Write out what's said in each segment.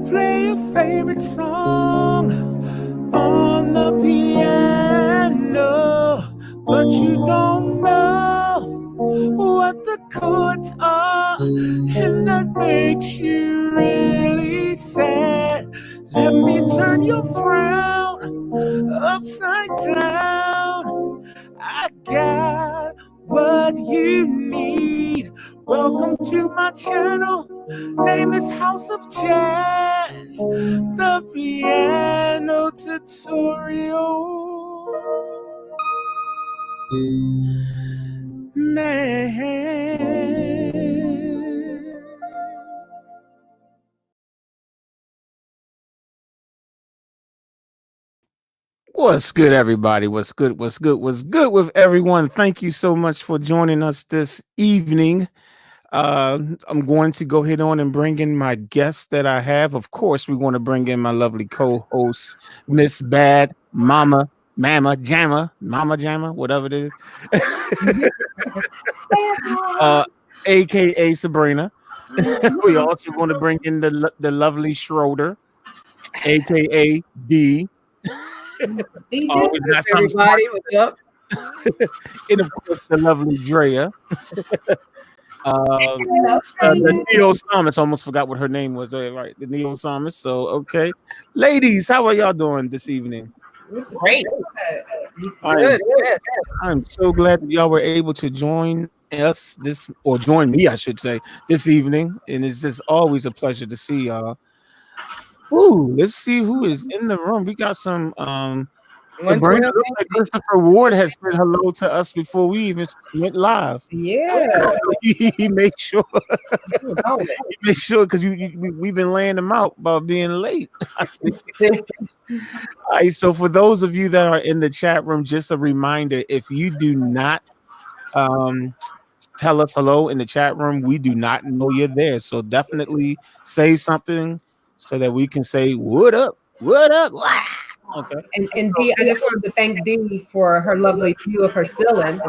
play your favorite song on the piano, but you don't know what the chords are, and that makes you really sad. Let me turn your frown upside down. I got what you need. Welcome to my channel. Name is House of Jazz, the piano tutorial. Man. What's good, everybody? What's good? What's good? What's good with everyone? Thank you so much for joining us this evening. I'm going to go ahead on and bring in my guests that I have. Of course, we want to bring in my lovely co-host, Miss Bad Mama Jamma, whatever it is, aka Sabrina. We also want to bring in the lovely Schroeder, aka D. Always got something smart. What's up? And of course, the lovely Drea. The Neo Psalmist, almost forgot what her name was. Right, the Neo Psalmist. So, okay, ladies, how are y'all doing this evening? Great. I'm so glad that y'all were able to join us join me, I should say, this evening. And it's just always a pleasure to see y'all. Ooh, let's see who is in the room. We got some Sabrina, looks like Christopher Ward has said hello to us before we even went live. Yeah. he made sure. He made sure because we've been laying them out about being late. All right, so for those of you that are in the chat room, just a reminder: if you do not tell us hello in the chat room, we do not know you're there. So definitely say something so that we can say what up, what up. Okay. And Dee, I just wanted to thank Dee for her lovely view of her ceiling.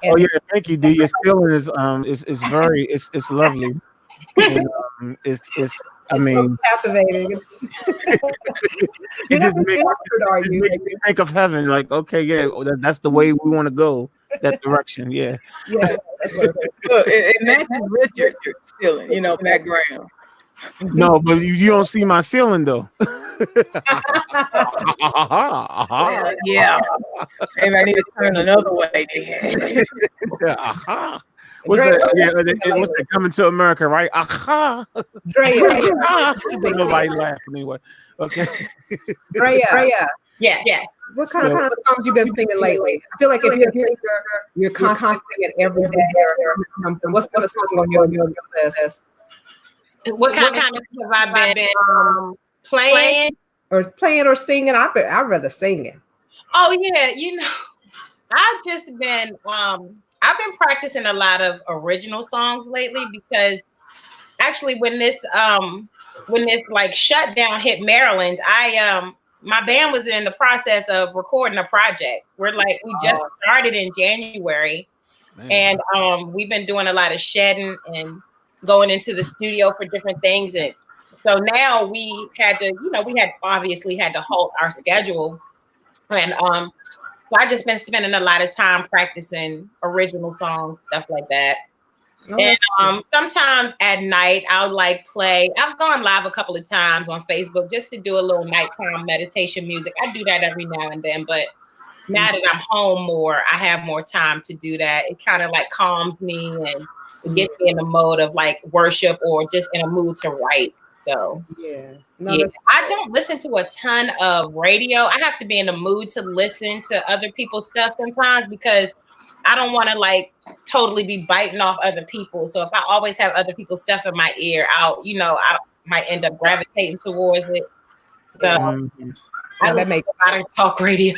Oh yeah, thank you, Dee. Your ceiling is very it's lovely. And, it's I mean, captivating. It just makes me think of heaven. Like, okay, yeah, that's the way we want to go. That direction, yeah. Yeah. It matches Richard's ceiling, background. No, but you don't see my ceiling though. Yeah. Maybe I need to turn another way. What's that? Yeah, what's that? Coming to America, right? Nobody laughing anyway. Okay. Drea. Yeah. What kind of songs you been singing lately? I feel like if you're a singer, you're constantly singing every day or something. What's the song on your list? What kind of stuff have I been playing? Or playing or singing? I'd rather singing. Oh yeah, I've just been I've been practicing a lot of original songs lately because actually when this like shutdown hit Maryland, my band was in the process of recording a project. We just started in January. Man. And we've been doing a lot of shedding and going into the studio for different things. And so now we obviously had to halt our schedule. And so I just been spending a lot of time practicing original songs, stuff like that. And sometimes at night I'll play. I've gone live a couple of times on Facebook just to do a little nighttime meditation music. I do that every now and then, but now that I'm home more, I have more time to do that. It kind of calms me and it gets me in the mode of worship or just in a mood to write. So I don't listen to a ton of radio. I have to be in the mood to listen to other people's stuff sometimes because I don't want to totally be biting off other people. So if I always have other people's stuff in my ear, I might end up gravitating towards it. So that makes a lot of talk radio.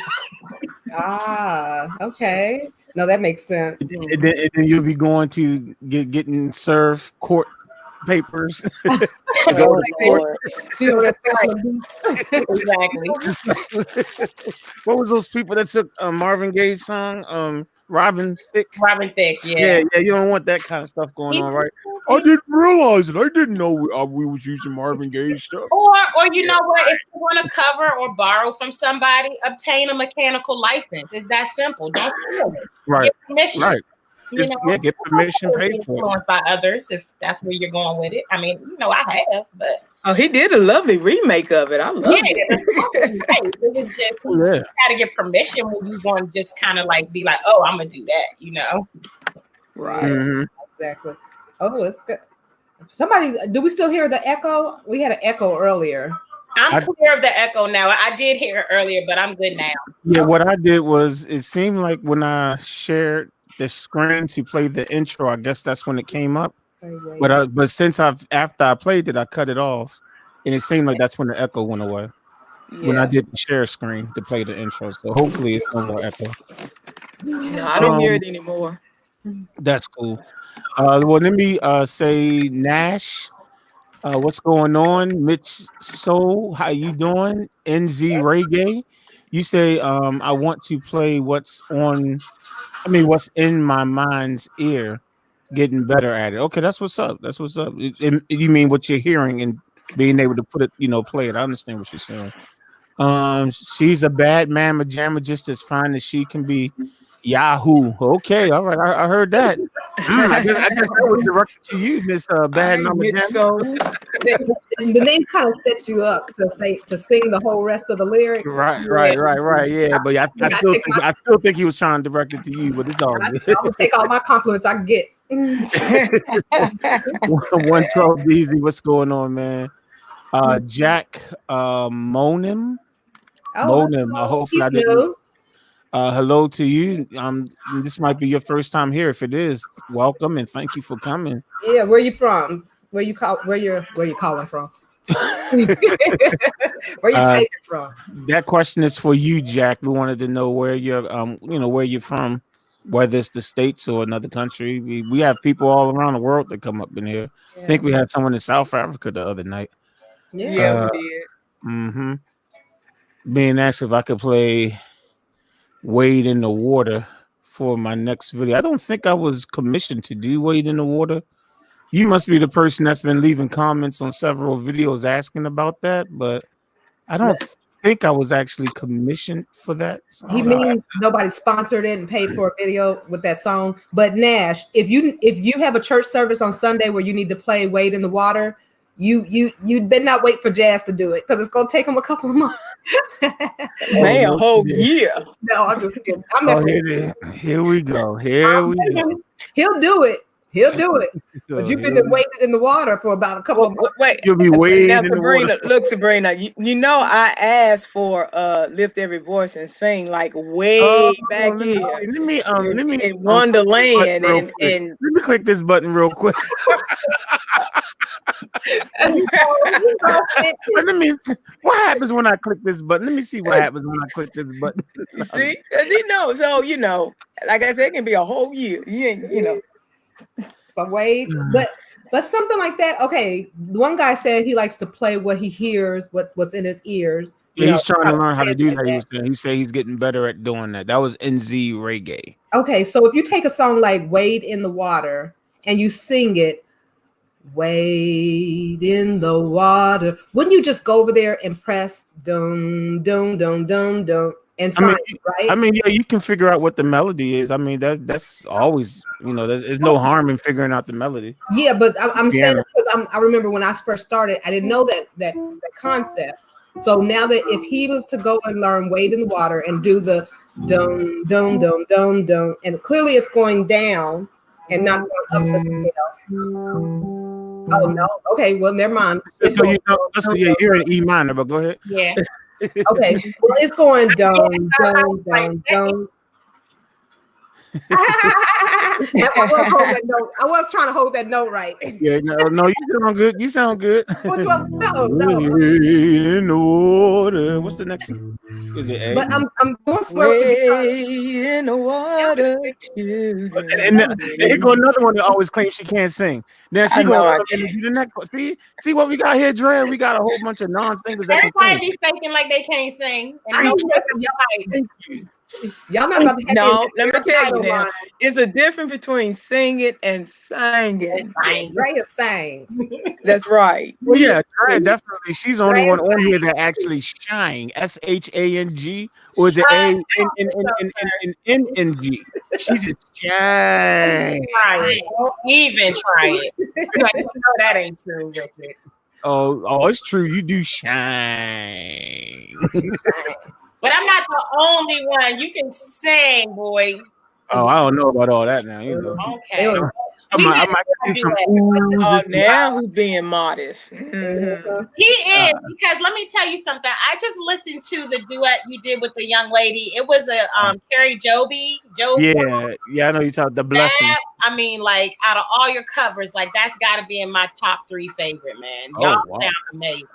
Okay. No, that makes sense. And then you'll be going to getting served court papers. Exactly. What was those people that took Marvin Gaye's song? Robin Thicke. Robin Thicke, yeah. Yeah. You don't want that kind of stuff going on, right? I didn't realize it. I didn't know we was using Marvin Gaye stuff. Or you know what? If you want to cover or borrow from somebody, obtain a mechanical license. It's that simple. Don't steal it. Right. Get permission. Right. You know, Get permission paid for it. Influenced by others, if that's where you're going with it. I mean, you know, I have, but he did a lovely remake of it. I love it. It was just you got to get permission when you want to just kind of like be like, oh, I'm gonna do that, you know. Right. Mm-hmm. Exactly. Oh, it's good. Somebody, do we still hear the echo? We had an echo earlier. I'm clear of the echo now. I did hear it earlier, but I'm good now. Yeah, what I did was it seemed like when I shared the screen to play the intro, I guess that's when it came up. But since after I played it, I cut it off, and it seemed like that's when the echo went away. Yeah. When I did the share screen to play the intro, so hopefully it's no more echo. No, I don't hear it anymore. That's cool. Well, let me say Nash. What's going on? Mitch Soul, how you doing? NZ Reggae. You say I want to play what's in my mind's ear, getting better at it. Okay, that's what's up. That's what's up. You mean what you're hearing and being able to put it, play it. I understand what you're saying. She's a bad mamma jamma, just as fine as she can be. Yahoo. Okay, all right. I heard that. I guess that was directed to you, Miss Bad Mama Jamma. The name kind of sets you up to sing the whole rest of the lyric. Right. Yeah, but I still think he was trying to direct it to you, but it's all good. I'll take all my compliments I can get. 112 DZ, what's going on, man? Jack Monim. Monim. I hope I didn't. Hello to you. This might be your first time here. If it is, welcome and thank you for coming. Yeah, where you from? Where you calling from? Where you taking from? That question is for you, Jack. We wanted to know where you're where you're from, whether it's the States or another country. We have people all around the world that come up in here. Yeah. I think we had someone in South Africa the other night. Yeah, we did. Mm-hmm. Being asked if I could play Wade in the Water for my next video. I don't think I was commissioned to do Wade in the Water. You must be the person that's been leaving comments on several videos asking about that, but I don't think I was actually commissioned for that song. He means nobody sponsored it and paid for a video with that song. But Nash, if you have a church service on Sunday where you need to play Wade in the Water, you better not wait for Jazz to do it because it's gonna take him a couple of months. Man, a whole year. No, I'm just kidding. Here we go. He'll do it. But you've been waiting in the water for about a couple of months. Wait, you'll be waiting in the water. Look, Sabrina, you know I asked for Lift Every Voice and Sing like way back here. Let me in Wonderland and let me click this button real quick. What happens when I click this button? Let me see what happens when I click this button. See, so like I said, it can be a whole year. For Wade, but something like that. Okay, one guy said he likes to play what he hears, what's in his ears. Yeah, he's trying to learn how to do that. He said he's getting better at doing that. That was NZ Reggae. Okay, so if you take a song like Wade in the Water and you sing it, Wade in the water, wouldn't you just go over there and press dum dum dum dum dum and find it, right? I mean, yeah, you can figure out what the melody is. I mean, that's always, there's no harm in figuring out the melody. Yeah, but I'm saying because I remember when I first started, I didn't know that concept. So now that if he was to go and learn Wade in the Water and do the dum dum dum dum dum, and clearly it's going down and not going up the scale. Oh no. Okay. Well, never mind. You're in E minor, but go ahead. Yeah. Okay. Well, it's going down, down, down, down. I was trying to hold that note right. Yeah, no, you sound good. You sound good. No. In the water. What's the next one? Is it A? But I'm going for in the water. And here go another one that always claims she can't sing. Now she goes do the next one. See what we got here, Dre? We got a whole bunch of non-singers. Everybody be faking like they can't sing. And Y'all not about to have No, me in let me tell you now. line. It's a difference between singing and singing. Drea sings. That's right. Yeah, Drea, definitely. She's the only Drea one on here that actually shine. SHANG, or is it ANNNNNNG? She just shine. Try it. Even try it. Like, no, that ain't true, Richard. Oh, it's true. You do shine. But I'm not the only one. You can sing, boy. Oh, I don't know about all that now. You know. Okay. I might do some oohs Oh, and now who's being modest? Mhm. He is, because let me tell you something. I just listened to the duet you did with the young lady. It was a Carrie Joby. Yeah, I know you talk the blessing. I mean, like out of all your covers, like that's got to be in my top 3 favorite, man. Y'all sound amazing.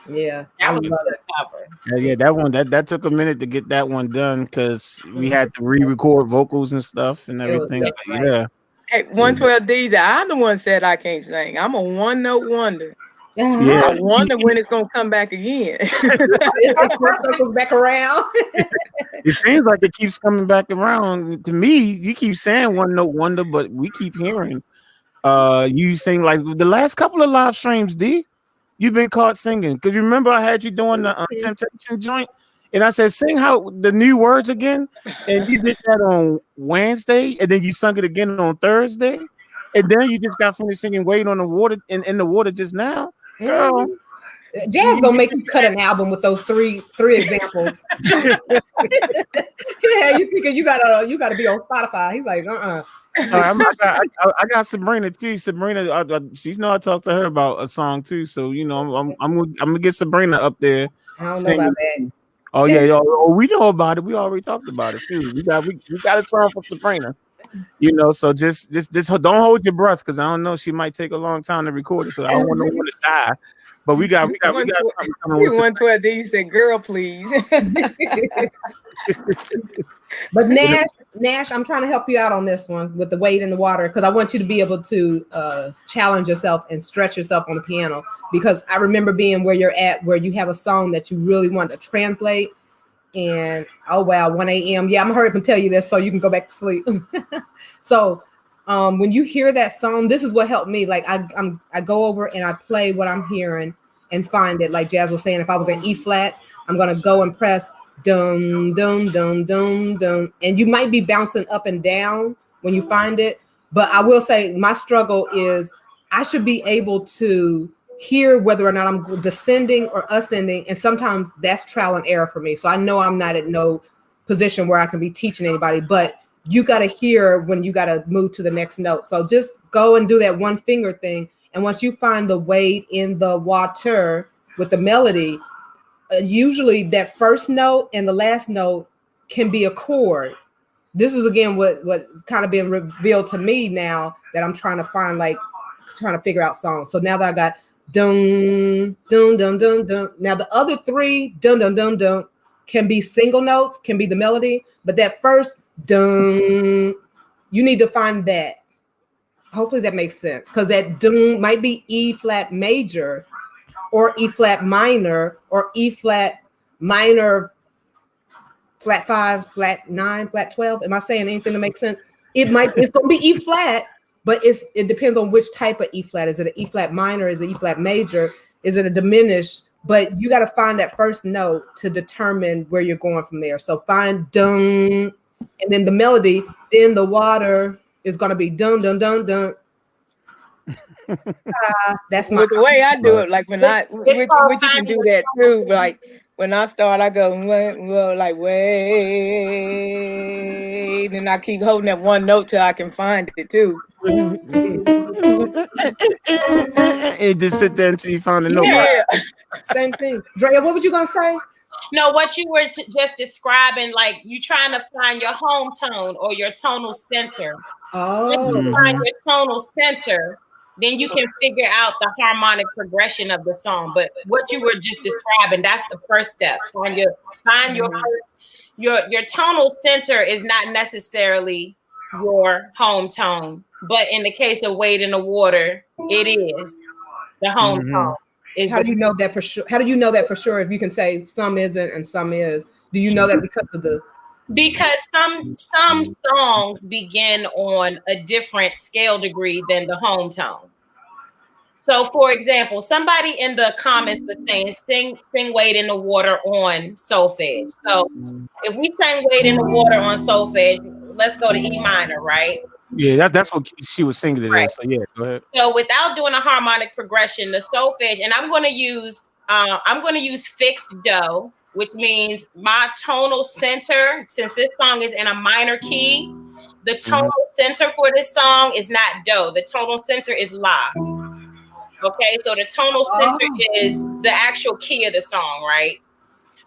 Yeah, That I was a love good it. cover. Yeah, that one that took a minute to get that one done because we had to re-record vocals and stuff and everything. just right. Yeah. Hey, 112 D's. I'm the one said I can't sing. I'm a one-note wonder. Yeah. I wonder when it's gonna come back again. It circles back around. It seems like it keeps coming back around. To me, you keep saying one note wonder, but we keep hearing you sing like the last couple of live streams, D. You've been caught singing. Because you remember I had you doing the Temptation joint, and I said, sing how the new words again. And you did that on Wednesday, and then you sung it again on Thursday. And then you just got finished singing Wait on the Water in the Water just now. Girl. Jazz gonna make you cut an album with those three examples. Yeah, you thinking you gotta be on Spotify. He's like, I got Sabrina too. Sabrina, she's know I talked to her about a song too. So you know, I'm gonna get Sabrina up there. I don't know about that. Oh yeah, we know about it. We already talked about it too. We got a song for Sabrina. You know, so just don't hold your breath because I don't know. She might take a long time to record it, so I don't want no one to die. But we got something coming with 112 D's said, "Girl, please." But Nash, I'm trying to help you out on this one with the Wade in the Water because I want you to be able to challenge yourself and stretch yourself on the piano because I remember being where you're at, where you have a song that you really want to translate. And oh wow, 1 a.m. Yeah, I'm gonna hurry up and tell you this so you can go back to sleep. So when you hear that song, this is what helped me. Like I go over and I play what I'm hearing and find it. Like Jazz was saying, if I was in E flat, I'm gonna go and press dum dum dum dum dum, and you might be bouncing up and down when you find it. But I will say my struggle is I should be able to hear whether or not I'm descending or ascending, and sometimes that's trial and error for me. So I know I'm not at no position where I can be teaching anybody, but you got to hear when you got to move to the next note. So just go and do that one finger thing, and once you find the Wade in the Water with the melody, usually that first note and the last note can be a chord. This is again what kind of been revealed to me now that I'm trying to find, like trying to figure out songs. So now that I got dun dun dun dun dun. Now the other 3 dun dun dun dun can be single notes, can be the melody, but that first dun, you need to find that. Hopefully that makes sense because that dun might be E flat major, or E flat minor, or E flat minor, flat 5, flat 9, flat 12. Am I saying anything to make sense? It's gonna be E flat. But it depends on which type of E flat. Is it an E flat minor? Is it E flat major? Is it a diminished? But you got to find that first note to determine where you're going from there. So find dun, and then the melody. Then the water is going to be dun dun dun dun. That's my. With the way I do it, like when which you can do that too. Like when I start, I go well, like wait, and I keep holding that one note till I can find it too. And just sit there until you found a note. Yeah. Same thing. Drea, what was you gonna say? No, what you were just describing, like you trying to find your home tone or your tonal center. Oh, Once you find your tonal center, then you can figure out the harmonic progression of the song. But what you were just describing, that's the first step. Find your tonal center is not necessarily your home tone, but in the case of Wade in the Water, it is the home tone. How do you know that for sure? How do you know that for sure? If you can say some isn't and some is, do you know that because of the Because some songs begin on a different scale degree than the home tone. So, for example, somebody in the comments was saying, sing Wade in the Water on solfege. So if we sang Wade in the Water on solfege, let's go to E minor, right? Yeah, that's what she was singing it Right. in. So yeah, go ahead. So without doing a harmonic progression, the solfege, and I'm going to use fixed do, which means my tonal center, since this song is in a minor key, the tonal center for this song is not do. The tonal center is la. Okay, so the tonal center is the actual key of the song, right?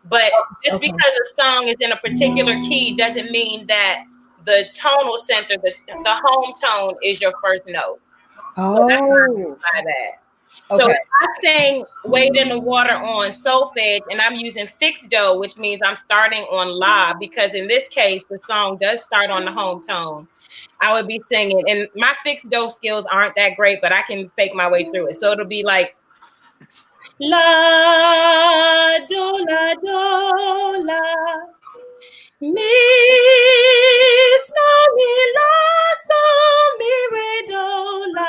But just because a song is in a particular key doesn't mean that the tonal center, the home tone, is your first note. So that's by that. So if I sing Wade in the Water on solfege and I'm using fixed do, which means I'm starting on la, because in this case the song does start on the home tone, I would be singing, and my fixed do skills aren't that great, but I can fake my way through it. So it'll be like la do la do la mi so mi la so mi re do la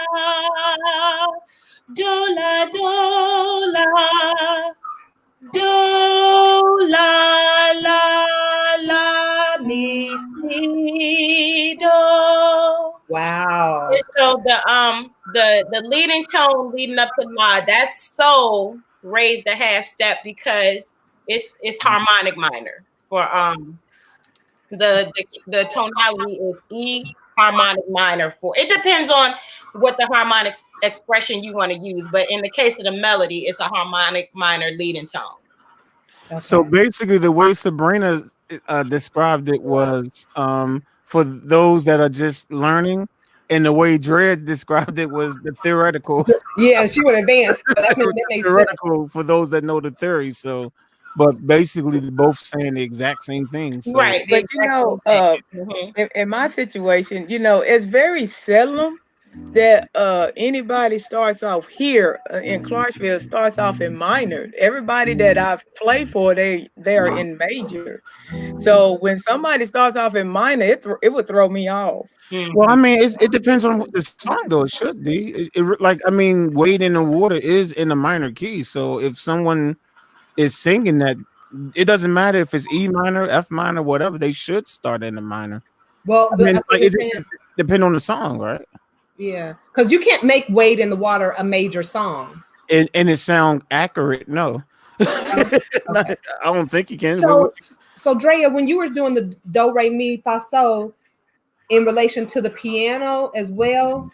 do la do la do la la la mi si do. Wow. And so the leading tone leading up to la, that's so raised a half step because it's harmonic minor for the tonality is E harmonic minor for. It depends on what the harmonic expression you want to use, but in the case of the melody, it's a harmonic minor leading tone. Okay. So basically, the way Sabrina described it was for those that are just learning, and the way Dred described it was the theoretical. Yeah, she would advance. That makes theoretical for those that know the theory. So, but basically, they're both saying the exact same thing. So. Right. But you know, in my situation, you know, it's very seldom that anybody starts off here in Clarksville starts off in minor. Everybody that I've played for, they are in major. So when somebody starts off in minor, it would throw me off. Well, I mean, it depends on what the song though. It should be like, I mean, Wade in the Water is in a minor key. So if someone is singing that, it doesn't matter if it's E minor, F minor, whatever. They should start in the minor. Well, I mean, like, it just depends on the song, right? Yeah, because you can't make Wade in the Water a major song. And it sound accurate. No, Okay. I don't think you can. So Drea, when you were doing the do re mi fa sol in relation to the piano as well,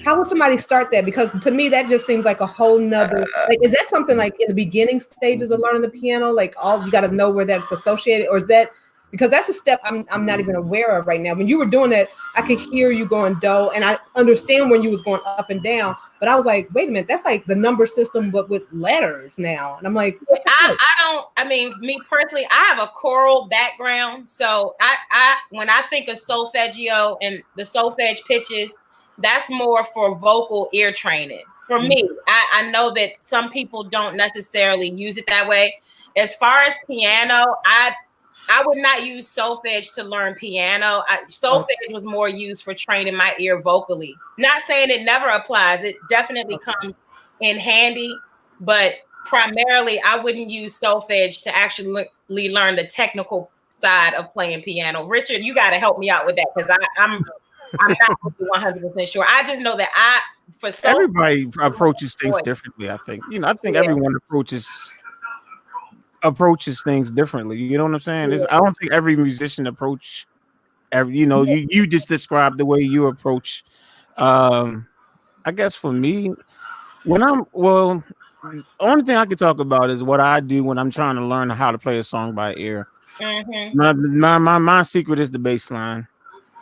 how would somebody start that? Because to me, that just seems like a whole nother. Like, is that something like in the beginning stages of learning the piano? Like, all you got to know where that's associated, or is that? Because that's a step I'm not even aware of right now. When you were doing that, I could hear you going do, and I understand when you was going up and down. But I was like, wait a minute, that's like the number system, but with letters now. And I'm like, I mean, me personally, I have a choral background. So I when I think of solfeggio and the solfege pitches, that's more for vocal ear training. For me, I know that some people don't necessarily use it that way. As far as piano, I would not use solfege to learn piano. Solfege was more used for training my ear vocally. Not saying it never applies. It definitely comes in handy, but primarily I wouldn't use solfege to actually learn the technical side of playing piano. Richard, you got to help me out with that because I'm not 100% sure. I just know that for solfege, everybody approaches things differently. I think everyone approaches things differently. You know what I'm saying? Yeah. I don't think every musician approach you just described the way you approach. I guess for me, only thing I can talk about is what I do when I'm trying to learn how to play a song by ear. My secret is the bass line.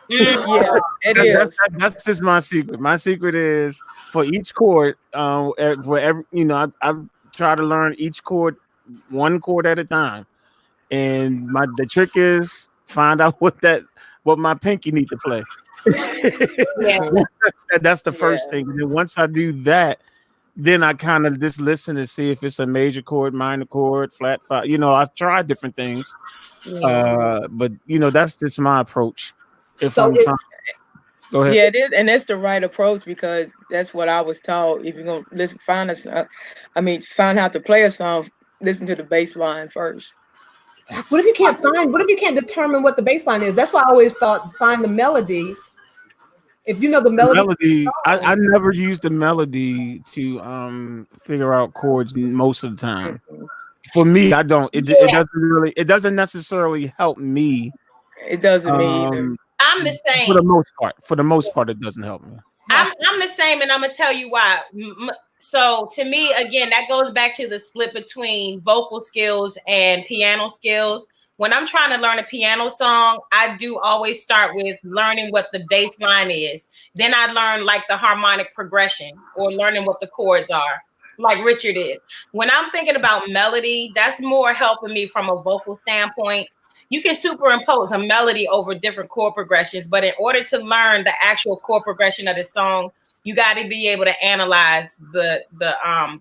Yeah, it is. That's just my secret. My secret is for each chord, for every, I try to learn each chord one chord at a time, and the trick is find out what my pinky need to play. That's the first thing. And then once I do that, then I kind of just listen to see if it's a major chord, minor chord, flat five. I tried different things. But that's just my approach. If So I'm trying, go ahead. Yeah, it is, and that's the right approach because that's what I was taught. If you're gonna listen, find out to play a song, listen to the bass line first. what if you can't determine what the bass line is? That's why I always thought find the melody. If you know the melody, I never use the melody to figure out chords most of the time. For me, I don't. It doesn't necessarily help me. It doesn't me either. I'm the same. For the most part, it doesn't help me. I'm the same, and I'm gonna tell you why. So to me, again, that goes back to the split between vocal skills and piano skills. When I'm trying to learn a piano song, I do always start with learning what the bass line is. Then I learn like the harmonic progression or learning what the chords are, like Richard is. When I'm thinking about melody, that's more helping me from a vocal standpoint. You can superimpose a melody over different chord progressions, but in order to learn the actual chord progression of the song, you got to be able to analyze the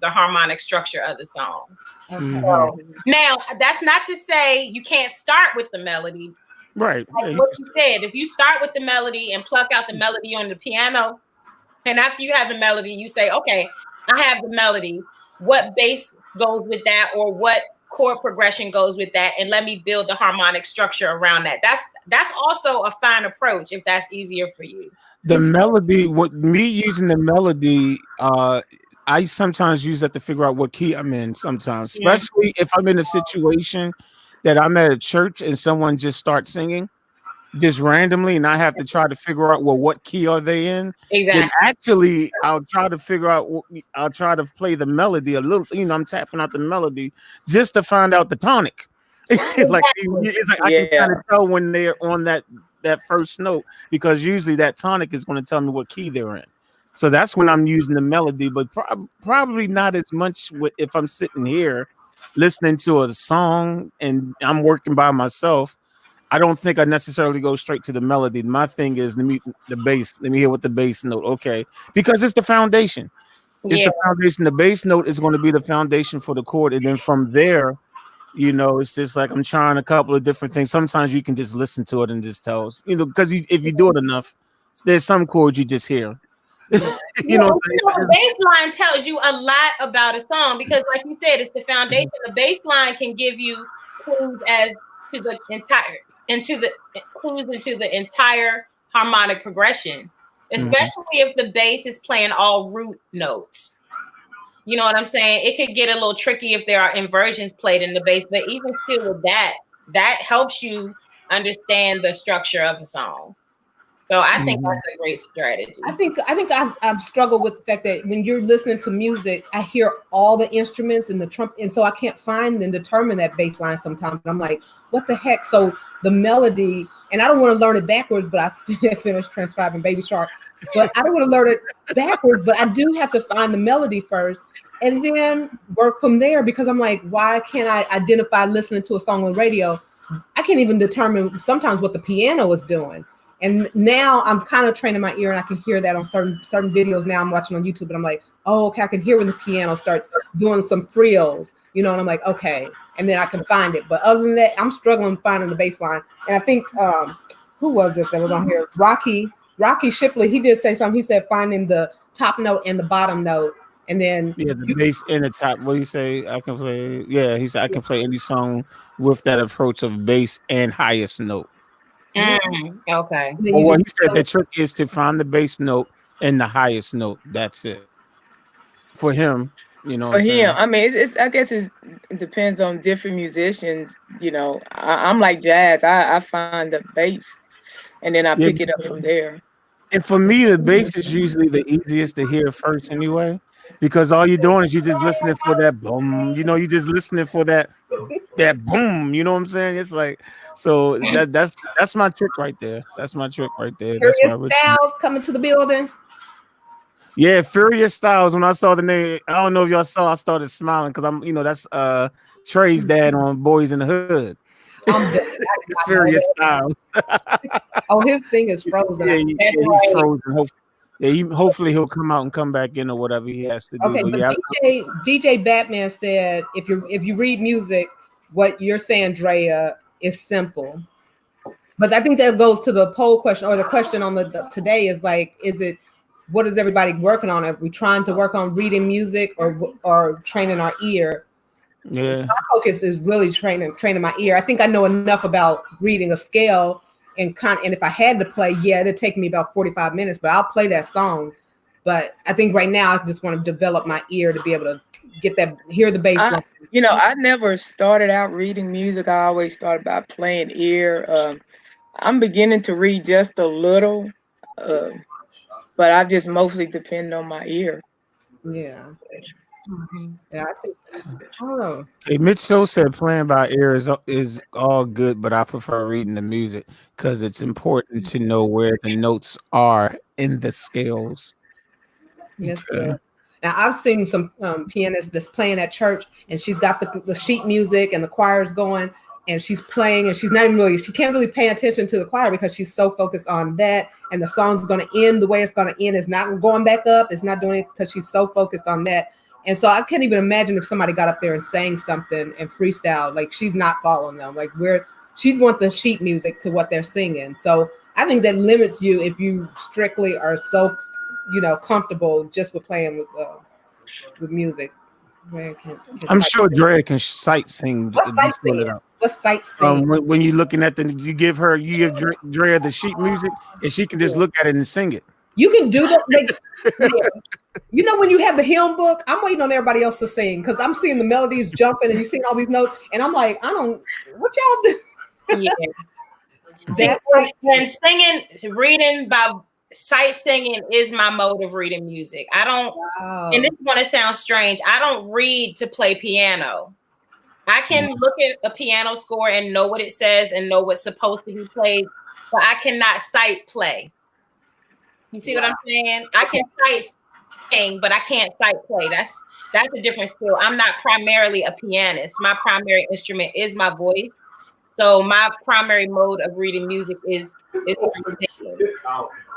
harmonic structure of the song. okay. So, now, that's not to say you can't start with the melody. Right. Like what you said, if you start with the melody and pluck out the melody on the piano, and after you have the melody, you say, okay, I have the melody. What bass goes with that, or what chord progression goes with that, and let me build the harmonic structure around that. That's also a fine approach if that's easier for you. The melody, me using the melody, I sometimes use that to figure out what key I'm in sometimes, especially if I'm in a situation that I'm at a church and someone just starts singing just randomly, and I have to try to figure out, well, what key are they in? Exactly. Then actually, I'll try to figure out, I'll try to play the melody a little, I'm tapping out the melody just to find out the tonic. Like, it's like I can kind of tell when they're on that first note, because usually that tonic is going to tell me what key they're in. So that's when I'm using the melody, but probably not as much if I'm sitting here listening to a song and I'm working by myself. I don't think I necessarily go straight to the melody. My thing is the bass. Let me hear what the bass note. Okay, because it's the foundation. It's the foundation. The bass note is going to be the foundation for the chord, and then from there, it's just like I'm trying a couple of different things. Sometimes you can just listen to it and just tell, because if you do it enough, there's some chords you just hear. The bass line tells you a lot about a song because, like you said, it's the foundation. The bass line can give you clues into the entire harmonic progression, especially if the bass is playing all root notes. You know what I'm saying? It could get a little tricky if there are inversions played in the bass, but even still with that helps you understand the structure of a song. So I think that's a great strategy. I think I've struggled with the fact that when you're listening to music, I hear all the instruments and the trumpet, and so I can't find and determine that bass line sometimes. And I'm like, what the heck? So the melody, and I don't want to learn it backwards, but I finished transcribing Baby Shark. But I don't want to learn it backwards, but I do have to find the melody first and then work from there, because I'm like, why can't I identify listening to a song on the radio? I can't even determine sometimes what the piano is doing. And now I'm kind of training my ear, and I can hear that on certain videos now I'm watching on YouTube, and I'm like, oh, okay, I can hear when the piano starts doing some frills, and I'm like, okay, and then I can find it. But other than that, I'm struggling finding the bass line. And I think, who was it that was on here? Rocky Shipley, he did say something. He said finding the top note and the bottom note, and then the bass and the top. What do you say? I can play. Yeah, he said I can play any song with that approach of bass and highest note. Okay. Well, he said the trick is to find the bass note and the highest note. That's it. For him, For him, I mean, I guess it depends on different musicians. I'm like jazz. I find the bass, and then I pick it up from there. And for me, the bass is usually the easiest to hear first, anyway, because all you're doing is you're just listening for that boom. You're just listening for that boom. You know what I'm saying? It's like, so that's my trick right there. That's my trick right there. Furious Styles coming to the building. Yeah, Furious Styles. When I saw the name, I don't know if y'all saw, I started smiling because I'm, that's Trey's dad on Boys in the Hood. Furious Styles. Oh, his thing is frozen. Yeah, he's frozen. Yeah, hopefully he'll come out and come back in or whatever he has to do. Okay, but yeah, DJ Batman said if you read music, what you're saying, Drea, is simple. But I think that goes to the poll question, or the question on the today is like, what is everybody working on? Are we trying to work on reading music or training our ear? Yeah. My focus is really training my ear. I think I know enough about reading a scale and if I had to play, it'd take me about 45 minutes, but I'll play that song. But I think right now I just want to develop my ear to be able to hear the bass line. I never started out reading music. I always started by playing ear. I'm beginning to read just a little, but I just mostly depend on my ear. Yeah. Yeah, I think, I don't know. Okay, Mitch So said playing by ear is all good, but I prefer reading the music because it's important to know where the notes are in the scales. Yes, okay. Now I've seen some pianists that's playing at church, and she's got the sheet music and the choir's going, and she's playing, and she can't really pay attention to the choir because she's so focused on that, and the song's going to end the way it's going to end. It's not going back up. It's not doing it because she's so focused on that. And so I can't even imagine if somebody got up there and sang something and freestyle, like she's not following them. Like she'd want the sheet music to what they're singing. So I think that limits you if you strictly are so, comfortable just with playing with music. I'm sure Drea can sight sing. What's sight singing? What's sight singing? When you're looking at you give Drea the sheet music, and she can just look at it and sing it. You can do that. When you have the hymn book, I'm waiting on everybody else to sing because I'm seeing the melodies jumping and you seeing all these notes, and I'm like, what y'all do? Yeah. And singing, reading by sight singing is my mode of reading music. I don't, and this is going to sound strange, I don't read to play piano. I can look at a piano score and know what it says and know what's supposed to be played, but I cannot sight play. You see what I'm saying? I can sight sing, but I can't sight play. That's a different skill. I'm not primarily a pianist. My primary instrument is my voice. So my primary mode of reading music is singing.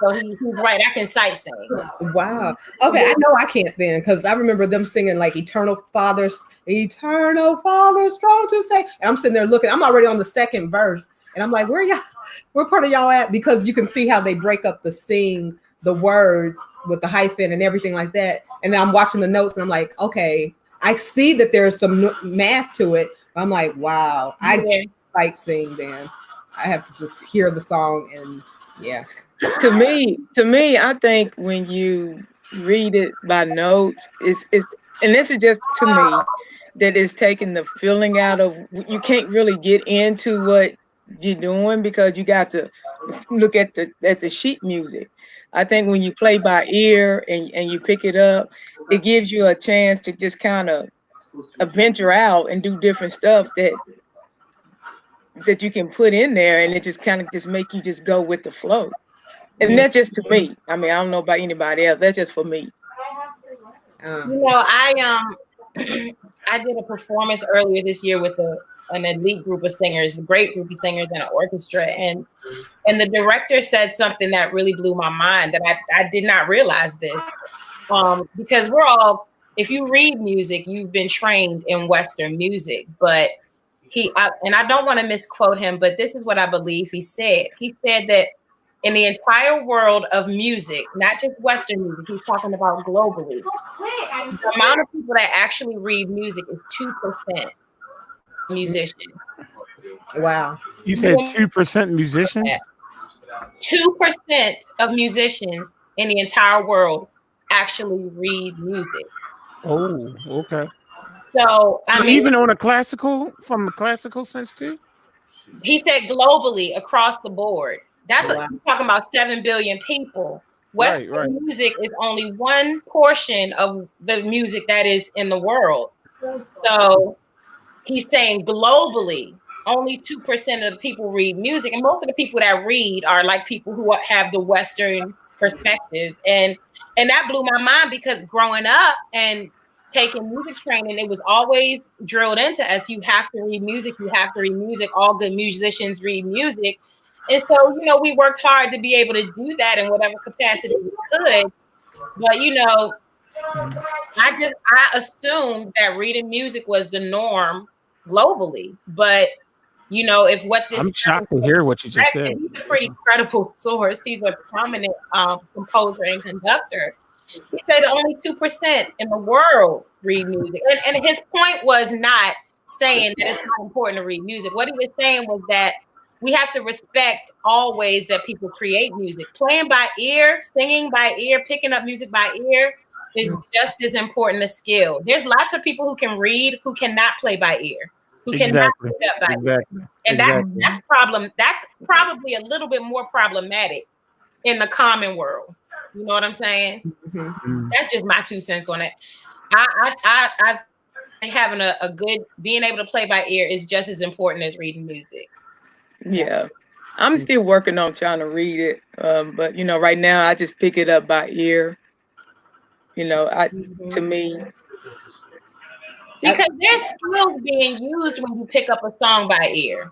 So he's right. I can sight sing. Wow. Okay, I know I can't then because I remember them singing like Eternal Father, strong to say. And I'm sitting there looking. I'm already on the second verse, and I'm like, where part of y'all at? Because you can see how they break up the words with the hyphen and everything like that. And then I'm watching the notes and I'm like, okay, I see that there's some math to it. But I'm like, wow, I can't sight sing then. I have to just hear the song and yeah. To me, I think when you read it by note, it's and this is just to me, that is taking the feeling out of, you can't really get into what you're doing because you got to look at the sheet music. I think when you play by ear and you pick it up, it gives you a chance to just kind of venture out and do different stuff that you can put in there, and it just kind of just make you just go with the flow. And that's just to me. I mean, I don't know about anybody else. That's just for me. I did a performance earlier this year with an elite group of singers, a great group of singers and an orchestra. And the director said something that really blew my mind, that I did not realize this. Because if you read music, you've been trained in Western music, but and I don't want to misquote him, but this is what I believe he said. He said that in the entire world of music, not just Western music, he's talking about globally, the amount of people that actually read music is 2% musicians. Wow. You said 2% musicians? 2% of musicians in the entire world actually read music. Oh, okay. So even from a classical sense too? He said globally, across the board. That's you're talking about 7 billion people. Western music is only one portion of the music that is in the world. So he's saying globally, only 2% of the people read music. And most of the people that read are like people who have the Western perspective. And that blew my mind because growing up and taking music training, it was always drilled into us. You have to read music. You have to read music. All good musicians read music. And so, you know, we worked hard to be able to do that in whatever capacity we could. But, you know, I assumed that reading music was the norm globally. But, you know, if what this I'm shocked to hear what you just said. he's a pretty credible source. He's a prominent composer and conductor. He said only 2% in the world read music. And his point was not saying that it's not important to read music. What he was saying was that we have to respect all ways that people create music. Playing by ear, singing by ear, picking up music by ear is just as important a skill. There's lots of people who can read who cannot play by ear, who cannot pick up by ear. And that's probably a little bit more problematic in the common world. You know what I'm saying? Mm-hmm. That's just my 2 cents on it. I think having a good, being able to play by ear is just as important as reading music. Yeah, I'm still working on trying to read it, but you know, right now I just pick it up by ear. You know, to me, because there's skills being used when you pick up a song by ear.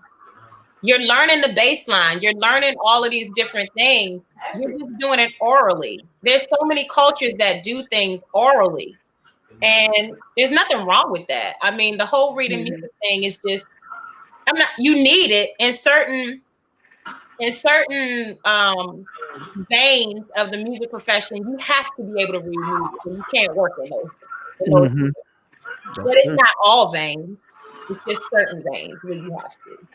You're learning the bass line. You're learning all of these different things. You're just doing it orally. There's so many cultures that do things orally, and there's nothing wrong with that. I mean, the whole reading music thing is just. You need it in certain veins of the music profession. You have to be able to read music, and you can't work in those veins. But it's not all veins. It's just certain veins where you have to.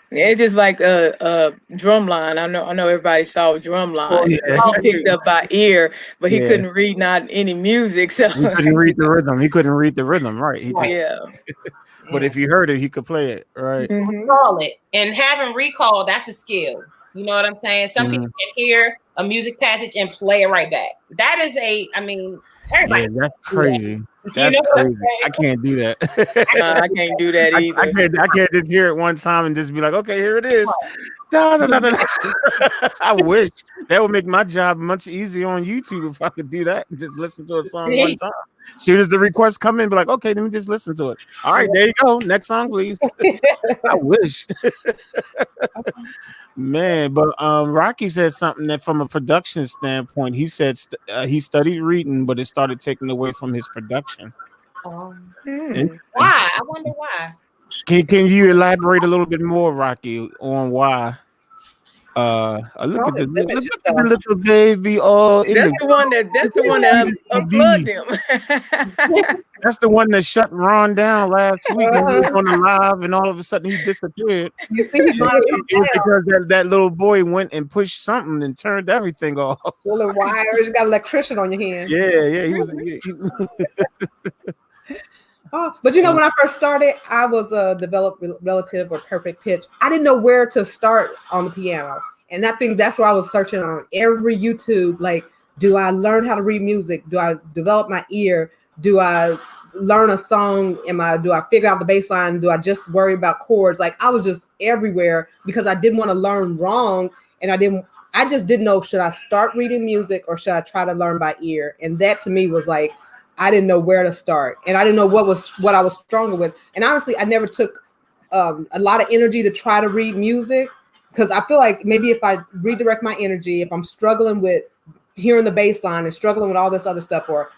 Yeah, it's just like Drumline. I know everybody saw Drumline. Oh, yeah. He picked up by ear, but he couldn't read not any music. So he couldn't read the rhythm. He couldn't read the rhythm, right? He just, but if you heard it, he could play it, right? Recall it. And having recall, that's a skill. You know what I'm saying? Some people can hear a music passage and play it right back. That is everybody. Yeah, that's crazy. That's crazy. I can't do that. I can't do that either. I can't just hear it one time and just be like, okay, here it is. I wish that would make my job much easier on YouTube if I could do that and just listen to a song one time. As soon as the requests come in, be like, okay, let me just listen to it. All right, there you go. Next song, please. I wish. Man, but Rocky said something that from a production standpoint, he said he studied reading, but it started taking away from his production. Why? I wonder why. Can you elaborate a little bit more, Rocky, on why? Look at the little baby. Oh, that's the one that unplugged him. That's the one that shut Ron down last week when he was on the live, and all of a sudden he disappeared. You think it was because that little boy went and pushed something and turned everything off. Full of wires, you got an electrician on your hand. Yeah, he was. Oh, but you know, when I first started, I was a developed relative or perfect pitch. I didn't know where to start on the piano. And I think that's what I was searching on every YouTube. Like, do I learn how to read music? Do I develop my ear? Do I learn a song? Do I figure out the bass line? Do I just worry about chords? Like, I was just everywhere because I didn't want to learn wrong. And I just didn't know, should I start reading music or should I try to learn by ear? And that to me was like, I didn't know where to start, and I didn't know what I was stronger with. And honestly, I never took a lot of energy to try to read music because I feel like maybe if I redirect my energy, if I'm struggling with hearing the bass line and struggling with all this other stuff, or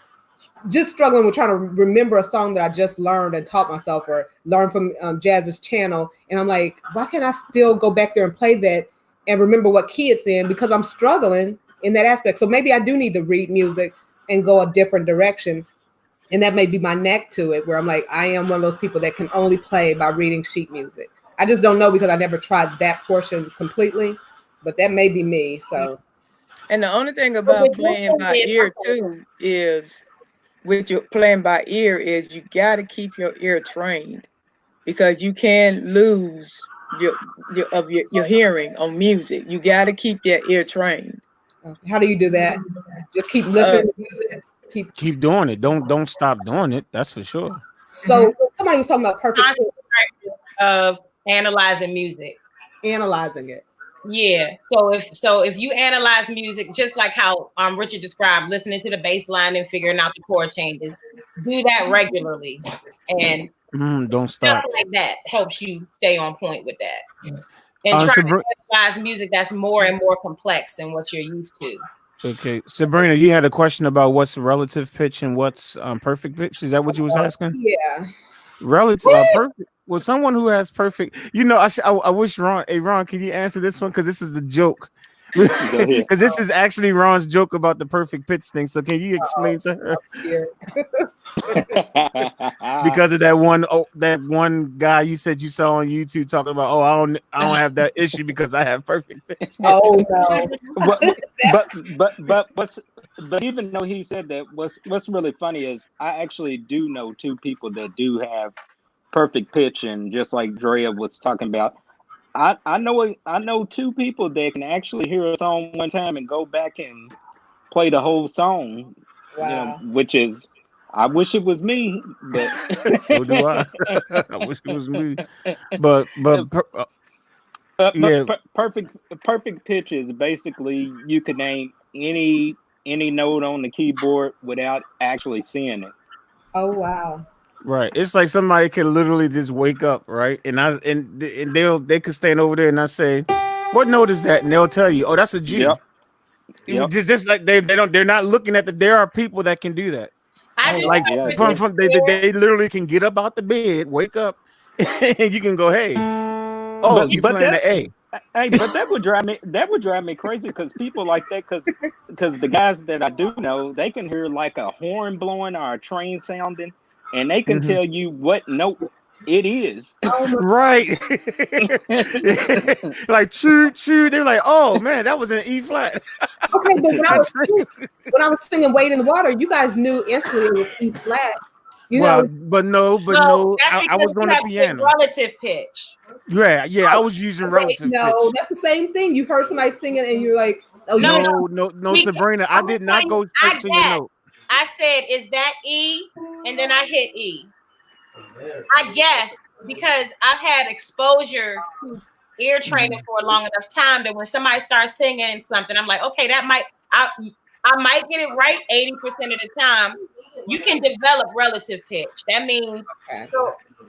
just struggling with trying to remember a song that I just learned and taught myself or learned from Jazz's channel, and I'm like, why can't I still go back there and play that and remember what key it's in because I'm struggling in that aspect. So maybe I do need to read music and go a different direction. And that may be my neck to it, where I'm like, I am one of those people that can only play by reading sheet music. I just don't know because I never tried that portion completely, but that may be me. So, and the only thing about playing by ear too is with your playing by ear is you got to keep your ear trained because you can lose your hearing on music. You got to keep your ear trained. How do you do that? Just keep listening to music. Keep doing it. Don't stop doing it. That's for sure. So somebody was talking about perfect practice of analyzing music. Analyzing it. Yeah. So if you analyze music, just like how Richard described, listening to the bass line and figuring out the chord changes, do that regularly, and don't stop. Stuff like that helps you stay on point with that. and trying to utilize music that's more and more complex than what you're used to. Okay, Sabrina, you had a question about what's relative pitch and what's perfect pitch. Is that what you was asking? Yeah. Relative perfect. Well, someone who has perfect. You know, I wish Ron. Hey, Ron, can you answer this one? Because this is the joke. Because this is actually Ron's joke about the perfect pitch thing. So can you explain to her? Because of that one guy you said you saw on YouTube talking about, I don't have that issue because I have perfect pitch. Oh no. but even though he said that, what's really funny is I actually do know two people that do have perfect pitch, and just like Drea was talking about, I know two people that can actually hear a song one time and go back and play the whole song. Wow. You know, which is, I wish it was me, but so do I. I wish it was me. But perfect pitch is basically you can name any note on the keyboard without actually seeing it. Oh wow. Right. It's like somebody can literally just wake up, right? And they could stand over there and I say, what note is that? And they'll tell you, oh, that's a G. Yep. Just like they're not looking at there are people that can do that. They literally can get up out the bed, wake up, and you can go, hey, you're playing the A. Hey, but that would drive me crazy because people like that, because the guys that I do know, they can hear like a horn blowing or a train sounding, and they can tell you what note it is. Right. Like choo choo. They're like, oh man, that was an E flat. Okay, but when I was singing "Wade in the Water," you guys knew instantly it was E flat. You know, but no. I was on the piano. Relative pitch. Yeah, I was using relative pitch. No, that's the same thing. You heard somebody singing and you're like, oh no, Sabrina, I did not go straight to your note. I said, is that E? And then I hit E. I guess because I've had exposure to ear training for a long enough time that when somebody starts singing something, I'm like, okay, I might get it right 80% of the time. You can develop relative pitch. That means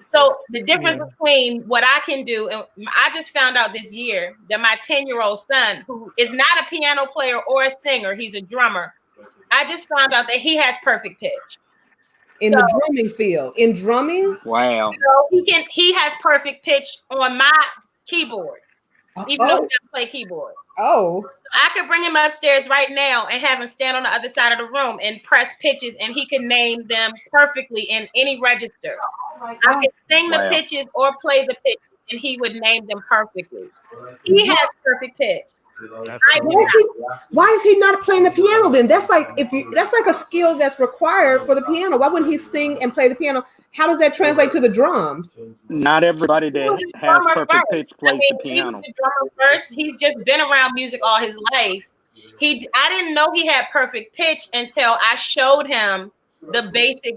so the difference between what I can do, and I just found out this year that my 10-year-old son, who is not a piano player or a singer, he's a drummer. I just found out that he has perfect pitch. In the drumming field. In drumming? Wow. He has perfect pitch on my keyboard, even though he doesn't play keyboard. Oh. I could bring him upstairs right now and have him stand on the other side of the room and press pitches, and he can name them perfectly in any register. I could sing the pitches or play the pitches, and he would name them perfectly. He has perfect pitch. Why is he not playing the piano then? That's like a skill that's required for the piano. Why wouldn't he sing and play the piano? How does that translate to the drums? Not everybody that has perfect pitch plays the piano. He's the drummer first. He's just been around music all his life. I didn't know he had perfect pitch until I showed him the basic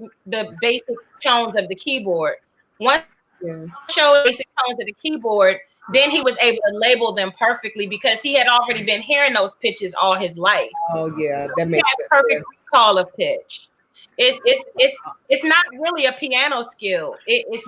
tones of the keyboard. Once I showed basic tones of the keyboard, then he was able to label them perfectly because he had already been hearing those pitches all his life. Oh yeah, that makes sense. Perfect recall of pitch. It's not really a piano skill. It's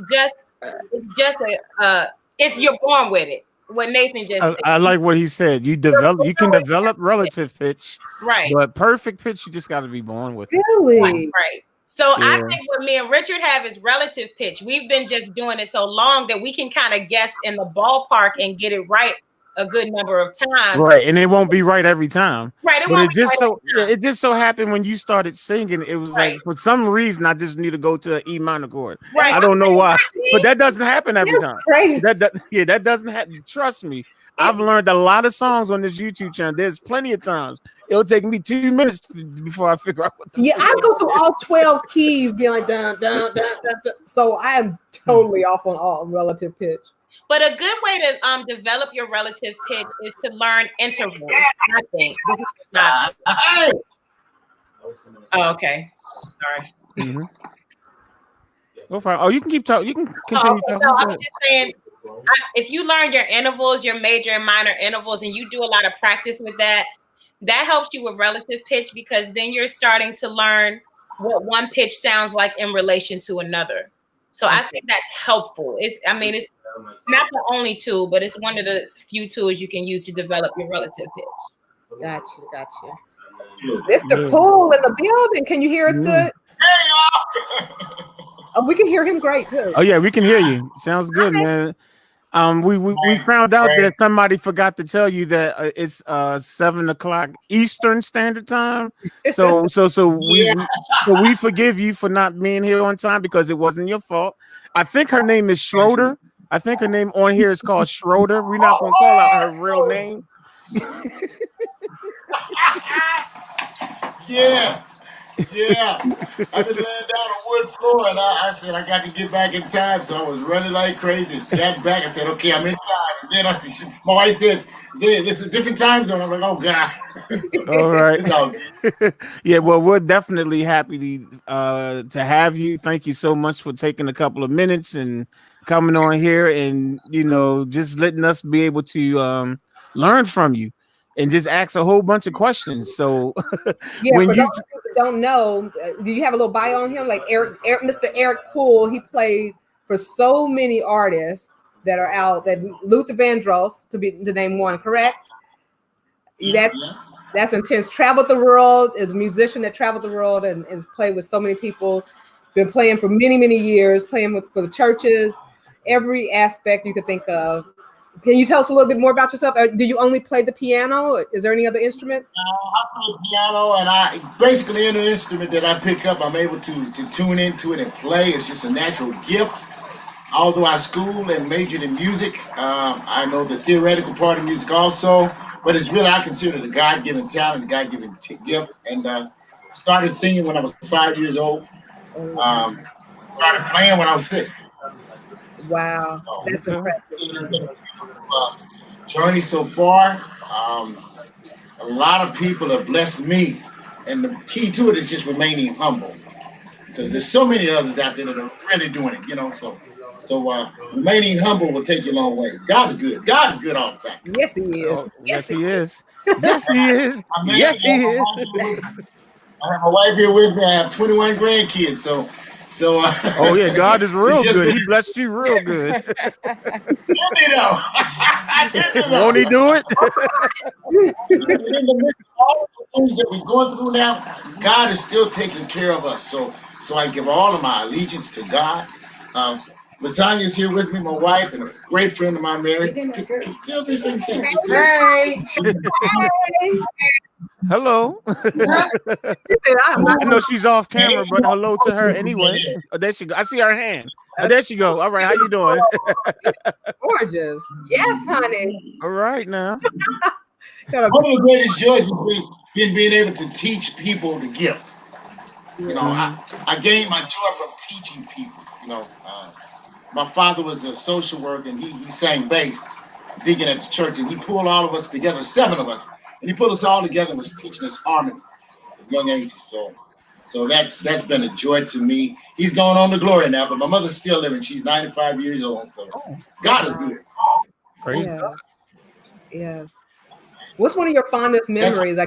you're born with it. What Nathan just said. I like what he said. You can develop relative pitch, right? But perfect pitch, you just got to be born with it. Really? Right. So I think what me and Richard have is relative pitch. We've been just doing it so long that we can kind of guess in the ballpark and get it right a good number of times. Right, and it won't be right every time. Right. It just so happened when you started singing, it was like for some reason I just need to go to an E minor chord. Right. I don't know why, but that doesn't happen every time. Crazy. That doesn't happen. Trust me. I've learned a lot of songs on this YouTube channel. There's plenty of times it'll take me 2 minutes before I figure out what. I go through all 12 keys, being like dun dun dun dun. Dun. So I am totally off on all relative pitch. But a good way to develop your relative pitch is to learn intervals. I think. Oh, okay. Sorry. Mm-hmm. No problem. Oh, you can keep talking. You can continue talking. No, I'm just saying. If you learn your intervals, your major and minor intervals, and you do a lot of practice with that helps you with relative pitch because then you're starting to learn what one pitch sounds like in relation to another. So I think that's helpful. not the only tool, but it's one of the few tools you can use to develop your relative pitch. Gotcha. Mr. Poole in the building. Can you hear us good? Oh, we can hear him great too. Oh yeah, we can hear you. Sounds good, man. We found out that somebody forgot to tell you that it's 7:00 Eastern Standard Time. So we forgive you for not being here on time because it wasn't your fault. I think her name is Schroeder. I think her name on here is called Schroeder. We're not gonna call out her real name. Yeah. I've been laying down on wood floor, and I said I got to get back in time, so I was running like crazy. Got back, I said, okay, I'm in time. And then I said, my wife says, this is a different time zone. I'm like, oh God. All right. It's all good. Yeah, well, we're definitely happy to have you. Thank you so much for taking a couple of minutes and coming on here and just letting us be able to learn from you. And just ask a whole bunch of questions. So, yeah, when for those of you that don't know, do you have a little bio on him? Like Mr. Eric Poole, he played for so many artists that are out. That Luther Vandross, to name one, correct? Yes. That's intense. Traveled the world, is a musician that traveled the world and has played with so many people. Been playing for many years, playing for the churches, every aspect you could think of. Can you tell us a little bit more about yourself? Do you only play the piano? Is there any other instruments? I play piano, and I basically any instrument that I pick up, I'm able to tune into it and play. It's just a natural gift. Although I schooled and majored in music, I know the theoretical part of music also, but it's really, I consider it a God-given talent, a God-given gift. And started singing when I was 5 years old. Started playing when I was 6. Wow, that's impressive. It's been a beautiful journey so far. A lot of people have blessed me, and the key to it is just remaining humble, because there's so many others out there that are really doing it, So remaining humble will take you a long ways. God is good. God is good all the time. Yes, He is. Oh, yes, He is. Yes, He is. Yes, He is. I have my wife here with me. I have 21 grandkids, so. Oh yeah, God is real good. He blessed you real good. Won't He do it? In the midst of all the things that we're going through now, God is still taking care of us. So I give all of my allegiance to God. Latanya's here with me, my wife, and a great friend of mine, Mary. Hello. I know she's off camera, but hello to her anyway. Oh, there she go. I see her hand. Oh, there she go. All right, how you doing? Gorgeous. Yes, honey. All right now. One of the greatest joys has been being able to teach people the gift. I gained my joy from teaching people. My father was a social worker, and he sang bass, digging at the church, and he pulled all of us together, 7 of us, and he put us all together and was teaching us harmony at young ages. So that's been a joy to me. He's gone on to glory now, but my mother's still living. She's 95 years old. So God is good. Praise God. Yeah. What's one of your fondest memories?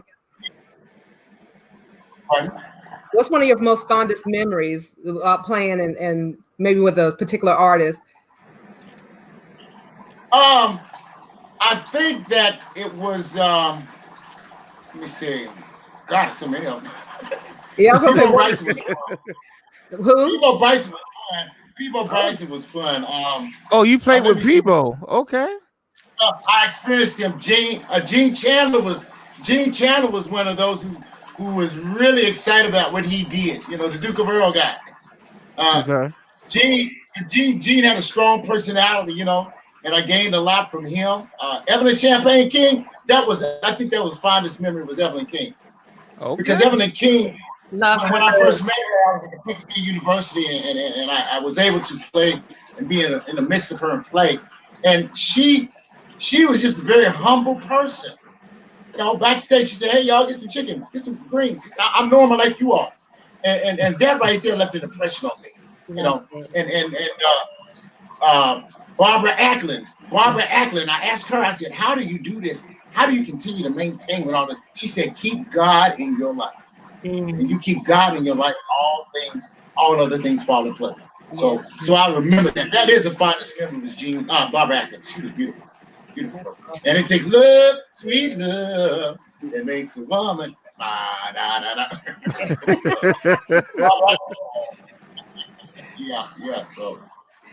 What's one of your most fondest memories playing and maybe with a particular artist? I think that it was. Let me see. God, so many of them. Yeah, I was gonna say Bryson was fun. Who? Peabo Bryson was fun. Peabo Bryson was fun. Oh, you played with Peabo. Okay. I experienced him. Gene Chandler was one of those who was really excited about what he did. The Duke of Earl guy. Okay. Gene had a strong personality, and I gained a lot from him. Evelyn Champagne King, I think that was fondest memory with Evelyn King. Okay. Because Evelyn King, when I first met her, I was at the Pitt State University, and I was able to play and be in the midst of her and play. And she was just a very humble person. Backstage, she said, "Hey, y'all, get some chicken, get some greens." She said, "I'm normal like you are," and that right there left an impression on me. Barbara Ackland. I asked her, I said, "How do you do this? How do you continue to maintain with all this?" She said, "Keep God in your life. And you keep God in your life, all other things fall in place." So I remember that. That is the finest memory was Barbara Atkins. She was beautiful. Beautiful. And it takes love, sweet love, that makes a woman. Yeah. So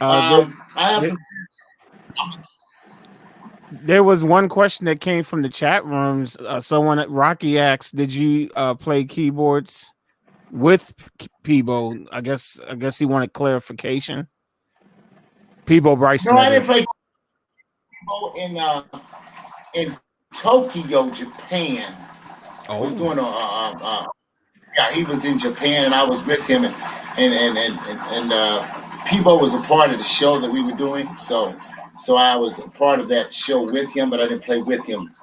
I have there was one question that came from the chat rooms. Someone at Rocky asked, "Did you play keyboards with Peebo?" I guess he wanted clarification. Peebo Bryson. No, I didn't play Peebo in Tokyo, Japan. I was doing he was in Japan and I was with him and Peebo was a part of the show that we were doing. So I was a part of that show with him, but I didn't play with him.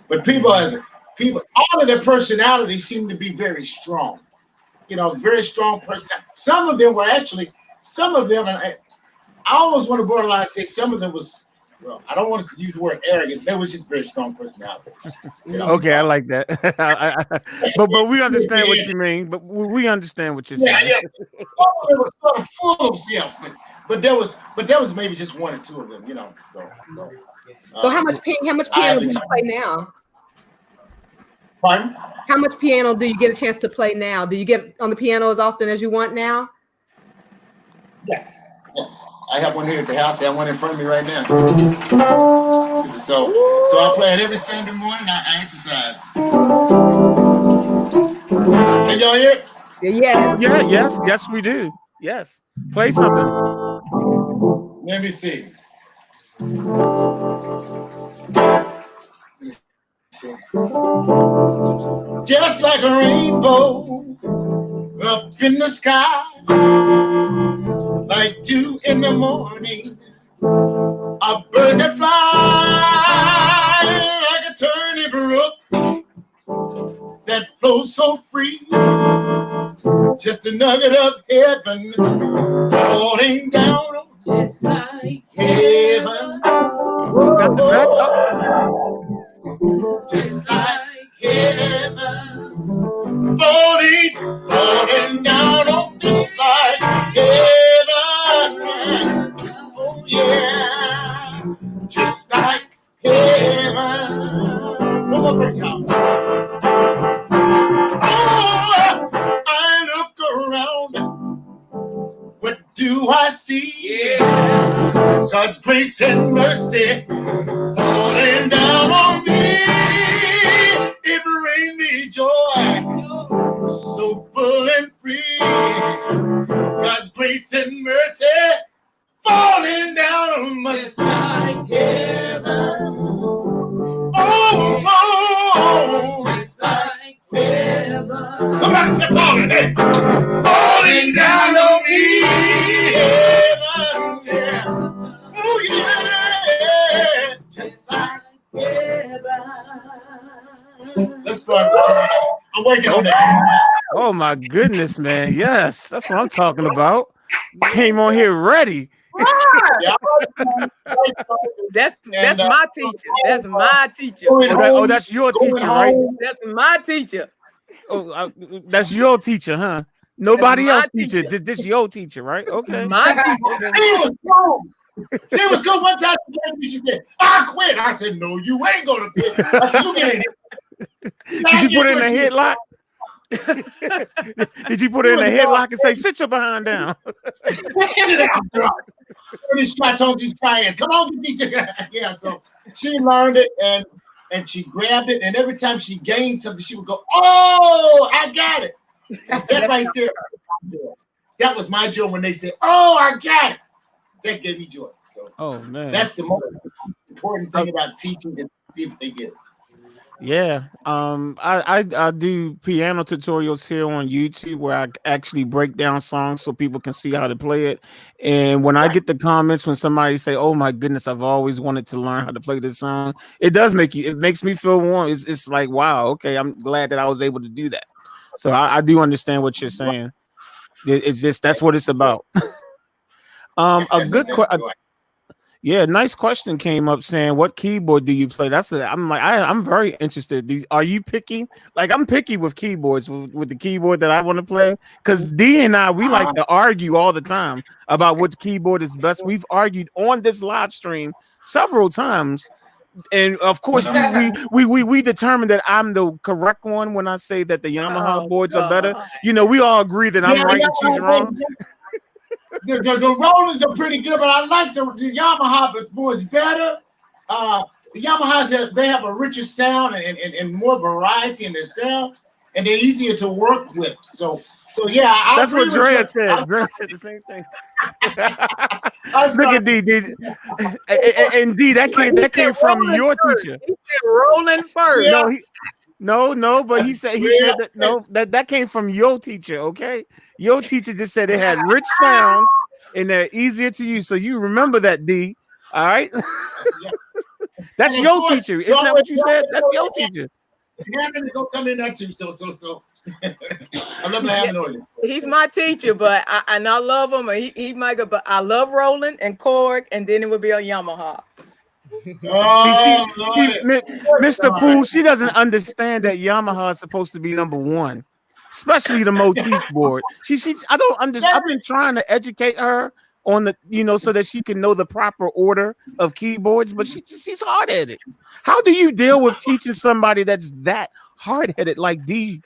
But Peebo, all of their personalities seem to be very strong. You know, very strong personality. Some of them, and I almost want to borderline say some of them was, well, I don't want to use the word arrogant. They was just very strong personalities. You know? Okay, I like that. but we understand what you mean. But we understand what you're saying. Yeah. Some of them was sort of full of themselves, but there was maybe just one or two of them. You know. So how much piano do you play now? Pardon? How much piano do you get a chance to play now? Do you get on the piano as often as you want now? Yes. I have one here at the house. I have one in front of me right now. So I play it every Sunday morning. I exercise. Can y'all hear it? Yes. Yes, we do. Yes. Play something. Let me see. Just like a rainbow up in the sky, like dew in the morning, a bird that fly like a turning brook that flows so free, just a nugget of heaven falling down, just like heaven. Got the back up. Just like heaven, falling down on just like heaven. Oh yeah, just like heaven. One more verse, y'all. Oh, I look around. What do I see? God's grace and mercy falling down on me. It brings me joy, so full and free. God's grace and mercy falling down on me like heaven. Oh, it's like heaven. Somebody say falling, hey. Falling down on me. Heaven, yeah. Oh, yeah. Just like heaven. Let's start. I'm working on that. Oh my goodness, man. Yes, that's what I'm talking about. Came on here ready. That's my teacher. That's my teacher. Oh, that's your teacher, right? That's my teacher. Oh, that's your teacher, huh? Nobody else teacher. This your teacher, right? Okay. My teacher. She was good. One time she came to me, she said, I quit. I said, no, you ain't gonna quit. I said, you get in here. Did you put her in a headlock? Did you put her in a headlock and say, sit your behind down? These triangles. Come on, get these. Yeah, so she learned it and she grabbed it, and every time she gained something, she would go, oh, I got it. That right there. That was my joy when they said, oh, I got it. That gave me joy. So man, that's the most important thing about teaching is to see if they get it. Yeah. I do piano tutorials here on YouTube where I actually break down songs so people can see how to play it. And when I get the comments when somebody say, oh my goodness, I've always wanted to learn how to play this song, it makes me feel warm. It's like, wow, okay, I'm glad that I was able to do that. So I do understand what you're saying. It's just that's what it's about. Yeah, nice question came up saying, "What keyboard do you play?" I'm very interested. Are you picky? Like I'm picky with keyboards with the keyboard that I want to play. Because D and I, we like to argue all the time about which keyboard is best. We've argued on this live stream several times, and of course, we determined that I'm the correct one when I say that the Yamaha Oh boards are better. God. You know, we all agree that I'm right and she's wrong. The Rollins are pretty good, but I like the Yamaha boards better. The Yamahas they have a richer sound and more variety in their sounds, and they're easier to work with. So yeah, That's what Drea said. Drea said the same thing. Look at D. And D, that came from your teacher. He said rolling first. Yeah. No, but he said that no, that came from your teacher, okay? Your teacher just said it had rich sounds and they're easier to use. So you remember that, D. All right. That's And your of course, teacher. Isn't that what you said? That's your teacher. Hammond is gonna come in there too. So I love the Hammond organ. He's my teacher, but I love him. He might go, but I love Roland and Korg, and then it would be a Yamaha. Oh, Mr. Poole, she doesn't understand that Yamaha is supposed to be number one, especially the motif board. I don't understand. I've been trying to educate her on the, so that she can know the proper order of keyboards, but she's hard-headed. How do you deal with teaching somebody that's that hard-headed like D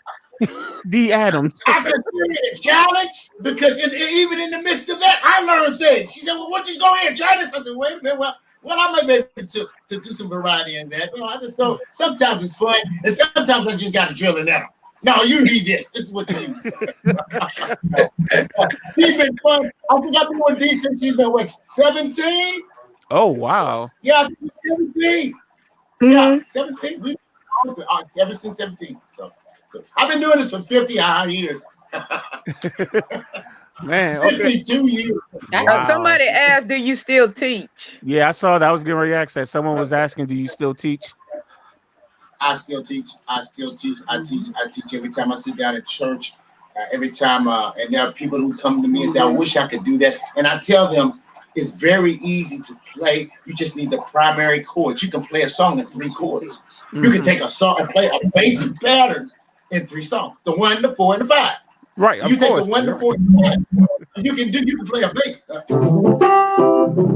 Adams? I consider it a challenge because even in the midst of that, I learned things. She said, "Well, what you go ahead and try this?" I said, "Wait a minute, well, I might be able to do some variety in that." So sometimes it's fun, and sometimes I just got to drill it out. No, you need this. This is what you use. He's been fun. I think I've been with D since he's been 17. Oh wow! Yeah, 17. Yeah, 17. We ever since 17. So I've been doing this for 50 years. Man, okay. 52 years. Wow. Somebody asked, "Do you still teach?" Yeah, I saw that. I was getting ready to ask that. Someone was asking, "Do you still teach?" I still teach. I teach every time I sit down at church. Every time, and there are people who come to me and say, "I wish I could do that." And I tell them, it's very easy to play. You just need the primary chords. You can play a song in 3 chords. Mm-hmm. You can take a song and play a basic pattern in 3 songs: the 1, the 4, and the 5. Right. You take the 1, the 4, and the 5. You can play a bass.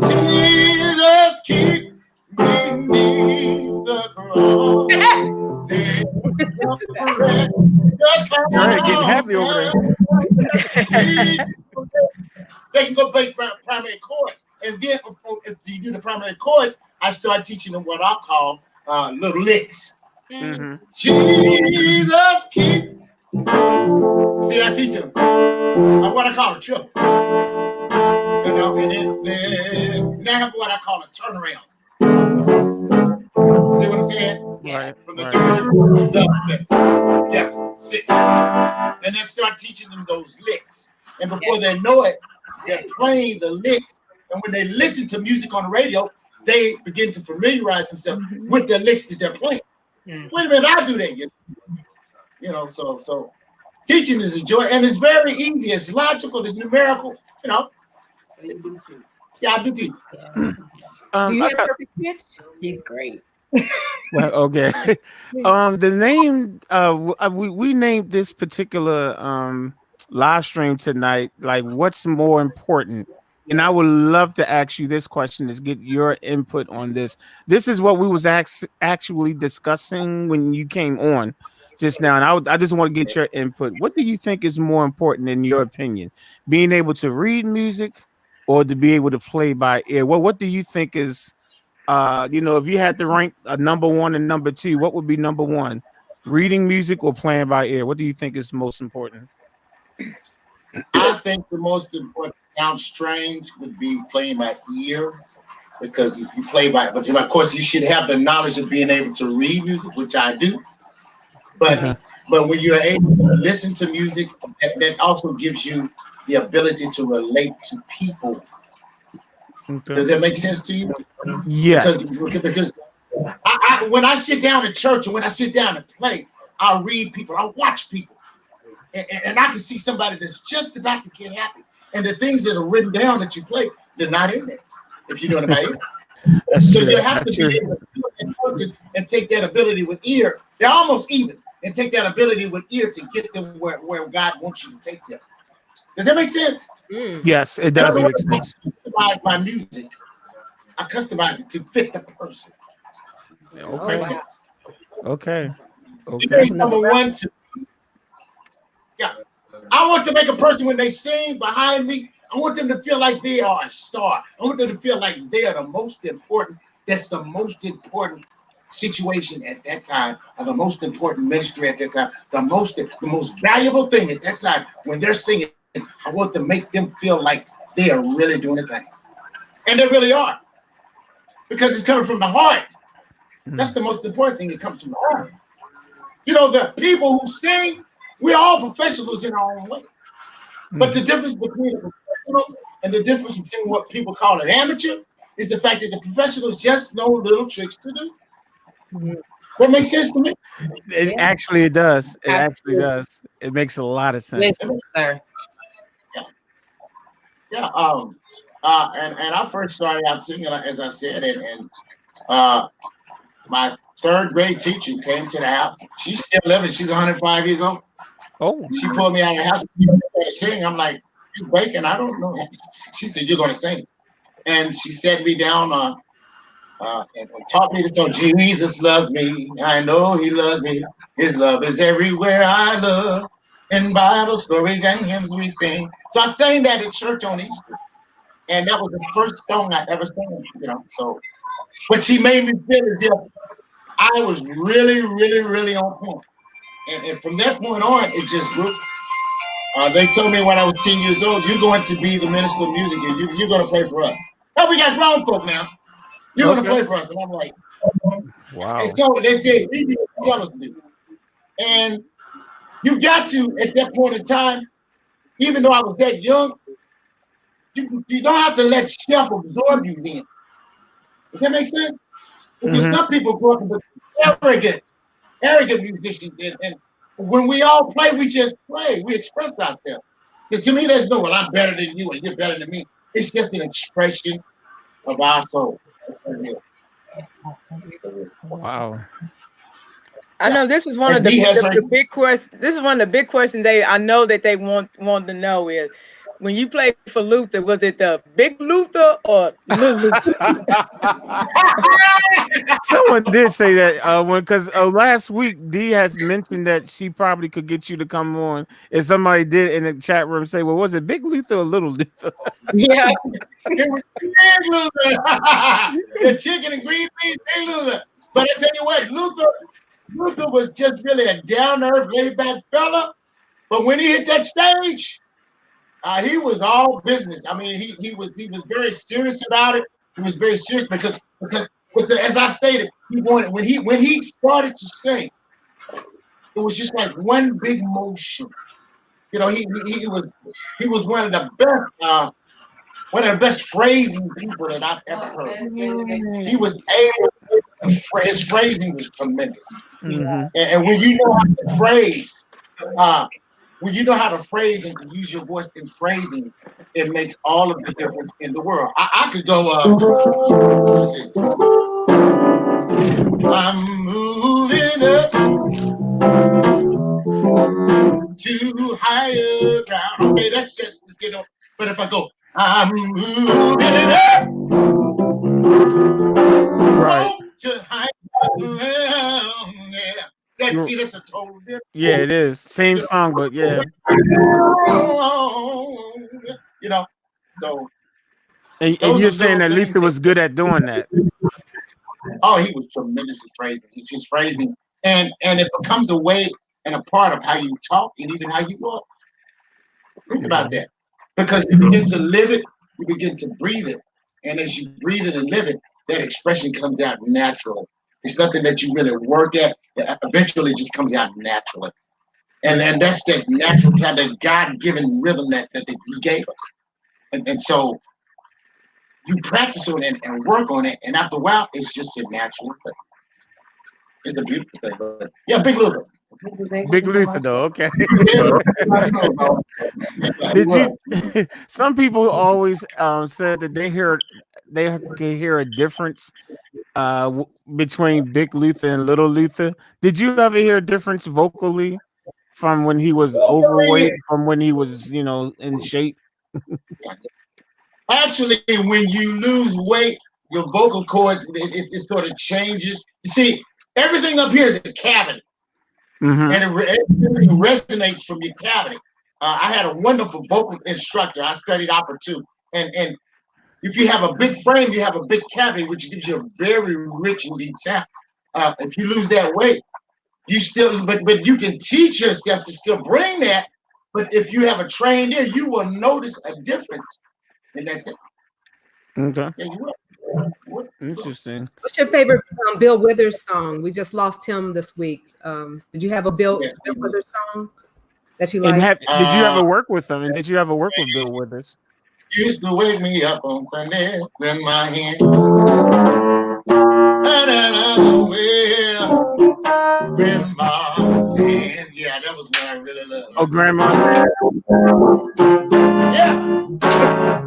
Jesus, keep me near the cross. Getting happy over there. They can go play primary chords, and then if you do the primary chords, I start teaching them what I call little licks. Mm-hmm. Jesus, keep. See, I teach them what I call a triple. And then I have what I call a turnaround. See what I'm saying? Right. From the third, yeah, 6. And then start teaching them those licks. And before they know it, they're playing the licks. And when they listen to music on the radio, they begin to familiarize themselves with the licks that they're playing. Wait a minute, I do that. So teaching is a joy, and it's very easy. It's logical, it's numerical, Yeah, I do teach. Do you have perfect pitch? He's great. Well, okay. The name we named this particular live stream tonight, like, what's more important? And I would love to ask you this question, is get your input on this. This is what we was actually discussing when you came on just now, and I just want to get your input. What do you think is more important in your opinion? Being able to read music or to be able to play by ear? Well, what do you think is if you had to rank a number 1 and number 2, what would be number 1? Reading music or playing by ear? What do you think is most important? I think the most important, sounds strange, would be playing by ear, because if you play but of course you should have the knowledge of being able to read music, which I do. But when you're able to listen to music, that also gives you the ability to relate to people. Okay. Does that make sense to you? Yeah. Because I when I sit down at church and when I sit down and play, I read people, I watch people, and I can see somebody that's just about to get happy, and the things that are written down that you play, they're not in there. if you're doing it by ear. That's So true. you have That's to be true. able to do it in person and take that ability with ear. They're almost even, and take that ability with ear to get them where God wants you to take them. Does that make sense? Yes, it In does other make words, sense. I customize my music. I customize it to fit the person. Does that Okay. make sense? Okay. You Okay. ain't number one to, yeah. I want to make a person when they sing behind me, I want them to feel like they are a star. I want them to feel like they are the most important. That's the most important situation at that time, or the most important ministry at that time, the most valuable thing at that time when they're singing. I want to make them feel like they are really doing a thing, and they really are, because it's coming from the heart. That's the most important thing. It comes from the heart. You know, the people who sing, we're all professionals in our own way. But the difference between a professional and the difference between what people call an amateur is the fact that the professionals just know little tricks to do. That makes sense to me. It actually it does. It actually does. It makes a lot of sense. Listen, sir. Yeah. And I first started out singing, as I said, and my third grade teacher came to the house. She's still living. She's 105 years old. Oh. She pulled me out of the house to sing. I'm like, you baking? I don't know. She said, you're going to sing. And she sat me down and taught me to song. Jesus loves me. I know he loves me. His love is everywhere I look. In Bible stories and hymns we sing. So I sang that at church on Easter. And that was the first song I ever sang, you know. So, but she made me feel as if I was really, really, really on point. And from that point on, it just grew. They told me when I was 10 years old, you're going to be the minister of music and you're going to play for us. Oh, we got grown folk now. You're going to play for us. And I'm like, wow. And so they said, we need to tell us to do. And you got to, at that point in time, even though I was that young, you don't have to let self absorb you then. Does that make sense? Because some people grow up with arrogant musicians. And when we all play, we just play. We express ourselves. And to me, there's no, well, I'm better than you and you're better than me. It's just an expression of our soul. Wow. I know this is one of the big questions. This is one of the big questions I know that they want to know is, when you played for Luther, was it the big Luther or little Luther? Someone did say that because last week Dee has mentioned that she probably could get you to come on, and somebody did in the chat room say, "Well, was it Big Luther or Little Luther?" Yeah, it was Big Luther. The chicken and green beans, Big Luther. But I tell you what, Luther was just really a down-to-earth, laid-back fella. But when he hit that stage, he was all business. I mean, he was very serious about it. He was very serious because as I stated, he wanted when he started to sing, it was just like one big motion. You know, he was one of the best phrasing people that I've ever heard. He was able. His phrasing was tremendous. And when you know how to phrase, when you know how to phrase and to use your voice in phrasing, it makes all of the difference in the world. I could go, I'm moving up to higher ground. Okay, that's just, you know, but if I go, I'm moving up to higher ground. Yeah. That's a total difference. Yeah, it is. Same song, but yeah. You know, so. And you're saying that Luther was good at doing that. Oh, he was tremendous at phrasing. It's his phrasing. And it becomes a way and a part of how you talk and even how you walk. Think about that. Because you begin to live it, you begin to breathe it. And as you breathe it and live it, that expression comes out naturally. It's nothing that you really work at. It eventually just comes out naturally. And then that's that natural time, that God-given rhythm that he gave us. And so you practice on it and work on it, and after a while, it's just a natural thing. It's a beautiful thing. But yeah, Big Luther. Big Luther, though. Okay. Did you? Some people always said that they heard they could hear a difference between Big Luther and Little Luther. Did you ever hear a difference vocally from when he was overweight, from when he was, in shape? Actually, when you lose weight, your vocal cords, it sort of changes. You see, everything up here is a cavity. Mm-hmm. And everything resonates from your cavity. I had a wonderful vocal instructor. I studied opera too. And if you have a big frame, you have a big cavity, which gives you a very rich and deep sound. If you lose that weight, you still, but you can teach yourself to still bring that. But if you have a trained ear, you will notice a difference. And that's it. Okay. Yeah, you will. Interesting. What's your favorite Bill Withers song? We just lost him this week. Did you have a Bill Withers song that you like? Did you ever work with him? And did you ever work with Bill Withers? Used to wake me up on Sunday when my hand grandma's hand. Yeah, that was what I really loved. Oh, grandma's hand. Yeah.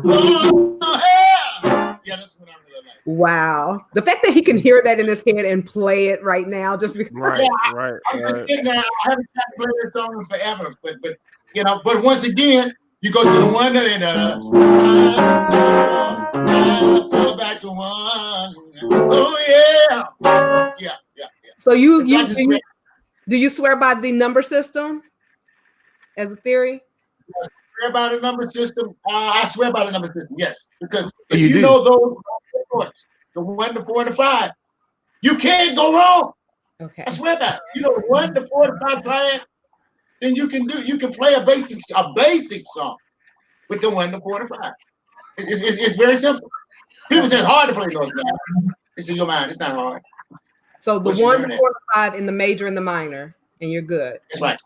Oh, yeah. Yeah, that's what I really like. Wow. The fact that he can hear that in his head and play it right now, just because. Right. I'm just sitting there. I haven't played this song in forever, but once again, you go to the one and go back to one. Oh yeah. So do you swear by the number system as a theory? Swear by the number system. I swear by the number system. Yes, because if you know those chords, the 1 to 4 to 5, you can't go wrong. Okay. I swear by it. You know, 1 to 4 to 5 playing, then you can play a basic song with the 1 to 4 to 5. It's very simple. People say it's hard to play those now. It's in your mind. It's not hard. So the 1 to 4 to 5 in the major and the minor, and you're good. That's right.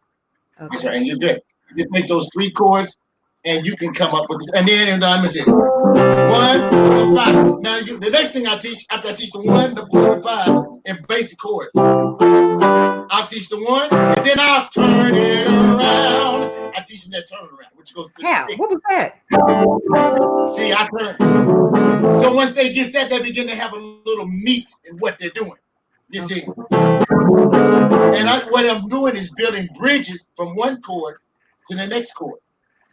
Okay. That's right, and you're good. You just make those 3 chords, and you can come up with this. And then let me see, 1, 4, 5. Now the next thing I teach after I teach the 1 to 4 to 5 in basic chords, I'll teach the 1, and then I'll turn it around. I teach them that turnaround, which goes to How? What was that? See, I turn. So once they get that, they begin to have a little meat in what they're doing. You see, and what I'm doing is building bridges from one chord to the next chord.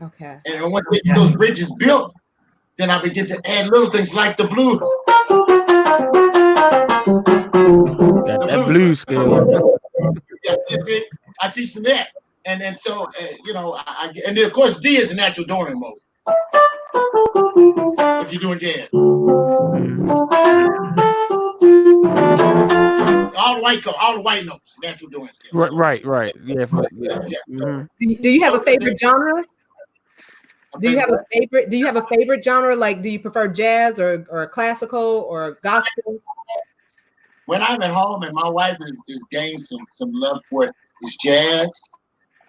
Okay. And once they get those bridges built, then I begin to add little things like the blues. That blues scale. Yeah, you see, I teach them that, and then so and then of course D is a natural Dorian mode. If you're doing jazz. All the white notes, natural Dorian scale. Right. Yeah. Mm-hmm. Do you have a favorite genre? Do you have a favorite genre? Like, do you prefer jazz or classical or gospel? When I'm at home and my wife is gained some love for it, it's jazz.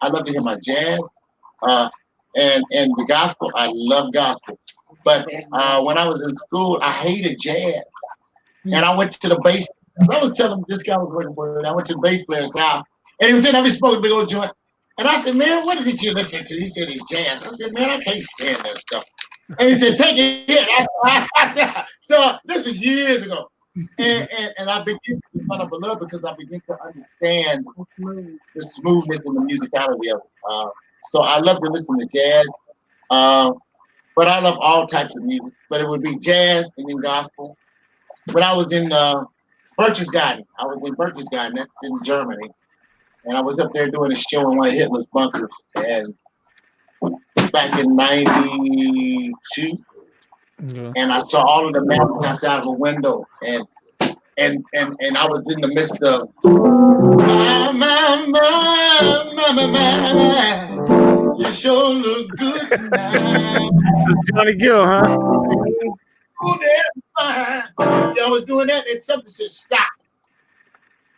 I love to hear my jazz. And the gospel, I love gospel. But when I was in school, I hated jazz. And I went to the bass. I was telling this guy I was working for, I went to the bass player's house, and he was sitting there, he smoked a big old joint. And I said, man, what is it you're listening to? He said, it's jazz. I said, man, I can't stand that stuff. And he said, take it in. So this was years ago. And I began to find a love because I began to understand the smoothness and the musicality of it. So I love to listen to jazz. But I love all types of music. But it would be jazz and then gospel. When I was in Berchtesgaden, that's in Germany. And I was up there doing a show in one of Hitler's bunkers. And back in 92. Yeah. And I saw all of the mountains outside of a window. And I was in the midst of you sure look good tonight. So Johnny Gill, huh? Oh, yeah, I was doing that, and something said stop.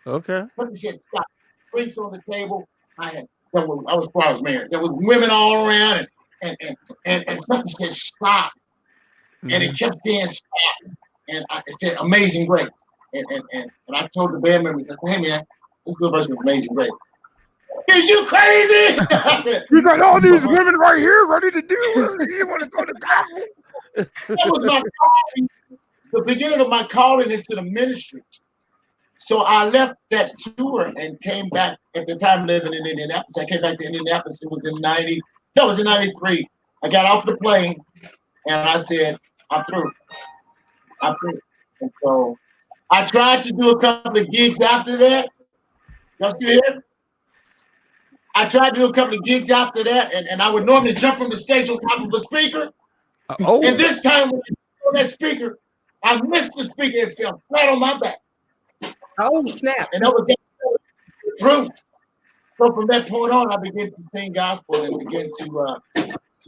Okay. Something said stop. Drinks on the table. I was married. There was women all around, and something said stop, and it kept saying stop, and it said Amazing Grace, and I told the band members, I said, hey man, let's do a version of Amazing Grace. Is you crazy? I said, you got all these women right here ready to do it. You want to go to gospel? That was my coffee. the beginning of my calling into the ministry. So I left that tour and came back at the time living in Indianapolis. I came back to Indianapolis. It was in 93. I got off the plane and I said, I'm through. I'm through. And so I tried to do a couple of gigs after that. Y'all still here? I tried to do a couple of gigs after that, and I would normally jump from the stage on top of the speaker. And this time when I on that speaker, I missed the speaker and fell flat on my back. Oh, snap. And that was the truth. So from that point on, I began to sing gospel and began to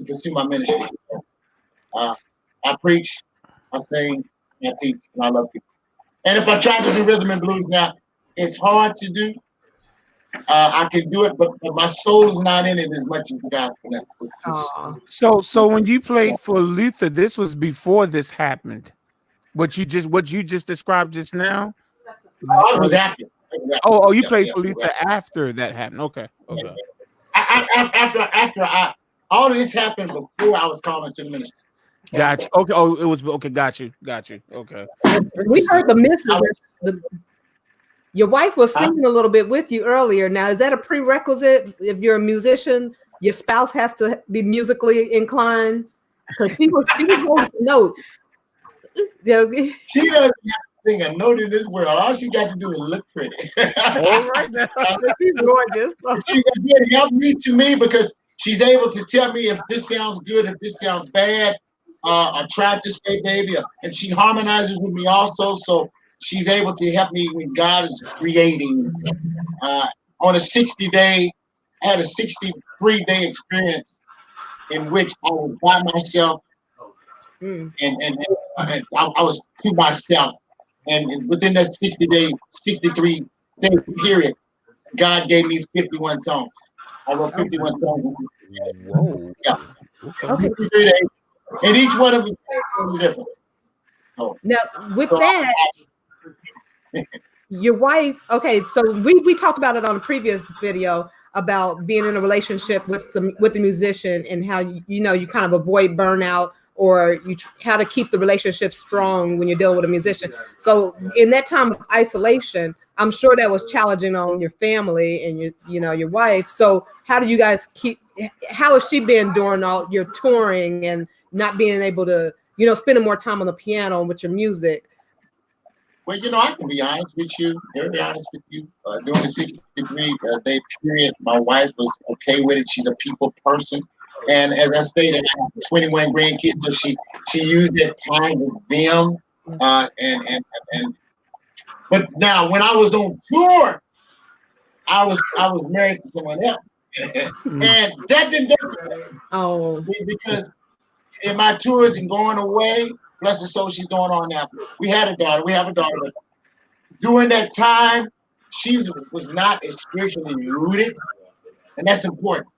pursue my ministry. I preach, I sing, I teach, and I love people. And if I try to do rhythm and blues now, it's hard to do. I can do it, but my soul's not in it as much as the gospel now. So when you played for Luther, this was before this happened. What you just described just now? Oh, it was after. Oh, you played for Luther after that happened. Okay. After all of this happened before I was calling to the ministry. Gotcha. Okay. Oh, it was okay. Got you. Okay. We heard the misses. Your wife was singing a little bit with you earlier. Now, is that a prerequisite? If you're a musician, your spouse has to be musically inclined? Because she was notes. She doesn't have to sing a note in this world. All she got to do is look pretty. All right now. She's gorgeous. She's going to help me to me because she's able to tell me if this sounds good, if this sounds bad. I tried this way, baby. And she harmonizes with me also. So she's able to help me when God is creating. On a 60-day, I had a 63-day experience in which I was by myself and I was to myself. And within that 63-day period, God gave me 51 songs. I wrote 51 songs. Whoa. Yeah. Okay. 63 days. And each one of them is different. So, now, with that, your wife, okay, so we talked about it on a previous video about being in a relationship with the musician and how you kind of avoid burnout or how to keep the relationship strong when you're dealing with a musician. So in that time of isolation, I'm sure that was challenging on your family and your wife. So how do you guys how has she been during all your touring and not being able to, spending more time on the piano with your music? Well, I can be honest with you, very honest with you. During the 63-day period, my wife was okay with it. She's a people person. And as I stated, I have 21 grandkids, so she used that time with them. But now when I was on tour, I was married to someone else. And that didn't go because in my tours and going away, bless her soul, she's going on now. We have a daughter. But during that time, she was not as spiritually rooted, and that's important.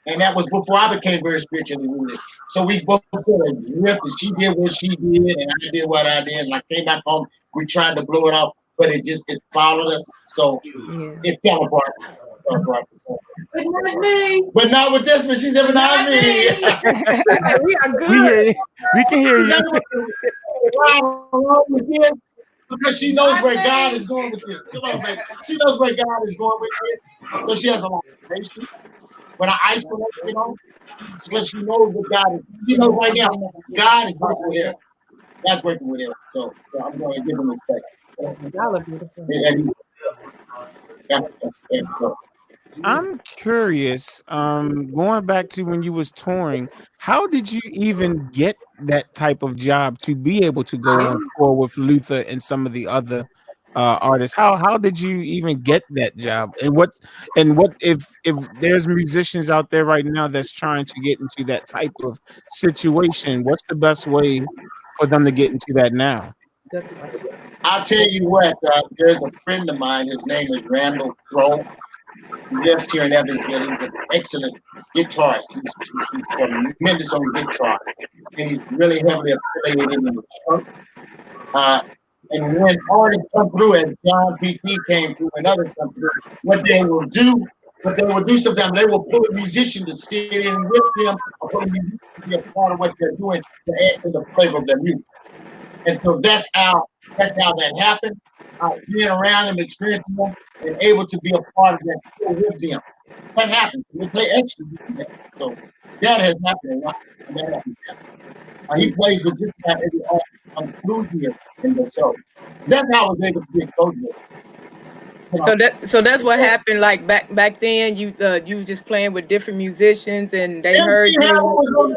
And that was before I became very spiritually rooted. So we both sort of drifted. She did what she did, and I did what I did. And I came back home. We tried to blow it off, but it followed us. So it fell apart. But not with this one. She's even not me. We are good. We can hear you. Because she knows where God is going with this. Come on, baby. She knows where God is going with this. So she has a lot of patience. When I isolate, because she knows what God is. She knows right now, God is working with her. God's working with her. So I'm going to give him respect. Y'all are beautiful. I'm curious, going back to when you was touring, how did you even get that type of job to be able to go on tour with Luther and some of the other artists? How did you even get that job? And what if there's musicians out there right now that's trying to get into that type of situation, what's the best way for them to get into that now? I'll tell you what, there's a friend of mine, his name is Randall Crow. He lives here in Evansville. He's an excellent guitarist. He's tremendous on guitar. And he's really heavily affiliated in the church. And when artists come through, as John P.T. came through and others come through, what they will do sometimes, they will pull a musician to sit in with them or put a musician to be a part of what they're doing to add to the flavor of their music. And so that's how that happened. Being around them, experiencing them, and able to be a part of that show with them. That happens. We play extra with that. So that has happened a lot. And that happens. He plays with just about every artist through here in the show. That's how I was able to be exposed to it. So that's what happened. Like back then, you was just playing with different musicians, and they heard you. Was on the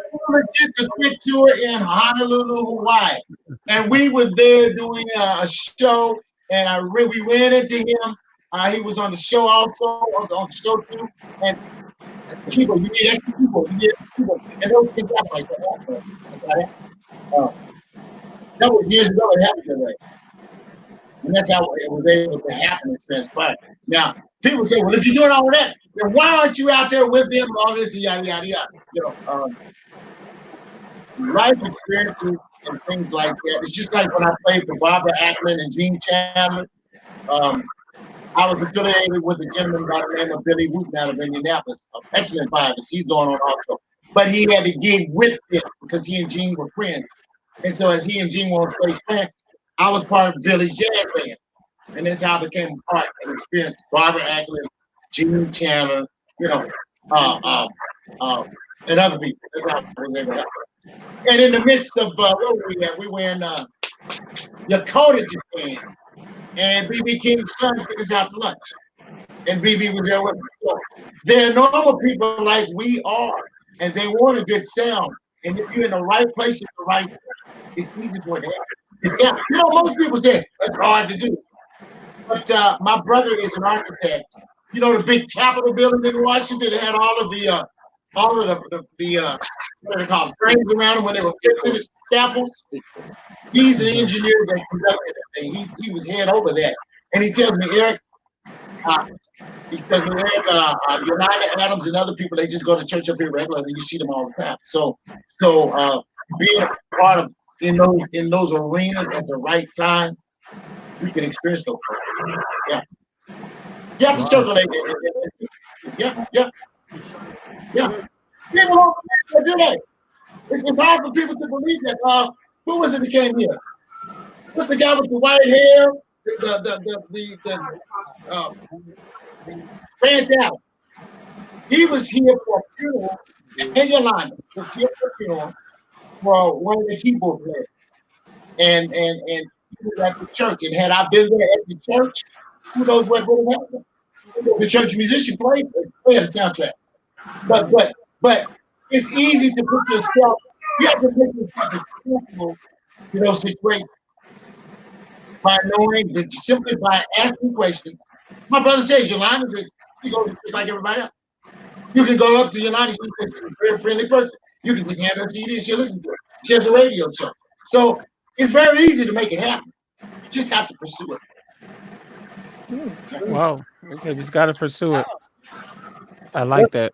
quick tour in Honolulu, Hawaii, and we were there doing a show, and we ran into him. He was on the show also, on the show too, and people, you need extra people, and those things happen like that. That was years ago. It happened that way. And that's how it was able to happen and transpire. Now, people say, well, if you're doing all of that, then why aren't you out there with them and all this, yada, yada, yada. You know, life experiences and things like that. It's just like when I played for Barbara Ackman and Gene Chandler. I was affiliated with a gentleman by the name of Billy Wooten out of Indianapolis, an excellent violinist. He's going on also. But he had to gig with them because he and Gene were friends. And so as he and Gene were on stage playing, I was part of Billy's jazz band. And that's how I became a part and experienced Barbara Ackman, Gene Chandler, you know, and other people. That's how I was able to happen. And in the midst of, where were we at? We were in Yokota, Japan. And B.B. King's son took us out to lunch. And B.B. was there with me. So they're normal people like we are. And they want a good sound. And if you're in the right place at the right time, it's easy for it to happen. You know, most people say it's hard to do. But my brother is an architect. You know, the big Capitol building in Washington that had all of the what are they called, frames around them when they were fixing it, scaffolds. He's an engineer that conducted that thing. He was head over that. And he tells me, Eric, United Adams and other people, they just go to church up here regularly. You see them all the time. So being a part of in those arenas at the right time, we can experience those things. Yeah. You have to circulate it. Yeah. People don't do that. It's hard for people to believe that. Who was it that came here? What's the guy with the white hair? Vance Allen. He was here for a funeral. And Yolanda was here for a funeral for one of the keyboard players. And he was at the church. And had I been there at the church, who knows what would have happened? The church musician played the soundtrack. But it's easy to put yourself, you have to put yourself in those situations by knowing that simply by asking questions. My brother says Yolanda, she goes just like everybody else. You can go up to Yolanda, she's a very friendly person. You can just hand her a CD and she'll listen to it. She has a radio show. So it's very easy to make it happen. You just have to pursue it. Wow. Okay, just got to pursue it. I like that.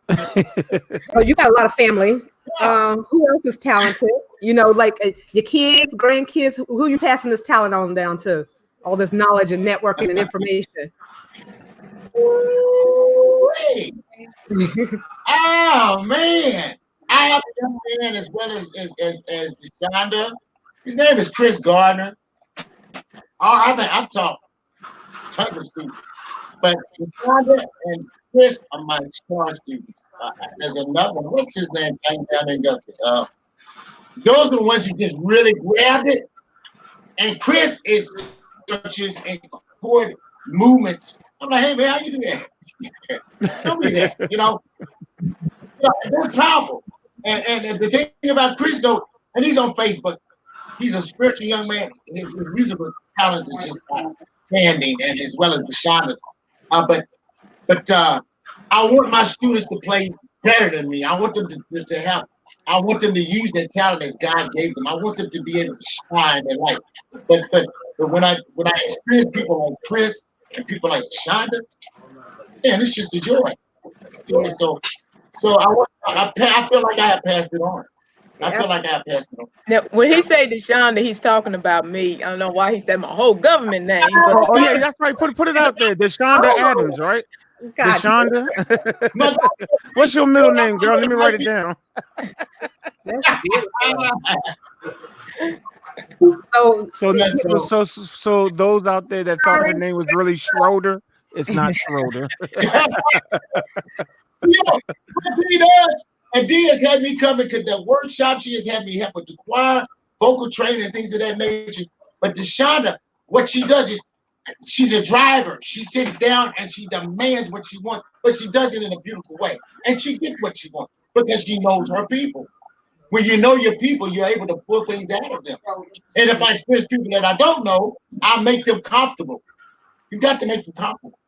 So you got a lot of family. Who else is talented? You know, like your kids, grandkids. Who you passing this talent on down to? All this knowledge and networking and information. Oh man, I have a young man as well as Deshonda. His name is Chris Gardner. I've taught tons of students, but Deshonda and Chris are my star students. There's another one. What's his name? Down in Guthrie. Those are the ones who just really grabbed it. And Chris is touches and chord movements. I'm like, hey man, how you do that? Tell me that, you know. That's powerful. And the thing about Chris though, and he's on Facebook, he's a spiritual young man. His musical talents is just outstanding, and as well as Deshonda's. But I want my students to play better than me. I want them to have. I want them to use their talent as God gave them. I want them to be able to shine their light. But when I experience people like Chris and people like Shonda, man, it's just a joy. So I feel like I have passed it on. I feel like I have passed it on. Now, when he say Deshonda, he's talking about me. I don't know why he said my whole government name. But Oh yeah, that's right. Put it out there. Deshonda Adams, right? God. Deshonda. What's your middle name, girl? Let me write it down. That's beautiful. So those out there that thought her name was really Schroeder, it's not Schroeder. And Dee has had me come and conduct workshops. She has had me help with the choir, vocal training, and things of that nature. But Deshaunda, what she does is she's a driver. She sits down and she demands what she wants, but she does it in a beautiful way. And she gets what she wants because she knows her people. When you know your people, you're able to pull things out of them. And if I experience people that I don't know, I make them comfortable. You got to make them comfortable.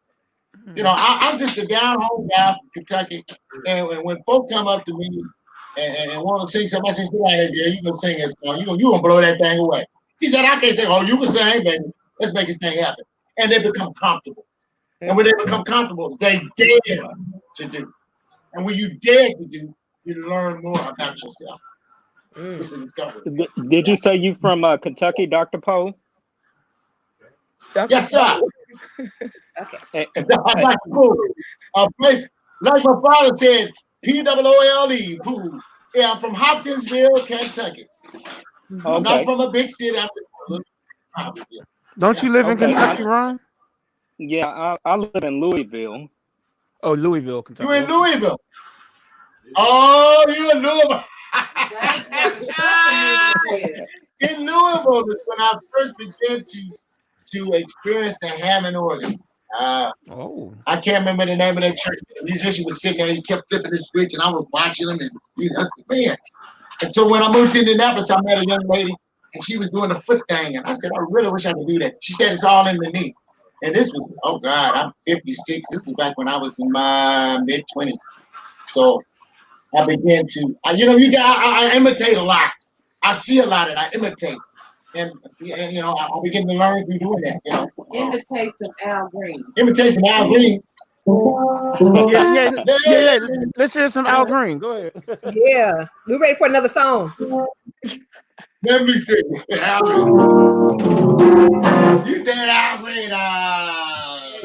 You know, I'm just a down-home guy from Kentucky. And when folk come up to me and want to sing something, I say, "Sit down there, girl. You gonna sing this song. You gonna blow that thing away." She said, "I can't sing." "Oh, you can sing, baby. Let's make this thing happen." And they become comfortable. And when they become comfortable, they dare to do. And when you dare to do, you learn more about yourself. It's a discovery. Did you say you from Kentucky, Dr. Poe? Yes, sir. Okay. Dr. Poole. A place, like my father said, P-O-O-L-E, Poole. Yeah, I'm from Hopkinsville, Kentucky. I'm not from a big city. I'm from a little town. Don't you live in Kentucky, Ron? Yeah, I live in Louisville. Oh, Louisville, Kentucky. You in Louisville? Oh, you in Louisville? In Louisville is when I first began to experience the Hammond organ. I can't remember the name of that church. The musician was sitting there, he kept flipping the switch, and I was watching him, and I said, "Man." And so when I moved to Indianapolis, I met a young lady, and she was doing the foot thing, and I said, "I really wish I could do that." She said, "It's all in the knee." And this was, oh God, I'm 56. This was back when I was in my mid-20s. So I began to, I imitate a lot. I see a lot and I imitate. And you know, I begin to learn through doing that. You know, imitate some Al Green. Imitate some Al Green. Yeah. Let's hear some Al Green. Go ahead. Yeah, we're ready for another song. Let me see. Al Green. You said Al Green. I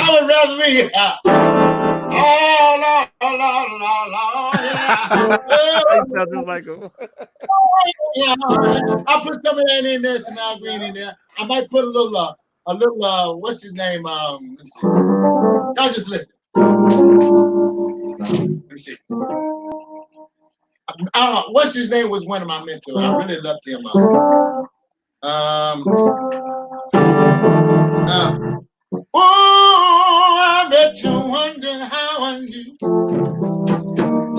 would rather be. Oh, Lord, yeah. Just like him. I'll put some of that in there, some Al Green in there. I might put a little, what's his name? Let's see. Y'all just listen. Let me see. What's his name was one of my mentors. I really loved him. I bet you wonder how I knew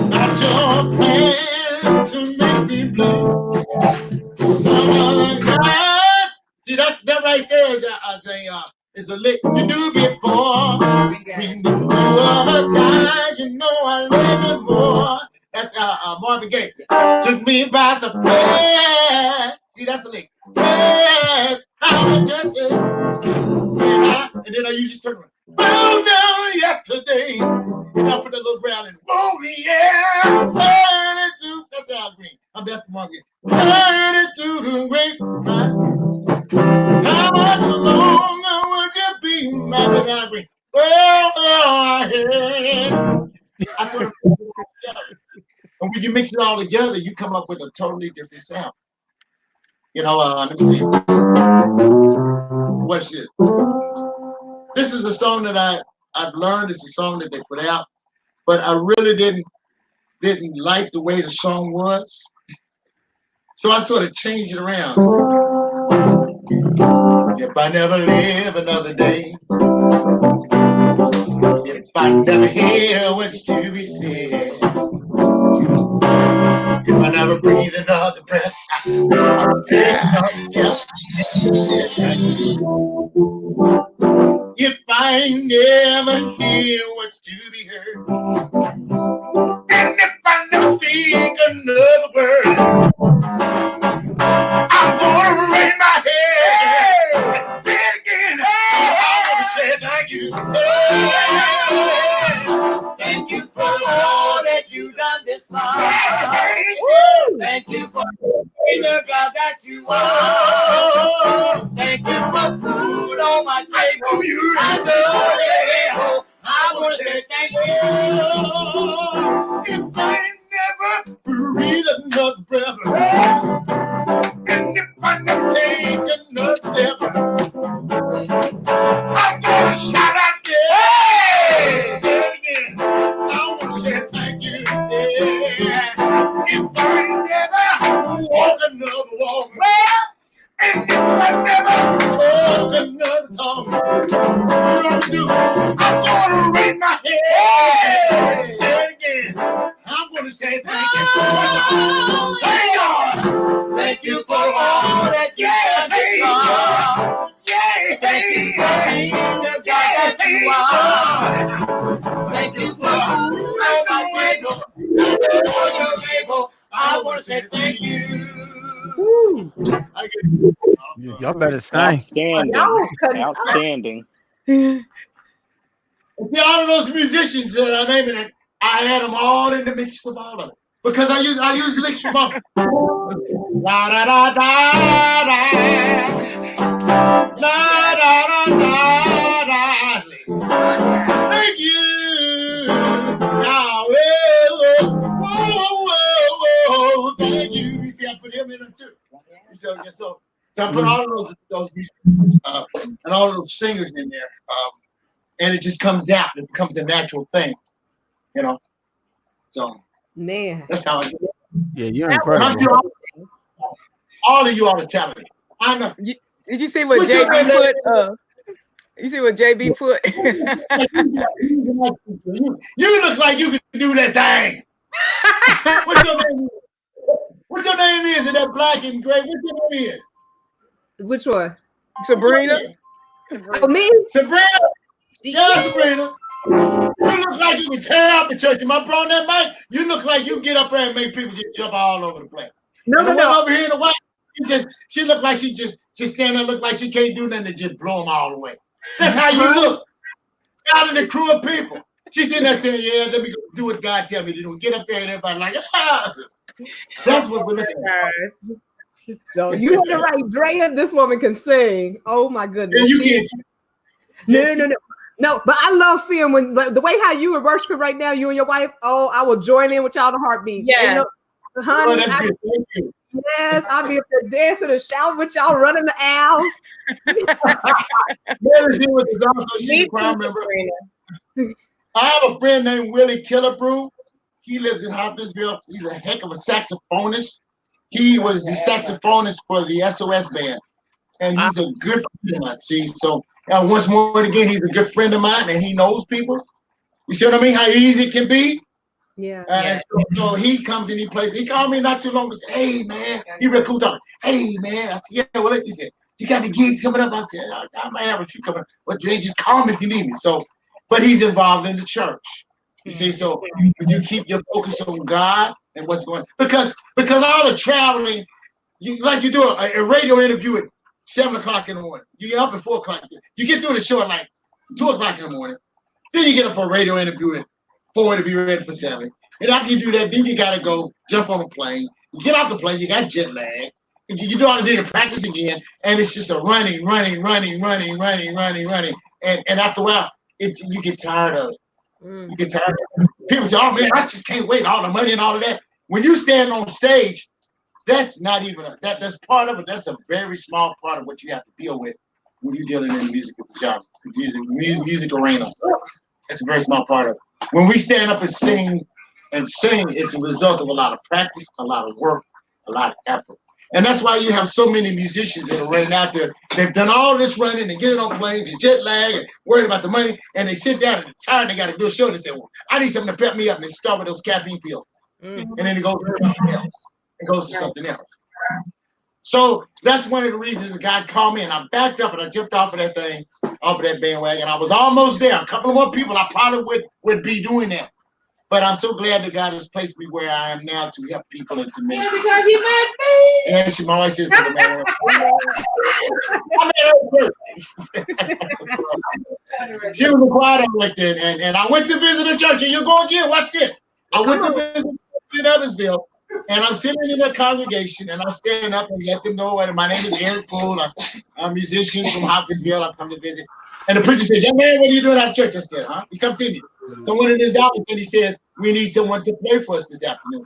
about your plan to make me blue. Some other guys, see that right there is a lick you do before. Between the two of us guys, you know I love you more. That's Marvin Gaye. Took me by surprise. See, that's a lick. Yes, I just said. And then I usually turn around. Found down yesterday. And I put a little ground in. Whoa, yeah. That's Al Green. That's Marvin Gaye. Heard it to the grapevine. How much longer would you be, my good Al Green? Well, I heard it. I sort of put it all together. And when you mix it all together, you come up with a totally different sound. You know, let me see. What's this? This is a song that I've learned. It's a song that they put out, but I really didn't like the way the song was. So I sort of changed it around. If I never live another day, if I never hear what's to be said, if I never breathe another breath, if I never hear what's to be heard, and if I never speak another word, I'm gonna raise my head and say it again. I want to say thank you. Thank you for all that you've done this far. Thank you for being the God that you are. Thank you for food on my table. I know that I want to say thank you. If I say thank you. Thank God. Thank you for all that you have done. Thank you for being the God that you are. Thank you for I want to say thank you. Woo. Y'all better sing. Outstanding. Y'all couldn't- Outstanding. See, all of those musicians that are naming it, I had them all in the mix of all of it. Because I use licks from all. La da da da da. La da da da da. Thank you. Now, whoa. Thank you. You see, I put him in it too. You see, so I put all of those musicians and all of those singers in there. And it just comes out. It becomes a natural thing, you know. So Man. that's how I do it. Yeah, you're And I'm incredible. sure all of you are talented. I know. Did you see what What's your JB name? put? You see what JB put? You look like you could do that thing. What's your name? What's your name is in that black and gray? What's your name is? Which one? Sabrina. Oh, me? Sabrina. Yeah, Sabrina. You look like you could tear out the church. Am I brought that mic? You look like you get up there and make people just jump all over the place. No, and the no, one no. over here in the white, she look like she just stand there, look like she can't do nothing to just blow them all away. That's how you look. Out of the crew of people. She's sitting there saying, yeah, let me go do what God tell me to do. Get up there and everybody like, ah. That's what we're looking at. No, you had it right. Drea, this woman can sing. Oh my goodness. And you can't. No, but I love seeing when the way how you were worshiping right now, you and your wife. Oh, I will join in with y'all in a heartbeat. Yeah. Honey, Oh, that's good. Thank you. yes, I'll be up there dancing and shouting with y'all, running the aisles. Mary, she was also she's a choir member. I have a friend named Willie Killebrew. He lives in Hopkinsville. He's a heck of a saxophonist. He was the saxophonist for the SOS band. And he's a good friend of mine, see? So once more again, he's a good friend of mine and he knows people. You see what I mean? How easy it can be? Yeah. And so he comes and he plays. He called me not too long ago and said, hey, man. He real cool talking. Hey, man. I said, yeah, well, he said, you got any gigs coming up? I said, I might have a few coming up. But they just call me if you need me. So, but he's involved in the church. You see, so when you keep your focus on God and what's going on. Because all the traveling, like you do a radio interview at 7 o'clock in the morning. You get up at 4 o'clock. You get through the show at like 2 o'clock in the morning. Then you get up for a radio interview at 4 to be ready for 7. And after you do that, then you got to go jump on a plane. You get off the plane, you got jet lag. You do all the day to practice again. And it's just a running. And after a while, you get tired of it. You get tired of it. People say, oh man, I just can't wait. All the money and all of that. When you stand on stage, that's not even that's part of it. That's a very small part of what you have to deal with when you're dealing in the musical genre, music arena. That's a very small part of it. When we stand up and sing, it's a result of a lot of practice, a lot of work, a lot of effort. And that's why you have so many musicians that are running out there. They've done all this running and getting on planes and jet lag and worried about the money. And they sit down and they're tired. They got to do a show. They say, well, I need something to pep me up. And they start with those caffeine pills. And then it goes to something else. It goes to something else. So that's one of the reasons God called me. And I backed up and I jumped off of that thing, off of that bandwagon. I was almost there. A couple of more people, I probably would be doing that. But I'm so glad that God has placed me where I am now to help people and to minister. Yeah, because you met me. Yeah, she always says to the man. She was a choir director, and I went to visit a church. And you go again, watch this. I went to visit in Evansville, and I'm sitting in a congregation, and I stand up and let them know my name is Eric Poole. I'm a musician from Hopkinsville. I come to visit. And the preacher said, young man, what are you doing at church? I said, huh? He comes to me. Someone in his office and he says, we need someone to play for us this afternoon.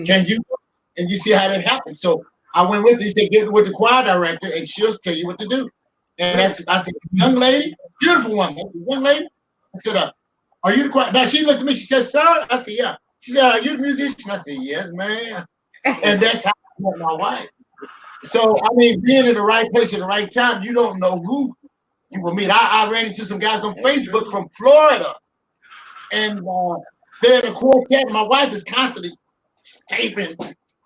Can you? And you see how that happened. So I went with, he said, get with the choir director and she'll tell you what to do. And I said, young lady, beautiful woman, young lady. I said, are you the choir? Now she looked at me, she said, sir? I said, yeah. She said, are you the musician? I said, yes, man. And that's how I met my wife. So, I mean, being in the right place at the right time, you don't know who you will meet. I ran into some guys on Facebook from Florida. And they're in a quartet. My wife is constantly taping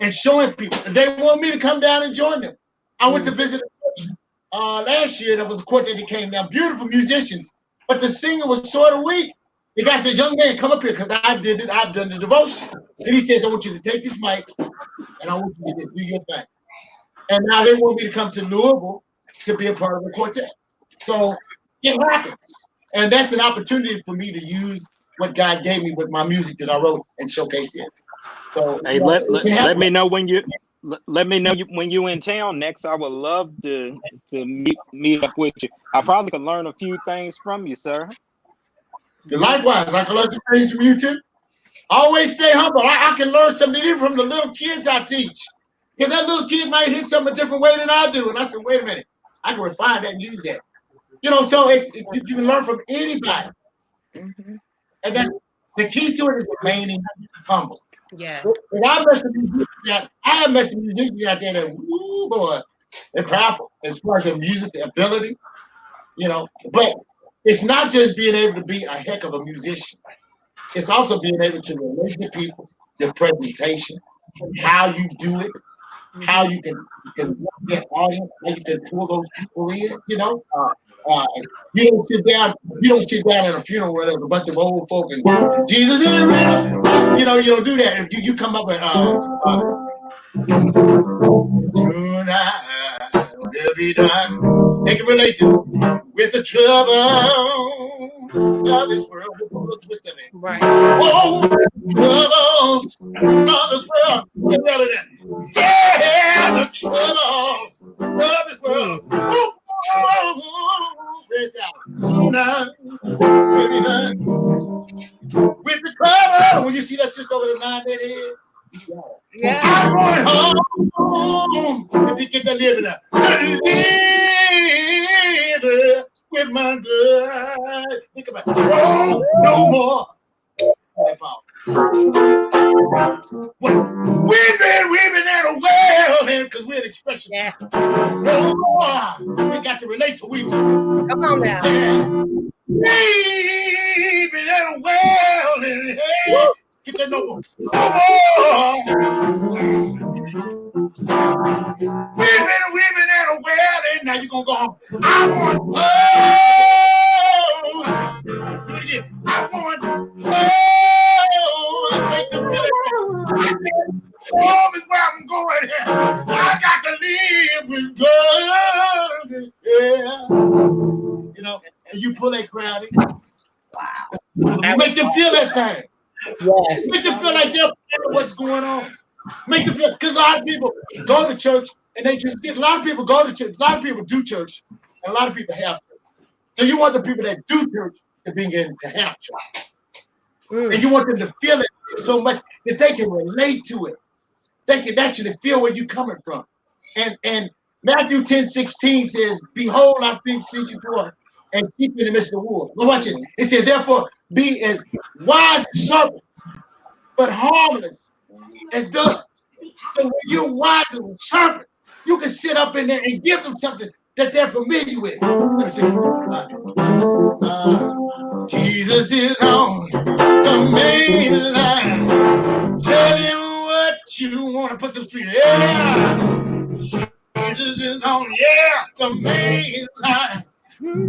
and showing people. And they want me to come down and join them. I went to visit a church last year. There was a quartet that came down, beautiful musicians, but the singer was sort of weak. The guy says, "Young man, come up here," because I did it. I've done the devotion. And he says, "I want you to take this mic and I want you to do your thing." And now they want me to come to Louisville to be a part of the quartet. So it happens. And that's an opportunity for me to use what God gave me with my music that I wrote and showcase it. So hey, let me know when you when you in town next. I would love to meet up with you. I probably could learn a few things from you, sir. Likewise, I can learn some things from you too. Always stay humble. I can learn something even from the little kids I teach. Because that little kid might hit something a different way than I do. And I said, wait a minute, I can refine that and use that. You know, so you can learn from anybody. Mhm. And that's the key to it is remaining humble. Yeah. And I have met some musicians out there that, woo, boy, they're powerful as far as their music ability, you know. But it's not just being able to be a heck of a musician. It's also being able to relate to people, your presentation, how you do it, how you can work that audience, how you can pull those people in, you know. You don't sit down at a funeral where there's a bunch of old folk and Jesus is real. You know, you don't do that. If you come up with tonight will be done. They can relate to with the troubles of this world. We'll twist them in. Right. Oh, troubles of this world. Get better than yeah, the troubles of this world. Tonight will be done. With the trouble. When you see that sister over the 9-day head. Yeah. I'm going home if you get to live it up. Live with my good. Think about it. Oh, no more. We've been at a well because we're an expression. Yeah. No more. We got to relate to weeping. Come on now. We've been at a well and hey, get that no more. We've been at a well and now you're gonna go home. I want home. Do it again. I want home. Make them feel it. Home is where I'm going here. I got to live with God. Yeah. You know, and you pull that crowd in. Wow. You make them feel that thing. Yes. Make them feel like they're aware of what's going on. Make them feel, because a lot of people go to church and they just sit. A lot of people go to church. A lot of people do church, and a lot of people have church. So you want the people that do church to begin to have church. And you want them to feel it so much that they can relate to it. They can actually feel where you're coming from. And Matthew 10:16 says, "Behold, I bring seed you forth and keep in the midst of the wolves." Well, watch this. It says, "Therefore, be as wise as serpents, but harmless as doves." So when you're wise as a serpent, you can sit up in there and give them something that they're familiar with. Let me see. Jesus is on the main line. Tell him what you want to put some street. Yeah. Jesus is on, yeah, the main line.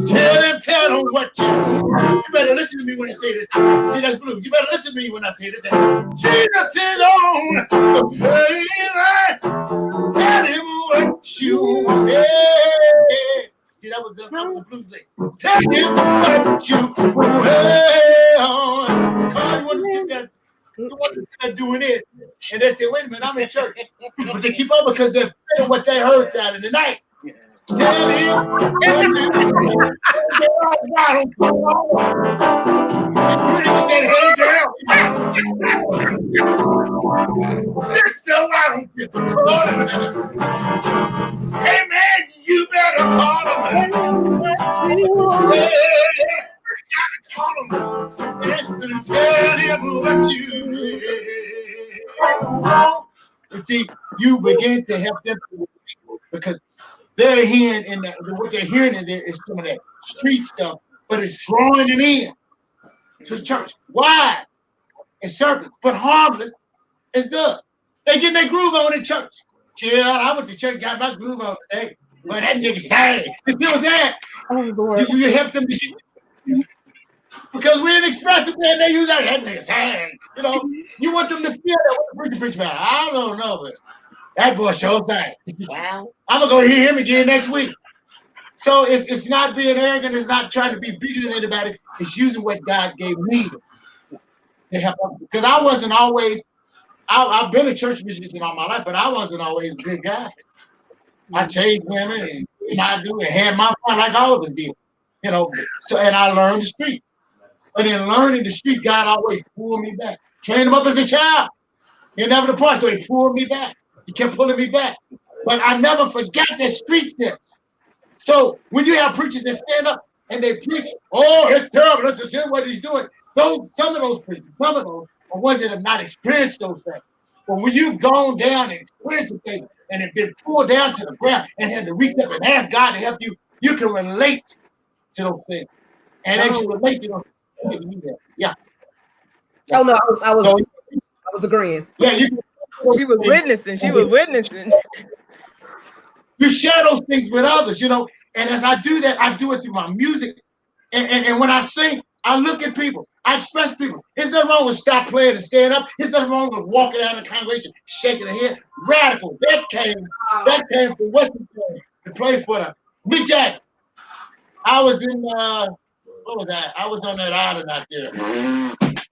Tell him what you want. You better listen to me when I say this. See, that's blues. You better listen to me when I say this. Jesus is on the main line. Tell him what you want. Yeah. See, that was the blues thing. Tell him what you want. Carl, you want to sit there. You want to start doing it. And they say, wait a minute, I'm in church. But they keep on because they're feeling what they heard Saturday night. Tell him what you want. I don't you even said, hey girl. Sister, I don't get the call. Hey man, you better call him. Yeah, call him and tell him what you want. And see, you begin to help them because they're hearing in that what they're hearing in there is some of that street stuff, but it's drawing them in to the church. Why? and serpents, but harmless as doves. They getting their groove on in church. Chill, I went to church, got my groove on today. But that nigga sang. You see what I'm saying? Oh, Lord. You help them to get, because we're inexpressive, man. They use that nigga sang. You know, you want them to feel that what the preach about. I don't know, but that boy sure thing. Wow. I'm gonna go hear him again next week. So it's not being arrogant, it's not trying to be bigger than anybody, it's using what God gave me to help them. Because I wasn't always, I've been a church musician all my life, but I wasn't always a good guy. I chased women and I do and had my fun like all of us did. You know, so and I learned the streets. But in learning the streets, God always pulled me back. Trained him up as a child. He never departed, so he pulled me back. He kept pulling me back. But I never forgot that street sense. So when you have preachers that stand up and they preach, oh, it's terrible, let's just hear what he's doing. Some of those preachers, some of those are ones that have not experienced those things. But when you've gone down and experienced the things and have been pulled down to the ground and had to reach up and ask God to help you, you can relate to those things. And as you relate to those things, you can do that. Yeah. Oh no, I was agreeing. Yeah, She was witnessing. She was witnessing. You share those things with others, you know. And as I do that, I do it through my music. And when I sing, I look at people. I express people. There's nothing wrong with stop playing and stand up. There's nothing wrong with walking out of the congregation, shaking the head. Radical. That came from Western to play for the Mick Jagger. I was in what was that? I was on that island out there.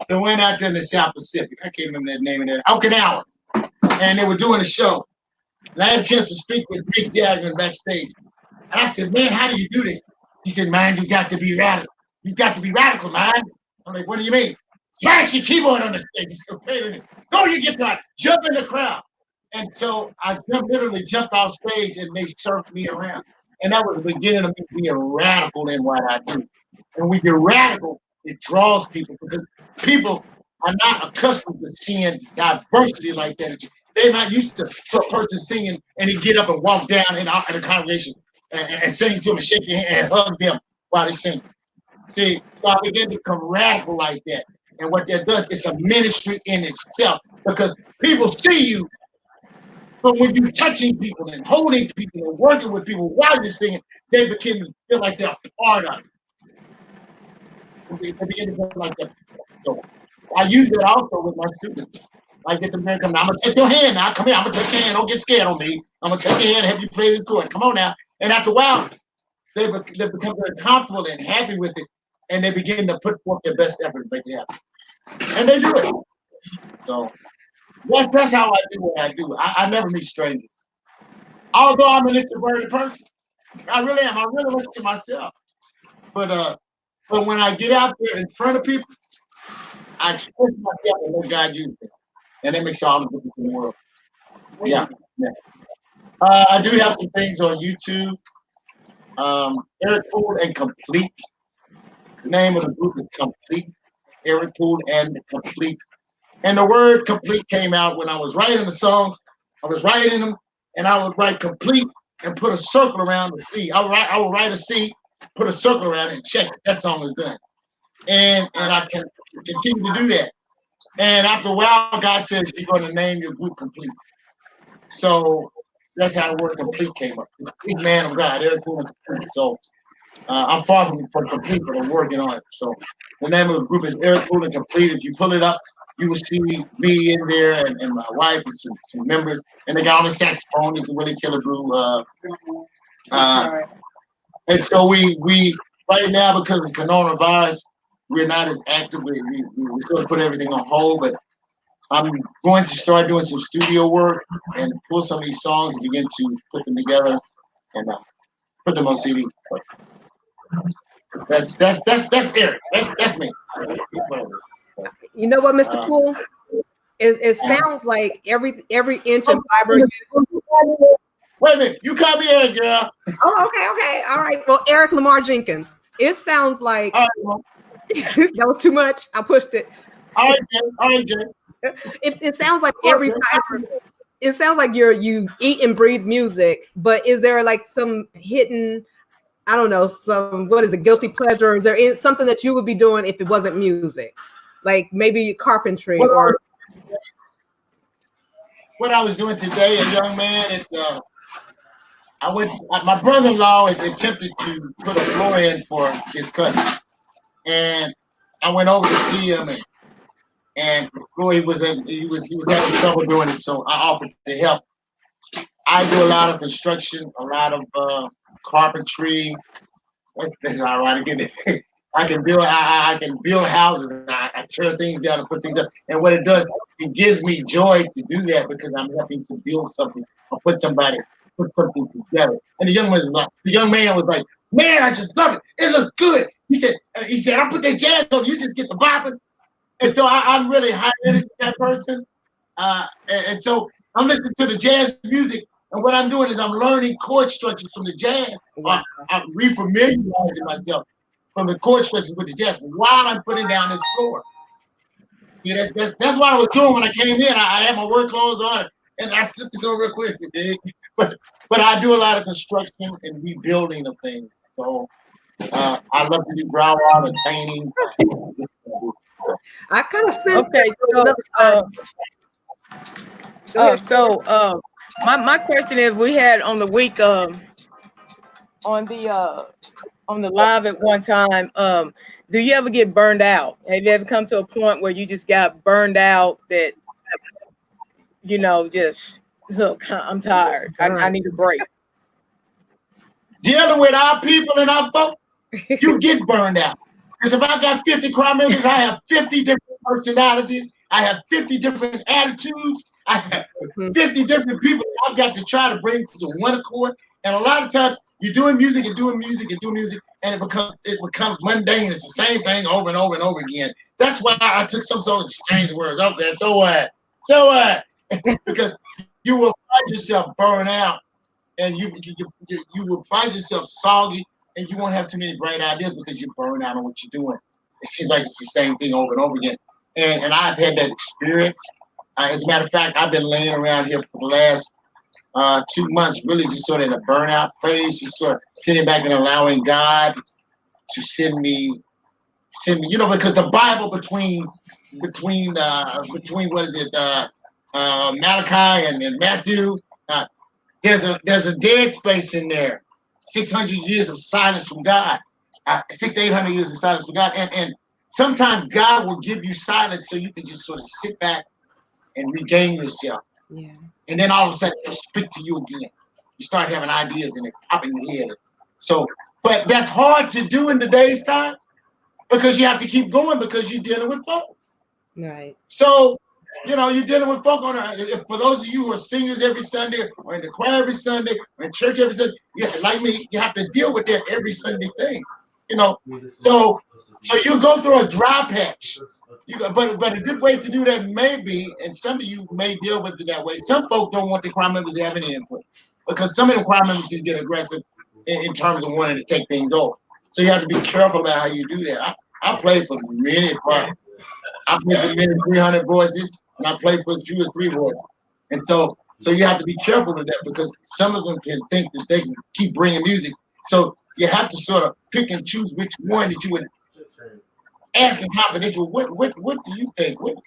They went out there in the South Pacific. I can't remember that name of that. Okinawa. And they were doing a show. And I had a chance to speak with Mick Jagger backstage. And I said, man, how do you do this? He said, man, you got to be radical. You got to be radical, man. I'm like, what do you mean? Smash your keyboard on the stage. He said, wait a minute. Throw your guitar. Jump in the crowd. And so I literally jumped off stage and they surfed me around. And that was the beginning of me being radical in what I do. And when you're radical, it draws people because people are not accustomed to seeing diversity like that. They're not used to a person singing and he get up and walk down in the congregation and sing to them and shake their hand and hug them while they sing. See, so I began to become radical like that. And what that does, it's a ministry in itself because people see you, but when you're touching people and holding people and working with people while you're singing, they begin to feel like they're a part of it. They begin to feel like that. So I use that also with my students. I get them there, come now. I'm gonna take your hand now. Come here, I'm gonna take your hand. Don't get scared on me. I'm gonna take your hand and help you play this chord. Come on now. And after a while, they become very comfortable and happy with it, and they begin to put forth their best effort to make it happen. And they do it. So that's how I do what I do. I never meet strangers. Although I'm an introverted person, I really am. I really listen to myself. But when I get out there in front of people, I express myself and let God use it. And that makes all the difference in the world. Yeah. I do have some things on YouTube. Eric Poole and Complete. The name of the group is Complete. Eric Poole and Complete. And the word complete came out when I was writing the songs. I was writing them, and I would write complete and put a circle around the C. I would write a C, put a circle around it, and check it. That song is done. And I can continue to do that. And after a while, God says, you're going to name your group Complete. So that's how the word complete came up. The complete man of God, Eric Poole and Complete. So I'm far from complete, but I'm working on it. So the name of the group is Eric Poole and Complete. If you pull it up, you will see me in there and my wife and some members. And they got on the saxophone, is the Willie Killer Group. And so we right now, because of coronavirus, we're not as active. We sort of put everything on hold, but I'm going to start doing some studio work and pull some of these songs and begin to put them together and put them on CD. So that's Eric. That's me. You know what, Mr. Poole? It sounds like every inch of fiber. Wait a minute, you call me Eric, girl. Oh, okay, all right. Well, Eric Lamar Jenkins. It sounds like that was too much. I pushed it. All right, Jay. It sounds like every fiber. It sounds like you eat and breathe music, but is there like some hidden, I don't know, some, what is it, guilty pleasure? Is there something that you would be doing if it wasn't music? like maybe carpentry Well, or? what I was doing today, a young man, is my brother-in-law had attempted to put a floor in for his cousin, and I went over to see him, and he was having trouble doing it, so I offered to help. I do a lot of construction, a lot of carpentry. That's ironic, isn't it? I can build houses. I tear things down and put things up. And what it does, it gives me joy to do that because I'm helping to build something or put something together. And the young man was like, man, I just love it. It looks good. He said, I put that jazz on. You just get the bopping. And so I'm really high energy that person. And so I'm listening to the jazz music. And what I'm doing is I'm learning chord structures from the jazz. Wow. I'm refamiliarizing myself from the chord structures with the jazz while I'm putting down this floor. See, that's what I was doing when I came in. I had my work clothes on, and I slipped this on real quick. But I do a lot of construction and rebuilding of things. So I love to do drywall and painting. I kind of sense. Okay, so my question is, we had on the week on the live at one time, do you ever get burned out? Have you ever come to a point where you just got burned out that, just, look, I'm tired. I need a break. Dealing with our people and our folk, you get burned out. Because if I got 50 choir members, I have 50 different personalities. I have 50 different attitudes. I have 50 different people I've got to try to bring to one accord. And a lot of times you're doing music and doing music and doing music, and it becomes mundane. It's the same thing over and over and over again. That's why I took some sort of change words up there. So what? Because you will find yourself burned out, and you will find yourself soggy, and you won't have too many bright ideas because you're burned out on what you're doing. It seems like it's the same thing over and over again. And I've had that experience. As a matter of fact, I've been laying around here for the last 2 months, really just sort of in a burnout phase, just sort of sitting back and allowing God to send me, because the Bible between what is it, Malachi and Matthew, there's a dead space in there, 600 years of silence from God, 600 to 800 years of silence from God, and sometimes God will give you silence so you can just sort of sit back and regain yourself. Yeah. And then all of a sudden he'll speak to you again. You start having ideas and it's popping in your head. So, but that's hard to do in today's time because you have to keep going because you're dealing with folk. Right. So, you're dealing with folk for those of you who are singers every Sunday or in the choir every Sunday or in church every Sunday, like me, you have to deal with that every Sunday thing. So you go through a dry patch. But a good way to do that may be, and some of you may deal with it that way. Some folk don't want the choir members to have any input because some of the choir members can get aggressive in terms of wanting to take things over. So you have to be careful about how you do that. I play for many choirs. I play for many 300 voices, and I play for as few as 3 voices. And so you have to be careful with that because some of them can think that they can keep bringing music. So you have to sort of pick and choose which one that you would asking confidential. What do you think? What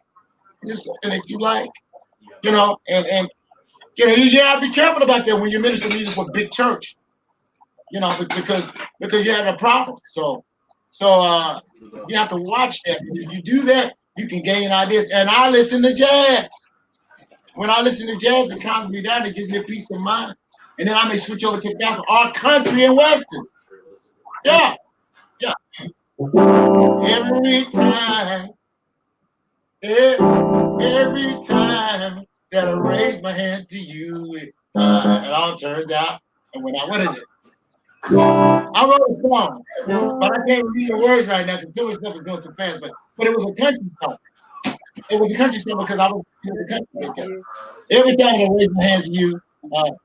is this something that you like? And you have to be careful about that when you minister music for big church. Because you're having a problem. So you have to watch that. If you do that, you can gain ideas. And I listen to jazz. When I listen to jazz, it calms me down. It gives me a peace of mind. And then I may switch over to gospel or country and western. Yeah. Every time that I raise my hand to you, it all turns out. And what is it? I wrote a song, but I can't read the words right now because so much stuff is going so fast. But it was a country song. It was a country song because I was in the country. Every time I raise my hands to you, what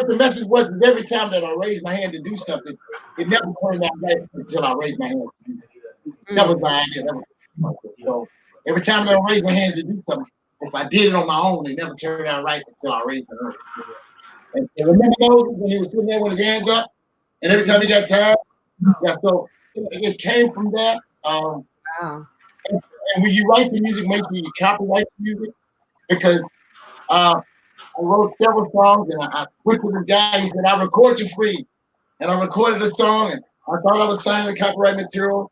the message was every time that I raised my hand to do something, it never turned out right until I raised my hand to do it. That was my idea. So every time that I raised my hands to do something, if I did it on my own, it never turned out right until I raised my hand. And remember those when he was sitting there with his hands up, and every time he got tired, Yeah, so it came from that. Wow. And when you write the music, make sure you copyright the music because I wrote several songs and I went to this guy. He said, "I record you free," and I recorded a song and I thought I was signing the copyright material.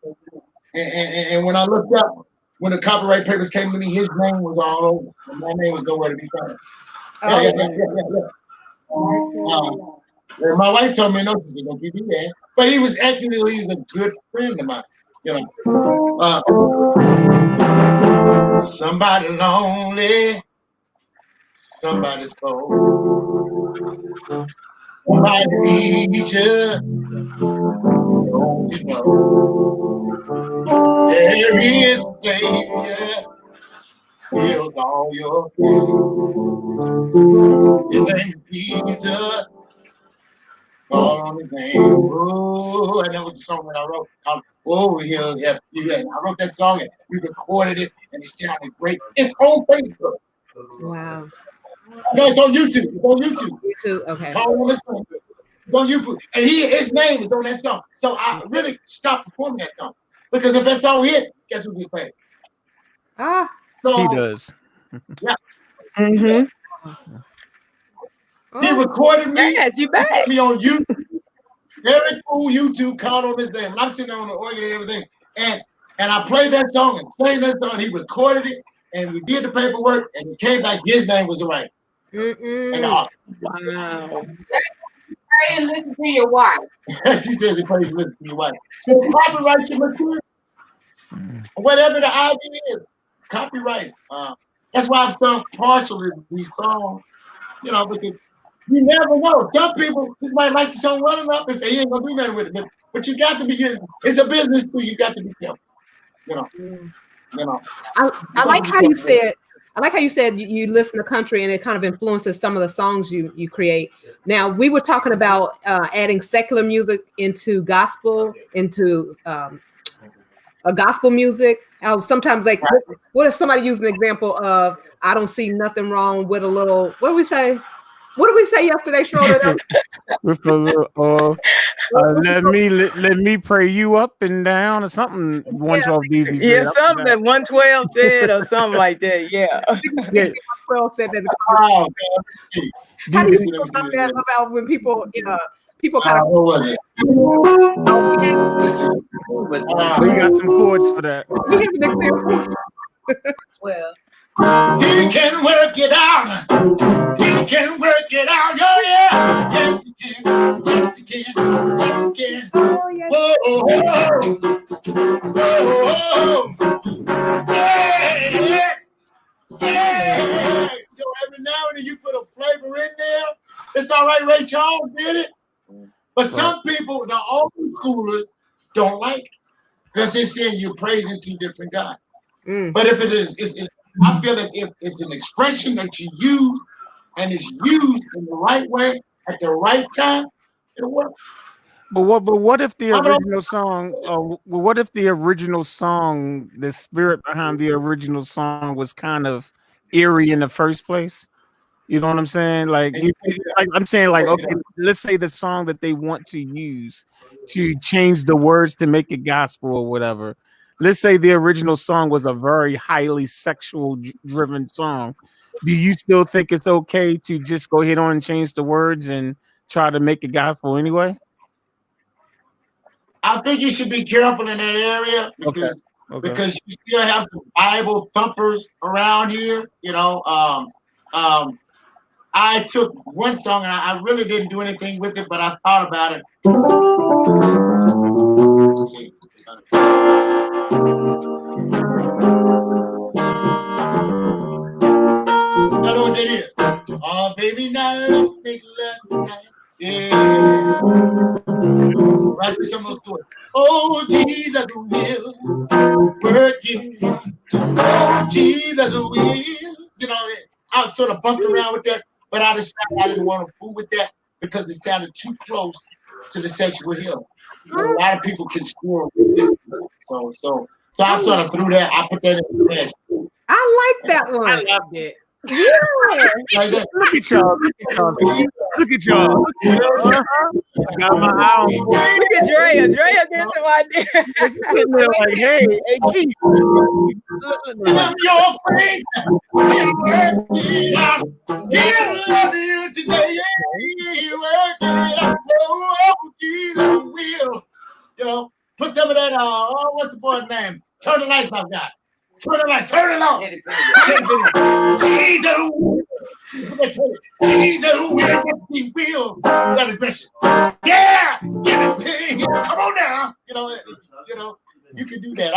And when I looked up, when the copyright papers came to me, his name was all over, and my name was nowhere to be found. And my wife told me, "No, she said, don't you do that." But he was acting like he's a good friend of mine, you know. Somebody lonely, somebody's cold. Somebody needs you, don't you know? There is a Savior, heals all your pain. His name is Jesus. Call on his name. Oh, and that was a song that I wrote called "Oh, He'll Help You." And I wrote that song and we recorded it, and it sounded great. It's on Facebook. Wow. No, it's on YouTube. It's on YouTube. YouTube. Okay. Call on his name. It's on YouTube, and his name is on that song. So I really stopped performing that song because if that song hits, guess who gets paid? Ah. So He does. Yeah. Mm-hmm. He recorded me. Yes, you bet. Put me on YouTube. Very cool YouTube. Called on his name. And I'm sitting on the organ and everything. And I played that song and sang that song. He recorded it. And we did the paperwork. And it came back. His name was right. And Wow. Pray and listen to your wife. She says he prays and listen to your wife. So copyright your material. Whatever the idea is. Copyright. That's why I've sung partially these songs. You know, because you never know. Some people just might like the song well enough and say he ain't gonna do nothing with it. But you got to be, it's a business too. You got to be careful. You know. I like how you said. I like how you said you listen to country and it kind of influences some of the songs you create. Now we were talking about adding secular music into gospel, into a gospel music. Sometimes like, what if somebody used an example of I don't see nothing wrong with a little. What do we say? What did we say yesterday, Schroeder? With a little, let me pray you up and down or something. 112 DZ. Yeah, something that 112 said or something like that. Yeah. 112 said that. Oh, how do you feel about that? About when people, people kind of. What was it? We got some chords for that. Here's an example. Well, he can work it out. He can work it out. Oh yeah. Yes he can. Yes he can. Yes he can. Oh yeah. Whoa, whoa, whoa. Yeah. So every now and then you put a flavor in there. It's all right. Ray Charles did it. But some people, the old schoolers, don't like it because they're saying you're praising two different gods. But if it is, I feel that if it's an expression that you use and it's used in the right way at the right time, it'll work. But what if the original song? What if the original song, the spirit behind the original song, was kind of eerie in the first place? You know what I'm saying? Like I'm saying, like, okay, let's say the song that they want to use to change the words to make it gospel or whatever. Let's say the original song was a very highly sexual driven song. Do you still think it's okay to just go ahead on and change the words and try to make it gospel anyway? I think you should be careful in that area because you still have some Bible thumpers around here. You know, I took one song and I really didn't do anything with it, but I thought about it. I know what that is. Oh, baby, now let's make love tonight. Yeah. Right to some of those stories. Oh, Jesus will work it. Oh, Jesus will. You know, I sort of bumped around with that, but I decided I didn't want to fool with that because it sounded too close to the sexual healing. You know, a lot of people can score with it. So I sort of threw that. I put that in the trash. I like that one. I loved it. Yeah. Like that. Look at y'all. Look at y'all. Look at y'all. Look at y'all. I got my eye on board. Look at Drea. Drea gets some idea. She's sitting there like, hey, Keith. I'm your friend. He love you today. He worked it out. Oh, Jesus will. You know, put some of that. What's the boy's name? Turn the lights off, guy. Turn the light. Turn it on. Jesus will. He will. That aggression. Yeah, give it to him. Come on now. You know, you can do that.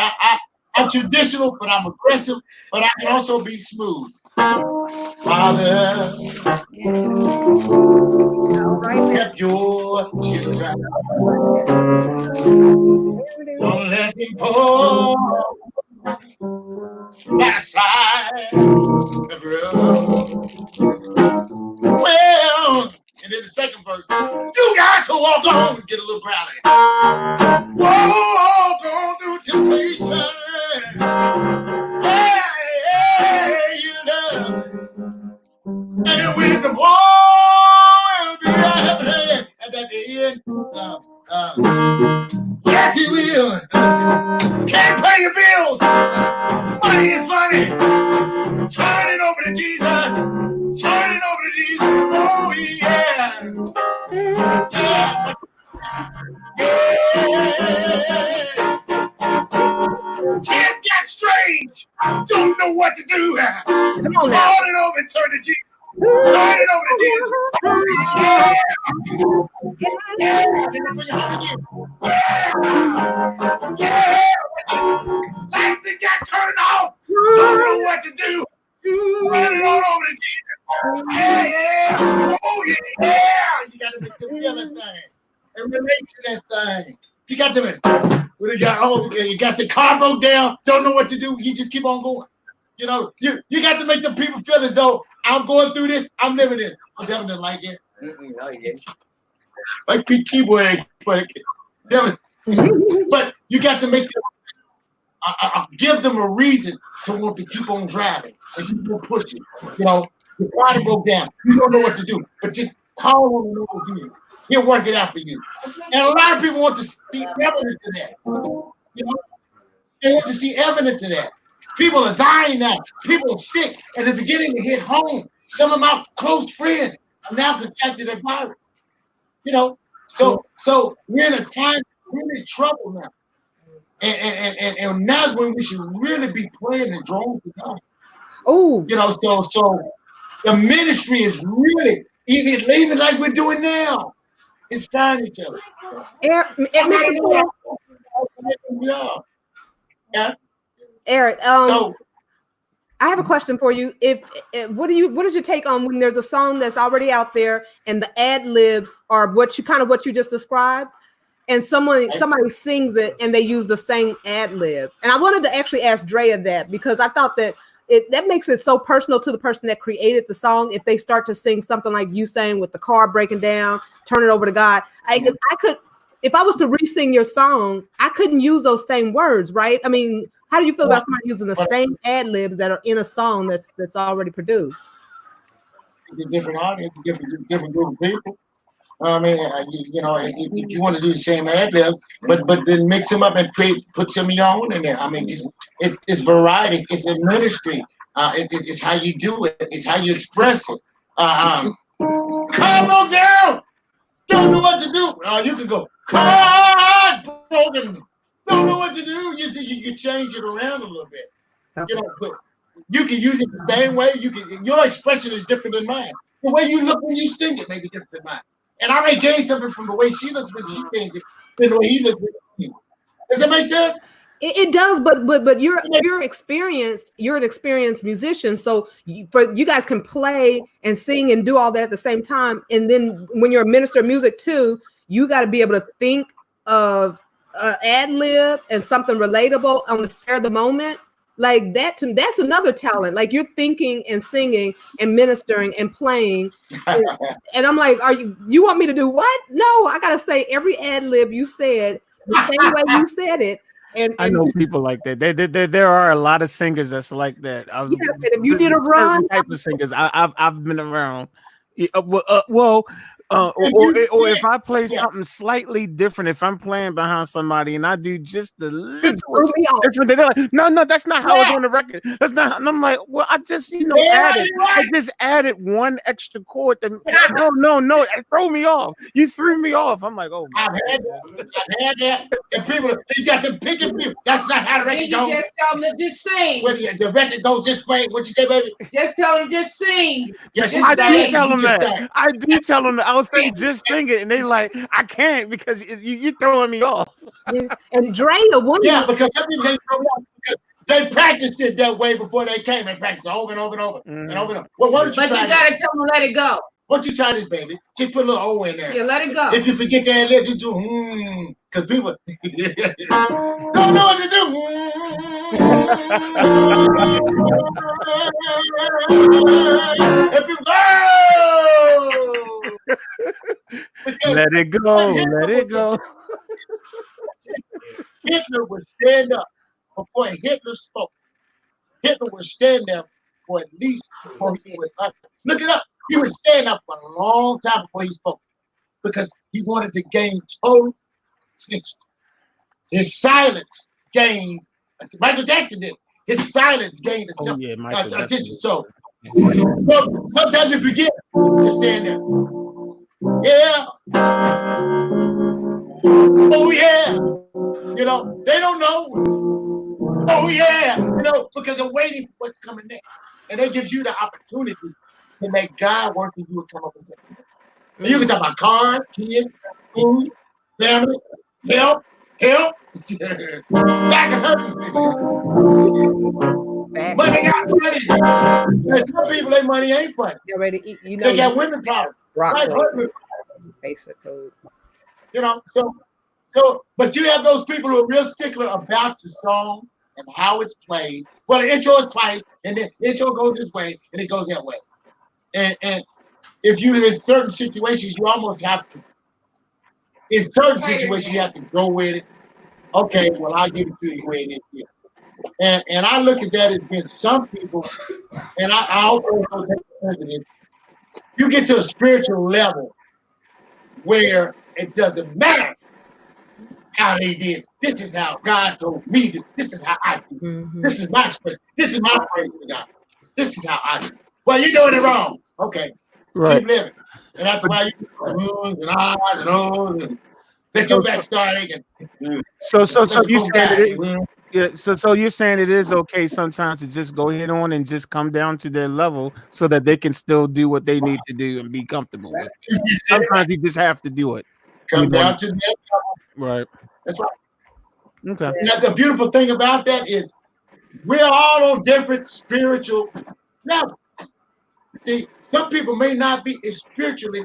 I'm traditional, but I'm aggressive, but I can also be smooth. Father, help your children. Don't let me fall by the side of the road. Well, and then the second verse, you got to walk on, get a little brownie. Walk on through temptation. Hey, you love me. And the wisdom will be happening at the end. Yes, he will. Can't pay your bills. Money is money. Turn it over to Jesus. Turn it over to Jesus. Oh, yeah. Yeah. Kids got strange. Don't know what to do. Turn it over and turn to Jesus. Turn it over to Jesus. Yeah. Last thing got turned off. Don't know what to do. Turn it all over to Jesus. Yeah. Oh, yeah. You got to make them feel that thing and relate to that thing. You got to make. You got the car broke down. Don't know what to do. You just keep on going. You know, you got to make the people feel as though I'm going through this. I'm living this. I'm definitely like it. Like Pete Keyboard ain't funny. But you got to make them give them a reason to want to keep on driving and keep on pushing. You know, your body broke down. You don't know what to do, but just call on the Lord Jesus. He'll work it out for you. And a lot of people want to see evidence of that. You know, they want to see evidence of that. People are dying now. People are sick, and they're beginning to hit home. Some of my close friends are now contracted a virus. You know, so we're in a time, we're in trouble now. And now's when we should really be praying and drawing to God. Oh, you know, so the ministry is really even like we're doing now. Inspiring each other. Eric, I have a question for you. What is your take on when there's a song that's already out there and the ad libs are what you just described, and somebody sings it and they use the same ad libs? And I wanted to actually ask Drea that because I thought that that makes it so personal to the person that created the song. If they start to sing something like you sang with the car breaking down, turn it over to God. I could, if I was to re-sing your song, I couldn't use those same words, right? I mean, how do you feel about somebody using the same ad libs that are in a song that's already produced? It's a different audience, different group of people. I mean, you know, if you want to do the same ad libs, but then mix them up and put some of your own in there. I mean, just it's variety. It's a ministry. It's how you do it. It's how you express it. Come on down. Don't know what to do. You can go, God broken. Don't know what to do. You see, you can change it around a little bit. Okay. You know, but you can use it the same way. Your expression is different than mine. The way you look when you sing it may be different than mine. And I may gain something from the way she looks when she sings it than the way he looks when he sings it. Does that make sense? It does, but you're experienced. You're an experienced musician, so you guys can play and sing and do all that at the same time. And then when you're a minister of music too, you got to be able to think of ad lib and something relatable on the spur of the moment. Like that, that's another talent. Like you're thinking and singing and ministering and playing, and I'm like, you want me to do what? No, I gotta say every ad lib you said the same way you said it, I know people like that. There are a lot of singers that's like that. Yes, and if you did a run, certain type of singers, I've been around. Yeah, or if I play something slightly different, if I'm playing behind somebody and I do just a little different, they're like, no, that's not how it's on the record. That's not. And I'm like, well, I just I just added one extra chord. That no, throw me off. You threw me off. I'm like, oh, I've had that. And people, they got them picking people. That's not how the record goes. Just tell them to just sing. The record goes this way. What you say, baby? Just tell them just sing. Yes, I do tell them that. I do tell them that. I was saying just sing it, and they like, I can't because you're throwing me off. And Drea, because some people say because they practiced it that way before they came and practiced over and over and over and over and over. Well, why don't you try you gotta tell them let it go. Why don't you try this, baby? Just put a little O in there. Yeah, let it go. If you forget that lip, you do because people don't know what to do. Let it go. Let it go. Hitler would stand up before Hitler spoke. Hitler would stand up for at least before he would utter. Look it up. He would stand up for a long time before he spoke because he wanted to gain total attention. His silence gained. Michael Jackson did. His silence gained attention. So sometimes you forget to stand there. Yeah. Oh yeah. You know, they don't know. Oh yeah. You know, because they're waiting for what's coming next. And that gives you the opportunity to make God work in you and come up with something. And you can talk about cars, kids, food, family, help. Back is hurting. Money got money. There's some people, their money ain't funny. They're ready to eat. You know, they got women problems. Right? Basic code. You know, so, but you have those people who are real stickler about the song and how it's played. Well, the intro is twice, and then the intro goes this way, and it goes that way. And if you in certain situations, you almost have to. In certain situations, you have to go with it. Okay, well, I'll give it to you the way it is here. And I look at that as being some people, and I also take the president. You get to a spiritual level where it doesn't matter how they did. This is how God told me to. This is how I do. Mm-hmm. This is my expression. This is my praise to God. This is how I do. Well, you're doing it wrong. Okay. Right. Keep living. And that's why you and ahs and ohs and let your back start aching. So you saying so you're saying it is okay sometimes to just go ahead on and just come down to their level so that they can still do what they need to do and be comfortable with it. Sometimes you just have to do it. Come down to their level. Right. That's right. Okay. And the beautiful thing about that is we're all on different spiritual levels. See, some people may not be as spiritually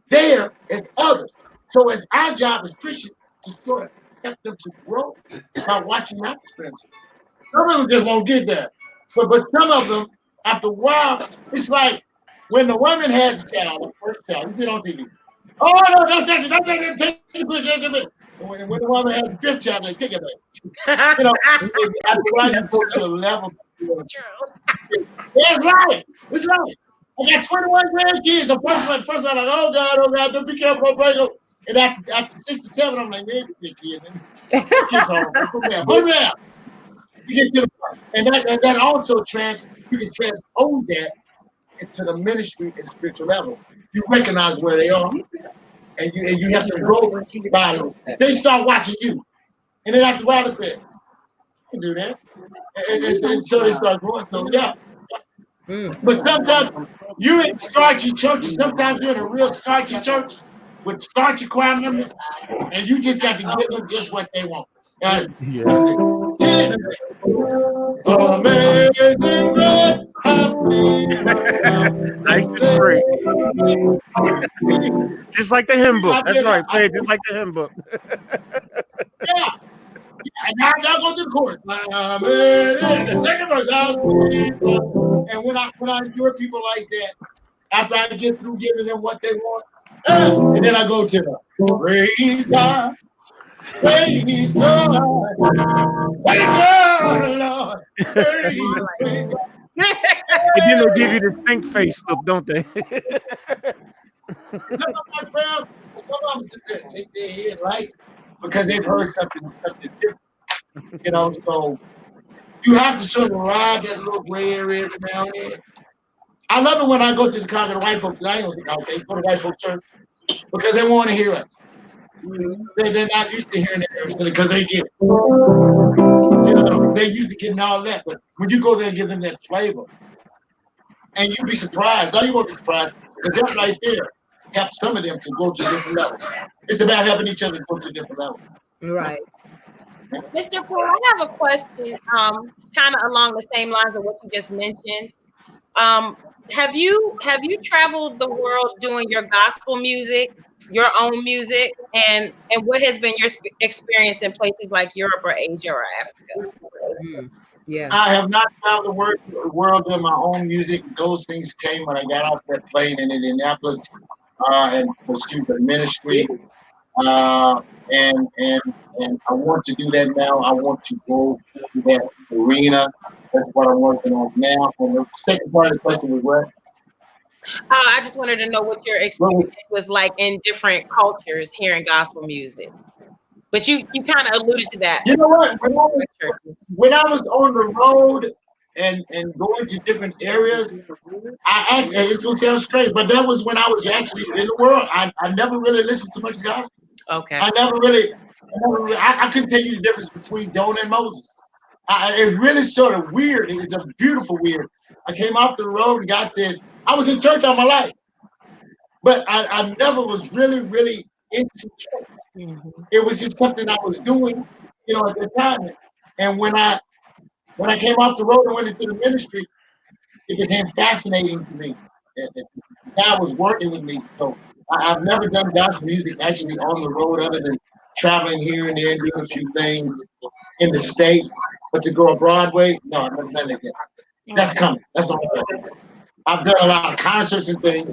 there as others. So it's our job as Christians to sort of help them to grow by watching our experiences. Some of them just won't get there. But some of them, after a while, it's like when the woman has a child, the first child, you see it on TV. Oh, no, don't touch it, don't take it, take it. And when the woman has the fifth child, they take it back. You know, after a while, you go to a level. That's right. That's right. I got 21 grandkids. The first one, like, oh God, don't be careful, don't break them. And after 6 or 7, I'm like, man, you kid. Put it down. You get to the point. And that also you can transpose that into the ministry and spiritual levels. You recognize where they are, and you have to grow by them. They start watching you. And then after a while, they say, I can do that. And so they start growing. So, yeah. But sometimes you in starchy churches, sometimes you're in a real starchy church with starchy choir members, and you just got to give them just what they want. Amazing grace, nice and straight. Just like the hymn book. That's right. Play it just like the hymn book. Yeah. And now go to the chorus. The second verse, and when I endure people like that, after I get through giving them what they want, and then I go to the praise God, Praise God. Praise God, Lord. Praise God. And then they give you the stink face look, don't they? Some of my friends, some of them sit there and shake their head like because they've heard something different. You know, so you have to sort of ride that little gray area every now and then. I love it when I go to the Congo, the white folks. I ain't gonna say okay, go to white folks church because they want to hear us. They're not used to hearing it because they get, they're used to getting all that. But when you go there and give them that flavor, and you'll be surprised. No, you won't be surprised because that right there helps some of them to go to different levels. It's about helping each other go to different levels. Right. Mr. Poole, I have a question, kind of along the same lines of what you just mentioned. Have you traveled the world doing your gospel music, your own music, and what has been your experience in places like Europe or Asia or Africa? Yeah. I have not traveled the world doing my own music. Those things came when I got off that plane in Indianapolis and pursued the ministry. And I want to do that now. I want to go to that arena. That's what I'm working on now. And the second part of the question was what? I just wanted to know what your experience was like in different cultures hearing gospel music. But you kind of alluded to that. You know what? When I was on the road and going to different areas, it's gonna sound strange, but that was when I was actually in the world. I never really listened to much gospel. Okay. I couldn't tell you the difference between Jonah and Moses. It's really sort of weird. It's a beautiful weird. I came off the road and God says, I was in church all my life, but I never was really into church. Mm-hmm. It was just something I was doing, at the time. And when I came off the road and went into the ministry, it became fascinating to me. God was working with me. So I've never done gospel music actually on the road other than traveling here and there and doing a few things in the States. But to go on Broadway, no, I've never done that yet. That's coming. That's all I've done a lot of concerts and things,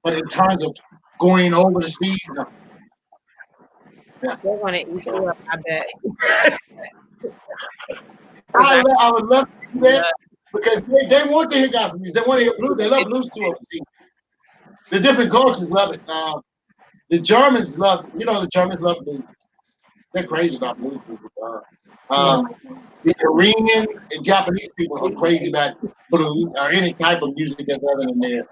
but in terms of going over the seas, no. Yeah. They want to eat you up, I bet. I would love to do that because they want to hear gospel music. They want to hear blues. They love blues too. The different cultures love it. The Germans love, the Germans love blues. They're crazy about blues. The Korean and Japanese people are crazy about blues or any type of music that's other than there.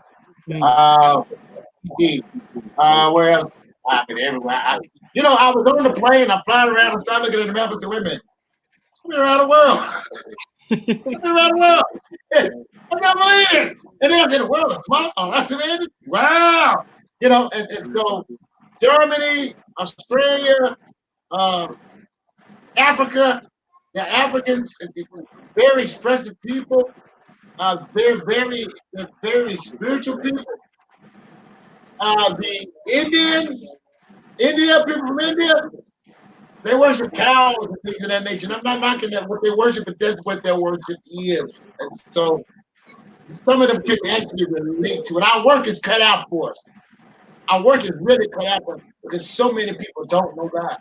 Where else? I've been everywhere. I was on the plane. I'm flying around and started looking at the map and said, wait a minute. I'm around the world. I'm around the world. I can't believe it. And then I said, the world is small. I said, man, wow. And so Germany, Australia, Africa, the Africans, very expressive people. They're very spiritual people. The people from India, they worship cows and things of that nature. And I'm not knocking that what they worship, but that's what their worship is. And so some of them can actually relate to it. Our work is cut out for us. Our work is really cut out for us because so many people don't know God.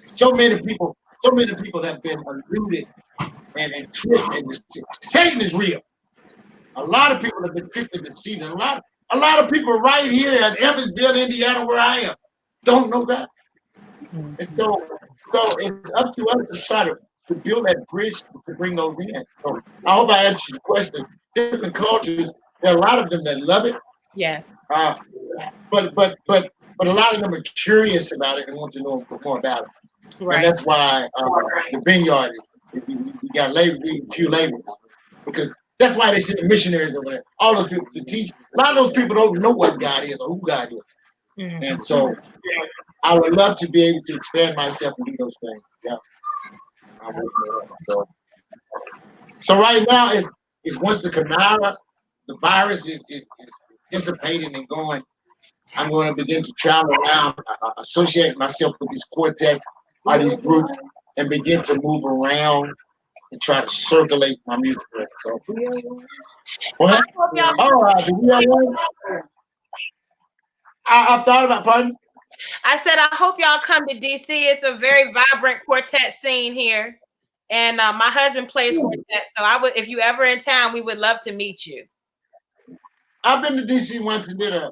So many people have been eluded and tricked. And Satan is real. A lot of people have been tricked and deceived. And a lot of people right here in Evansville, Indiana, where I am, don't know God. And so it's up to us to try to build that bridge to bring those in. So I hope I answered your question. Different cultures, there are a lot of them that love it. Yes. But a lot of them are curious about it and want to know more about it. Right. And that's why the vineyard is. We got few laborers because that's why they send the missionaries over there. All those people to teach. A lot of those people don't know what God is or who God is. Mm-hmm. And so I would love to be able to expand myself and do those things. Yeah. So right now is once the Canara, the virus is dissipating and going, I'm going to begin to travel around, associate myself with these quartets or these groups, and begin to move around and try to circulate my music. So, what? Oh, I thought about, pardon? I said, I hope y'all come to DC. It's a very vibrant quartet scene here. And my husband plays quartet. So I would, if you ever in town, we would love to meet you. I've been to DC once and did a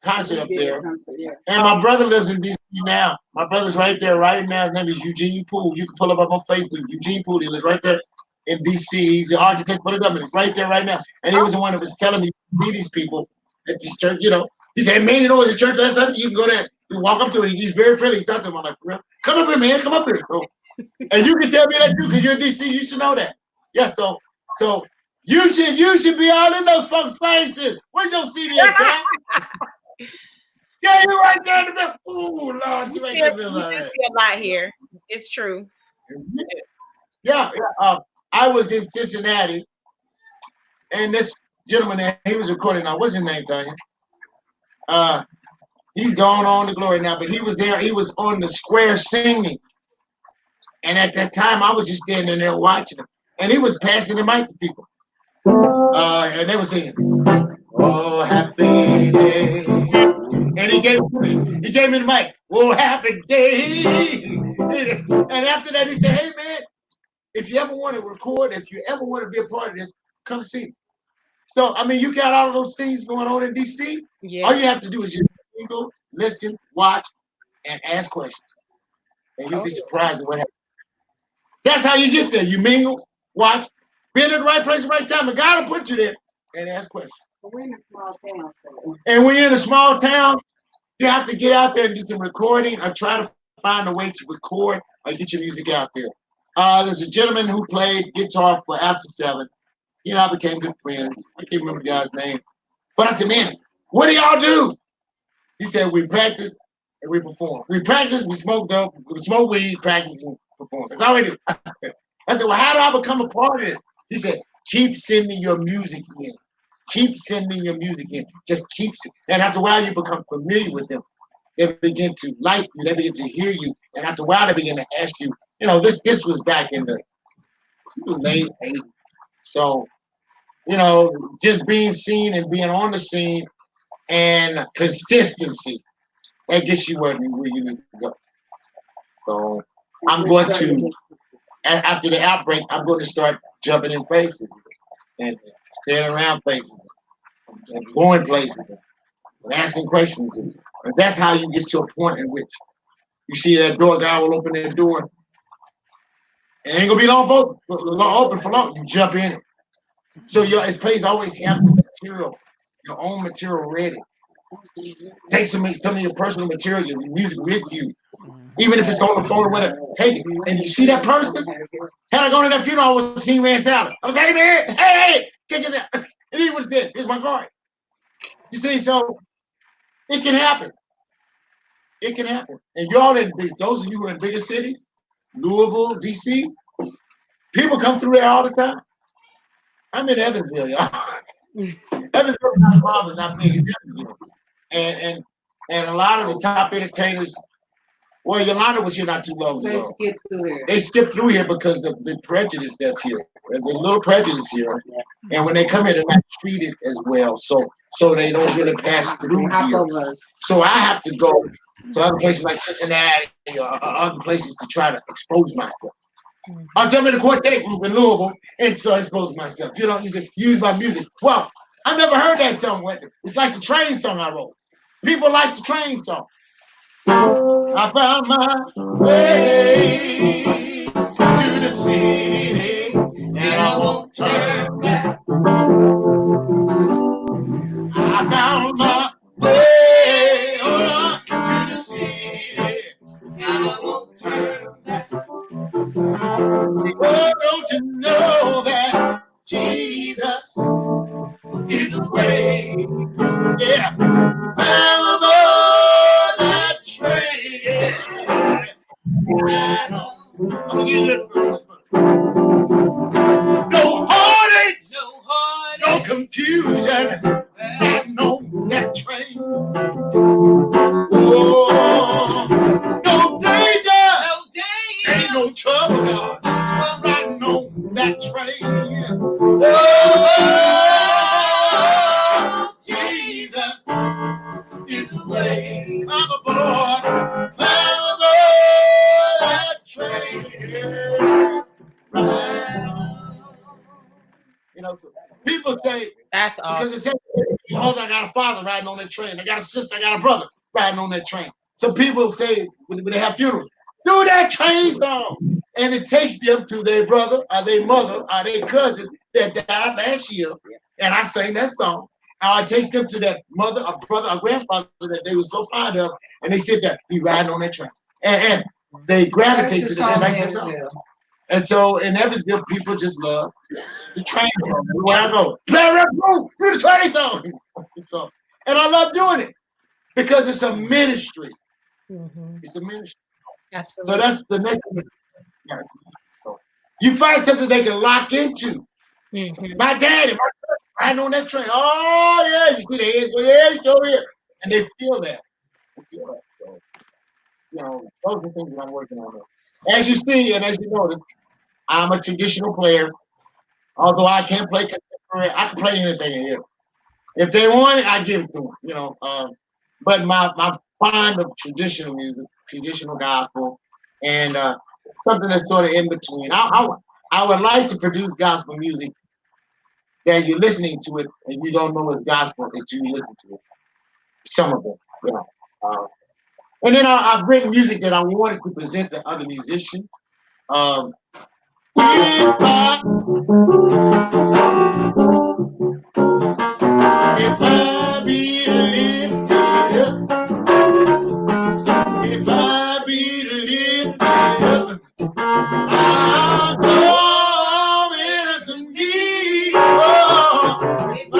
concert up there. And my brother lives in DC now. My brother's right there right now. His name is Eugene Poole. You can pull him up on Facebook. Eugene Poole, he lives right there in DC. He's the architect for the government. He's right there right now. And he was the one that was telling me to see these people at this church, you know. He said, man, you know, there's a church last Sunday. You can go there. You walk up to it. He's very friendly. He talked to him. I'm like, real? Come up here, man. Come up here. So, and you can tell me that too, because you're in DC. You should know that. Yeah, so you should be all in those folks' faces. Where's your CD at, Tom? Yeah, you're right there in the middle. Ooh, Lord, you ain't gonna be like that. A lot here. It's true. Yeah, I was in Cincinnati, and this gentleman there, he was recording now. What's his name, Tanya? He's gone on to glory now, but he was there. He was on the square singing. And at that time, I was just standing there watching him. And he was passing the mic to people. And they were singing, oh, happy day. And he gave me the mic. Oh, happy day. And after that, he said, hey, man, if you ever want to record, if you ever want to be a part of this, come see me. So, I mean, you got all of those things going on in D.C. Yeah. All you have to do is just go, listen, watch, and ask questions. And you'll be surprised at what happens. That's how you get there. You mingle, watch, be in the right place at the right time. And God will put you there and ask questions. But we're in a small town. And when you're in a small town, you have to get out there and do some recording or try to find a way to record or get your music out there. There's a gentleman who played guitar for After 7. You know, I became good friends. I can't remember the guy's name. But I said, man, what do y'all do? He said, we practice and we perform. We practice, we smoke dope, we smoke weed, practice, and perform. That's all we do. I said, well, how do I become a part of this? He said, keep sending your music in. Keep sending your music in. Just keep it. And after a while, you become familiar with them. They begin to like you. They begin to hear you. And after a while, they begin to ask you, you know, this was back in the late 80s. So, you know, just being seen and being on the scene and consistency, that gets you where you need to go. So I'm going to, after the outbreak, I'm going to start jumping in places and standing around places and going places and asking questions. And that's how you get to a point in which you see that door, guy will open that door. It ain't gonna be open for long. You jump in it. So his place always have material, your own material ready. Take some of your personal material, your music with you. Even if it's on the phone or whatever, take it. And you see that person? Had I gone to that funeral, I was seeing Rand Salad. I was like, hey man, hey, check it out. And he was dead. Here's my card. You see, so it can happen. It can happen. And y'all those of you who are in bigger cities, Louisville, DC, people come through there all the time. I'm in Evansville, y'all. Evansville, my mom is not big. It's Evansville. And a lot of the top entertainers, well, Yolanda was here not too long ago. They skip through here because of the prejudice that's here. There's a little prejudice here. And when they come here, they're not treated as well. So they don't really pass through here. So I have to go to other places like Cincinnati or other places to try to expose myself. I'll jump in the quartet group in Louisville and start exposing myself. You know, use my music. Well, I never heard that song. It's like the Train song I wrote. People like the Train song. I found my way to the city and I won't turn back. I found my way to the city and I won't turn back. Oh, don't you know that Jesus is the way? Yeah, I'm aboard that train. Yeah. I'm gonna get a little first. No heartaches, no confusion. Riding on that train. Oh, no danger, ain't no trouble, God. Riding on that train. Oh, Jesus is the way. I'm aboard You know, so people say That's awesome. because it says mother, I got a father riding on that train. I got a sister, I got a brother riding on that train. So people say when they have funerals, do that train song. And it takes them to their brother or their mother or their cousin that died last year. And I sang that song. Or it takes them to that mother or brother or grandfather that they were so fond of. And they sit there, he riding on that train. And they gravitate to the song. And so in Evansville, people just love the train song. Where I go, play Red Bull, do the train song. So, and I love doing it because it's a ministry. It's a ministry. Absolutely. So that's the next thing. So you find something they can lock into. My daddy, my cousin, riding on that train. Oh yeah, you see the heads go, yeah, it's over here. And they feel that. So, you know, those are the things that I'm working on. As you see, and as you notice, I'm a traditional player. Although I can't play contemporary, I can play anything in here. If they want it, I give it to them. You know, but my fond of traditional music, traditional gospel, and something that's sort of in between. I would like to produce gospel music that you're listening to it and you don't know it's gospel until you listen to it. Some of them, you know. And then I've written music that I wanted to present to other musicians. If I be lifted up, if I be lifted up, I'll come into me. Oh, if I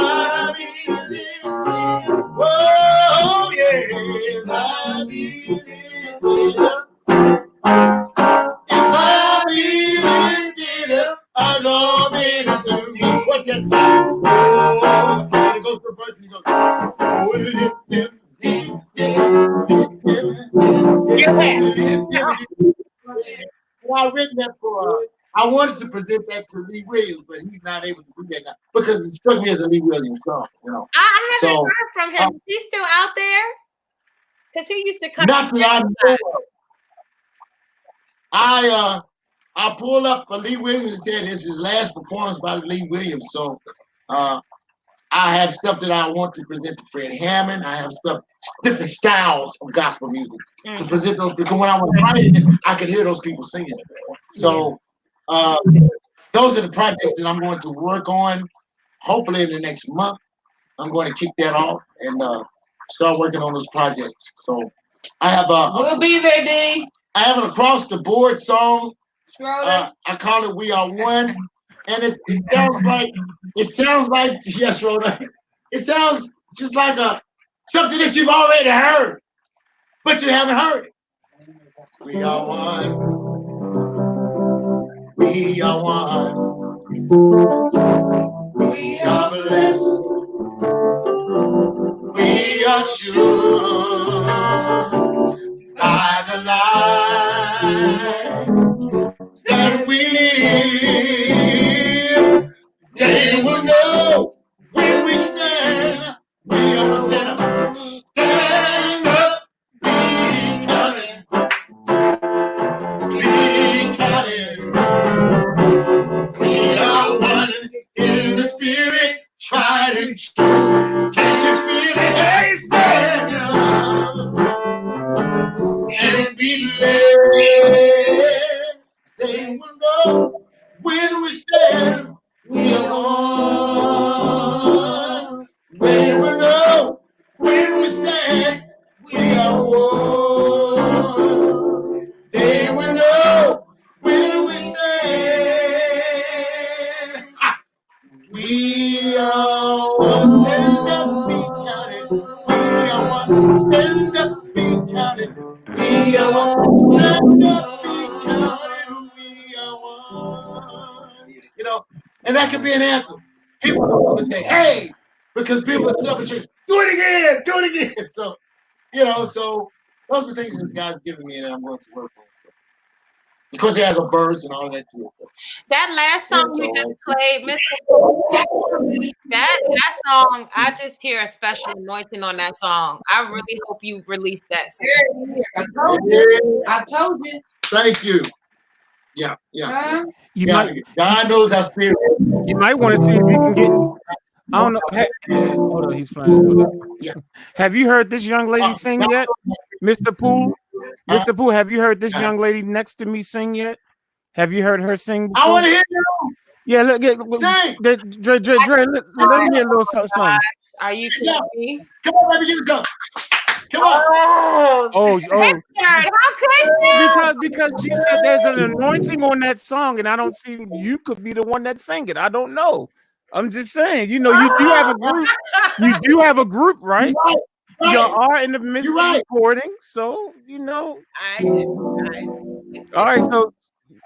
be lifted up, oh yeah, if I be lifted up. I know into me. What just happened? Oh, and it goes to the person. He goes, oh, well, I written that for. I wanted to present that to Lee Williams, but he's not able to do that now because it struck me as a Lee Williams song. You know, I haven't heard from him. Is he still out there? Because he used to come. Not that I know of. I pulled up for Lee Williams and said this is his last performance by Lee Williams. So I have stuff that I want to present to Fred Hammond. I have stuff, different styles of gospel music to present those, because when I was writing it, I could hear those people singing it. So those are the projects that I'm going to work on. Hopefully in the next month, I'm going to kick that off and start working on those projects. So I have we'll be there, D. I have an across the board song. I call it "We Are One," and it sounds like yes, Rhoda. It sounds just like something that you've already heard, but you haven't heard it. We are one. We are one. We are blessed. We are sure by the light that we live, they will know when we stand. We are stand up, be counted, be counted. We are one in the spirit, tried and true. Can't you feel it? Hey, stand up and be blessed. They will know when we stand, we are one. They will know when we stand, we are one. They will know when we stand. We are one. Stand up, be counted. We are one. Stand up, be counted. We are one. Stand up, be counted. We are one. You know, and that could be an anthem. People would say, "Hey," because people are still up at church. Do it again. Do it again. So, you know, so those are things that God's giving me that I'm going to work on. Because he has a verse and all that too. That last song you just played, Mr. That song, I just hear a special anointing on that song. I really hope you release that song. I told you. Thank you. Yeah. Huh? You Yeah. might God knows our spirit. you might want to see if you can get. I don't know. Hey, hold on, he's playing. Hold on. Yeah. Have you heard this young lady sing yet, Mr. Poole? Mr. Poole, have you heard this young lady next to me sing yet? Have you heard her sing before? I want to hear you Yeah, look, sing. Dre, let me hear a little something. Are you kidding me? Come on, let me get it done. Come on. Oh, Richard, how could you? because you said there's an anointing on that song, and I don't see you could be the one that sang it. I don't know. I'm just saying, you know, you do have a group. You do have a group, right? Right. You are in the midst of recording, so you know. All right, so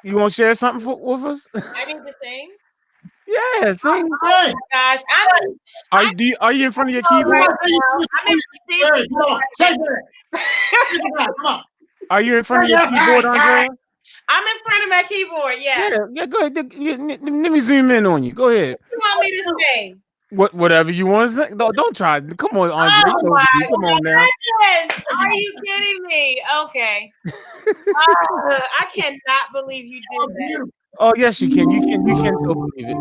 you want to share something with us? I need to sing. Yeah, sing. Oh my gosh, Are you in front of your keyboard? Right now. I'm in the Come on. Are you in front of your keyboard, Andrea? I'm in front of my keyboard. Yeah. Yeah. Go ahead. Let me zoom in on you. Go ahead. What do you want me to sing? Whatever you want to say. Don't try. Come on, Andre. Oh my Come on now. goodness. Are you kidding me? Okay. I cannot believe you did that. Oh yes, you can. You can still believe it.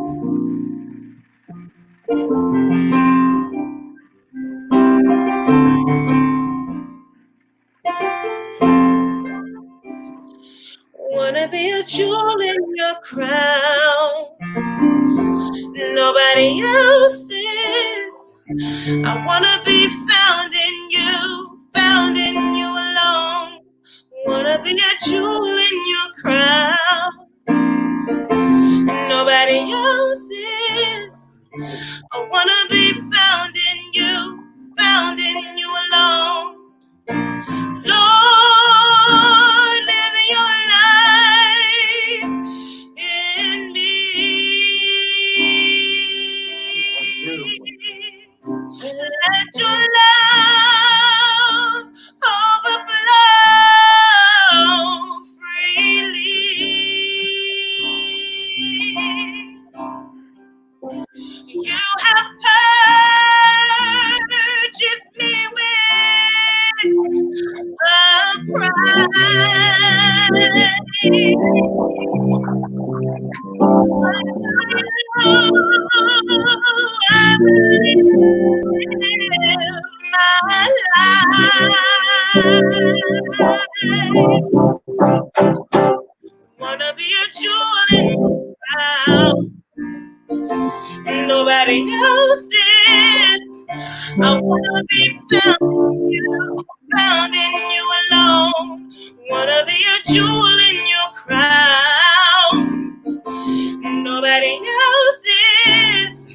Wanna be a jewel in your crown. Nobody else is. I wanna be found in you alone. Wanna be a jewel in your crown. Nobody else is. I wanna be found in you alone. Lord, live your life in me. Let your love overflow freely. You have purchased me with a price. I live my life. Wanna be a jewel in the crown. Nobody else is. I wanna be found in you alone. Wanna be a jewel in your crown. Nobody else is.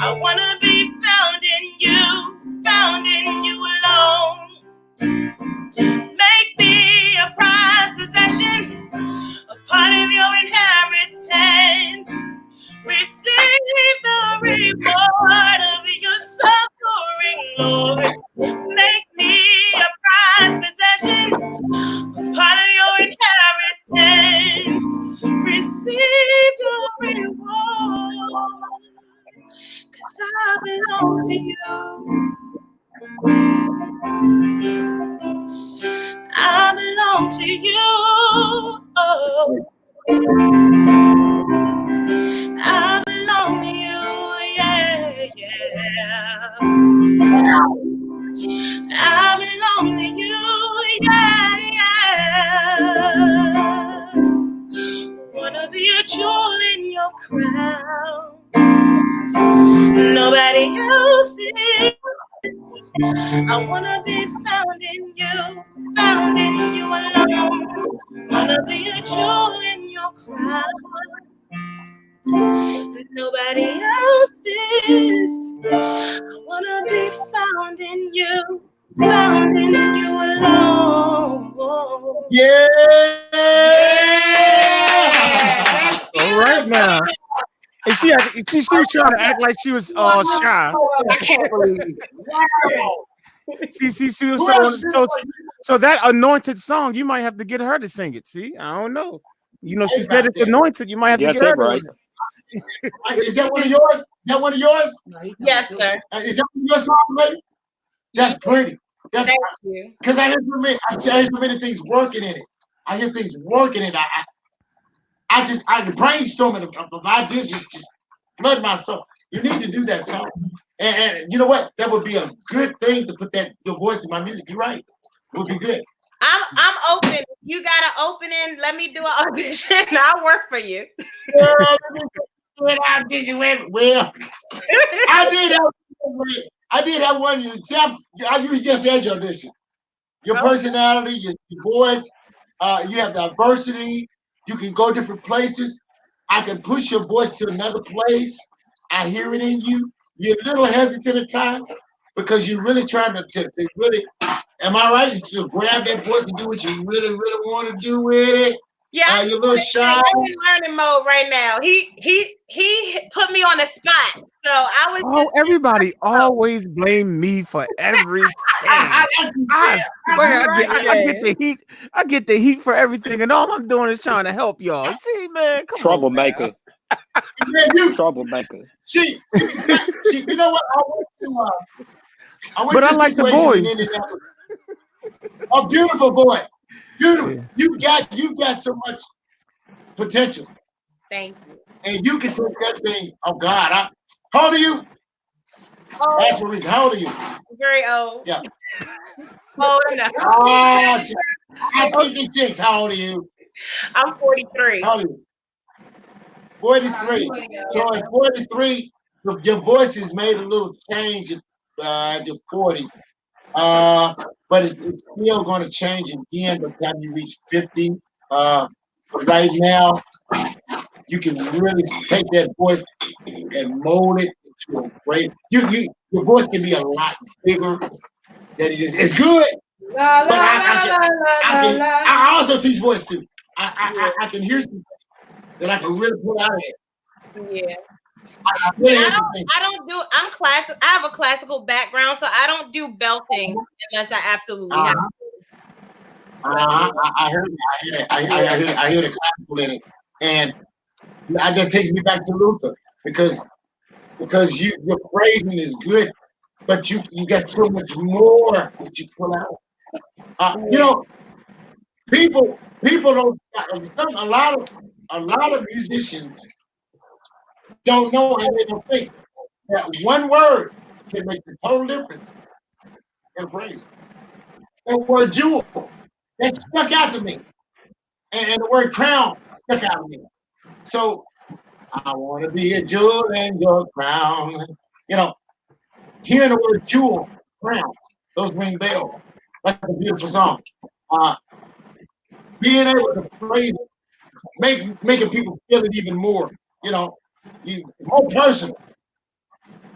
I wanna be found in you alone. Make me a prized possession, a part of your inheritance. Receive the reward of your suffering, Lord. Make me a prized possession, a part of your inheritance. Receive your reward, 'cause I belong to you. I belong to you. Oh. I belong to you, yeah. I belong to you, yeah. Wanna be a jewel in your crown. Nobody else is. I wanna be found in you alone. Wanna be a jewel in your crown. Nobody else is. I wanna be found in you alone. Yeah. All right now. And she was trying to act like she was shy. I can't believe it. Wow. So that anointed song, you might have to get her to sing it. See, I don't know. You know, she said it's anointed. You might have to get her right. Is that one of yours? Is that one of yours? Yes, sir. Is that one of your songs, baby? That's pretty. Thank you. Because I hear so many things working in it. I hear things working in it. I brainstorming of ideas just flood my soul. You need to do that song. And you know what? That would be a good thing to put your voice in my music. You're right. It would be good. I'm open. You got an opening. Let me do an audition. I'll work for you. Well, audition. Well, I did have one. You just had your audition. Your personality, your voice, you have diversity. You can go different places. I can push your voice to another place. I hear it in you. You're a little hesitant at times because you're really trying to really. Am I right? To grab that voice and do what you really, really want to do with it. Yeah, you're a little shy. I'm in learning mode right now. He put me on the spot, so I was. Oh, everybody always blame me for everything. I swear, I get the heat. I get the heat for everything, and all I'm doing is trying to help y'all. See, man, come troublemaker. Man, troublemaker. She, you know what? I went but to I like the boys. A beautiful boy. Beautiful. Yeah. You got so much potential. Thank you. And you can take that thing. Oh God, how old are you? Oh, that's what reason. How old are you? Very old. Yeah. Oh no. Oh, I 56. How old are you? I'm 43. How old are you? 43. So at 43, your voice has made a little change at 40. But it's still going to change again by the time you reach 50. But right now, you can really take that voice and mold it into a great. Your voice can be a lot bigger than it is. It's good. But I also teach voice too. I can hear something that I can really pull out of it. Yeah. I don't do. I'm classic. I have a classical background, so I don't do belting unless I absolutely have to. I heard it. I hear the classical in it, and that takes me back to Luther because your phrasing is good, but you got so much more that you pull out. You know, people don't. A lot of musicians don't know, and they don't think that one word can make the total difference in praise. That word jewel, that stuck out to me. And the word crown stuck out to me. So I want to be a jewel in your crown. You know, hearing the word jewel, crown, those ring bells. That's a beautiful song. Being able to praise it, making people feel it even more, you know, more personal.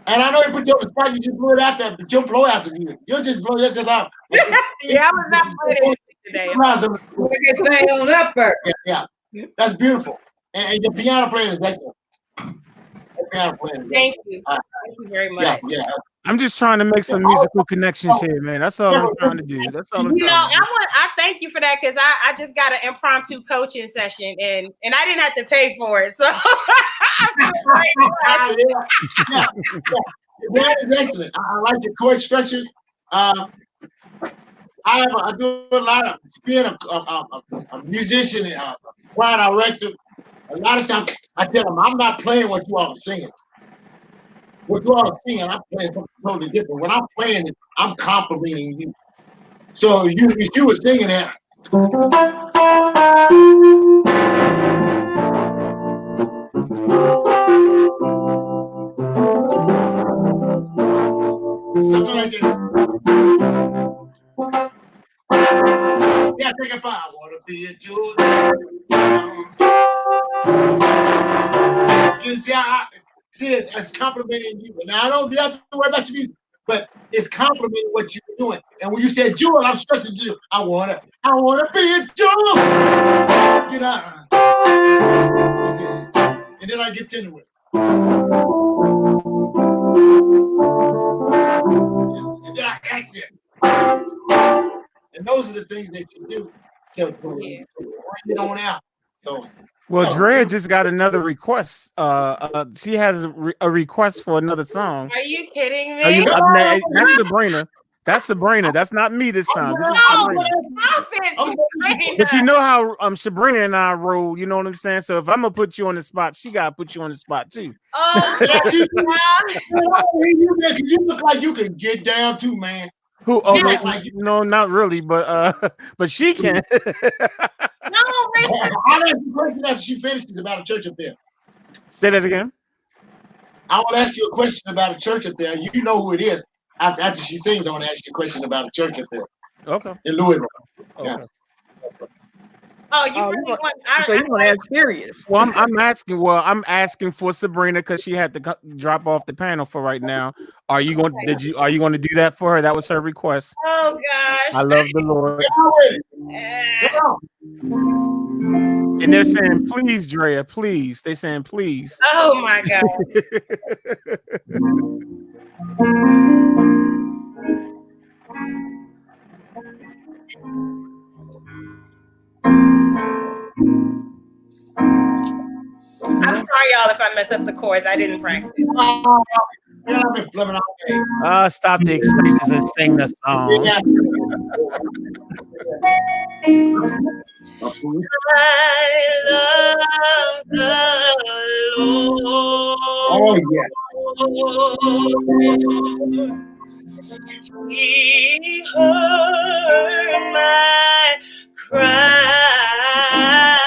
And I know you put your spot, you just blow it out there, but your blow out is good. You'll just blow that just out. Yeah, I was not playing it today. Get thing on up first. Yeah, that's beautiful. And your piano playing is excellent. Thank you. Thank you very much. Yeah. I'm just trying to make some musical connections here, man. That's all I'm trying to do. That's all I'm trying to do. I thank you for that because I just got an impromptu coaching session and I didn't have to pay for it. So That is excellent. I like your chord structures. I do a lot of being a musician and a choir director. A lot of times I tell them I'm not playing what you all are singing. What you all are singing, I'm playing something totally different. When I'm playing it, I'm complimenting you. So if you were singing that. Something like that. Yeah, take a bow. I want to be a jewel. You see, it's complimenting you. Now, I don't have to worry about your music, but it's complimenting what you're doing. And when you said jewel, I'm stressing jewel. I want to be a jewel. You know. And then I get into it. And then I ask it. And those are the things that you do to bring it on out. So. Well, Drea just got another request. She has a request for another song. Are you kidding me? That's Sabrina. That's Sabrina. That's not me this time. This is No, Sabrina. stop it, Sabrina. But you know how Sabrina and I roll. You know what I'm saying? So if I'm gonna put you on the spot, she gotta put you on the spot too. Oh, You look like you can get down too, man. Who? Oh Yeah. no, not really, but she can. no, Richard. I'll ask you a question after she finishes about a church up there. Say that again. I want to ask you a question about a church up there. You know who it is. After she sings, I want to ask you a question about a church up there. Okay. In Louisville. Okay. Yeah. Oh, you really want? So you want to ask serious? Well, I'm asking. Well, I'm asking for Sabrina because she had to drop off the panel for right now. Are you going? Are you going to do that for her? That was her request. Oh gosh. I love the Lord. And they're saying, please, Drea, please. They're saying, please. Oh my God. I'm sorry, y'all, if I mess up the chords. I didn't practice. I've been flipping all day. Stop the excuses and sing the song. I love the Lord. Oh, yeah. He heard my cry.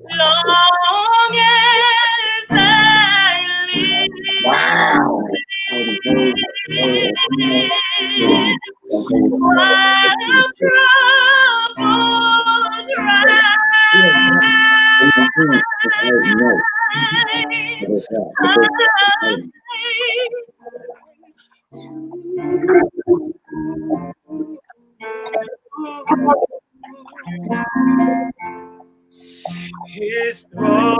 Long as I live, Wow. while troubles His throne.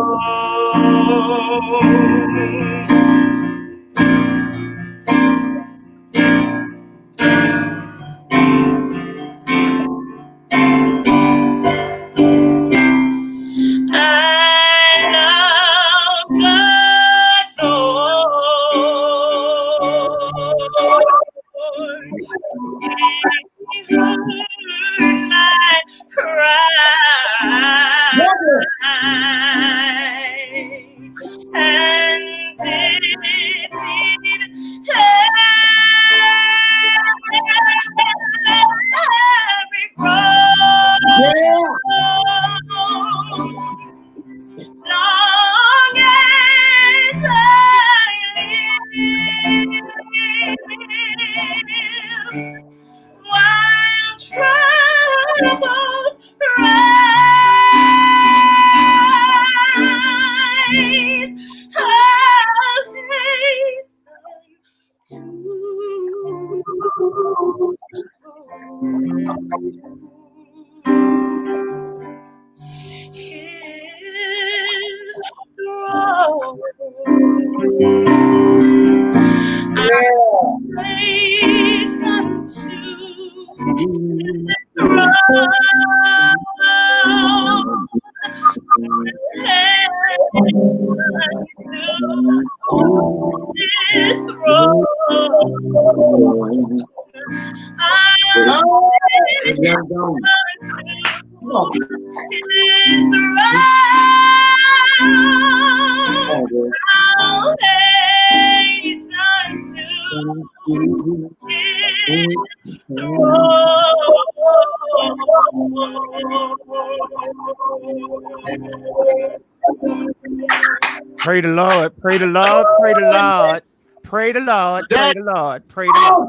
Pray the Lord, pray the Lord, pray the Lord, pray the Lord, pray the Lord, pray the Lord.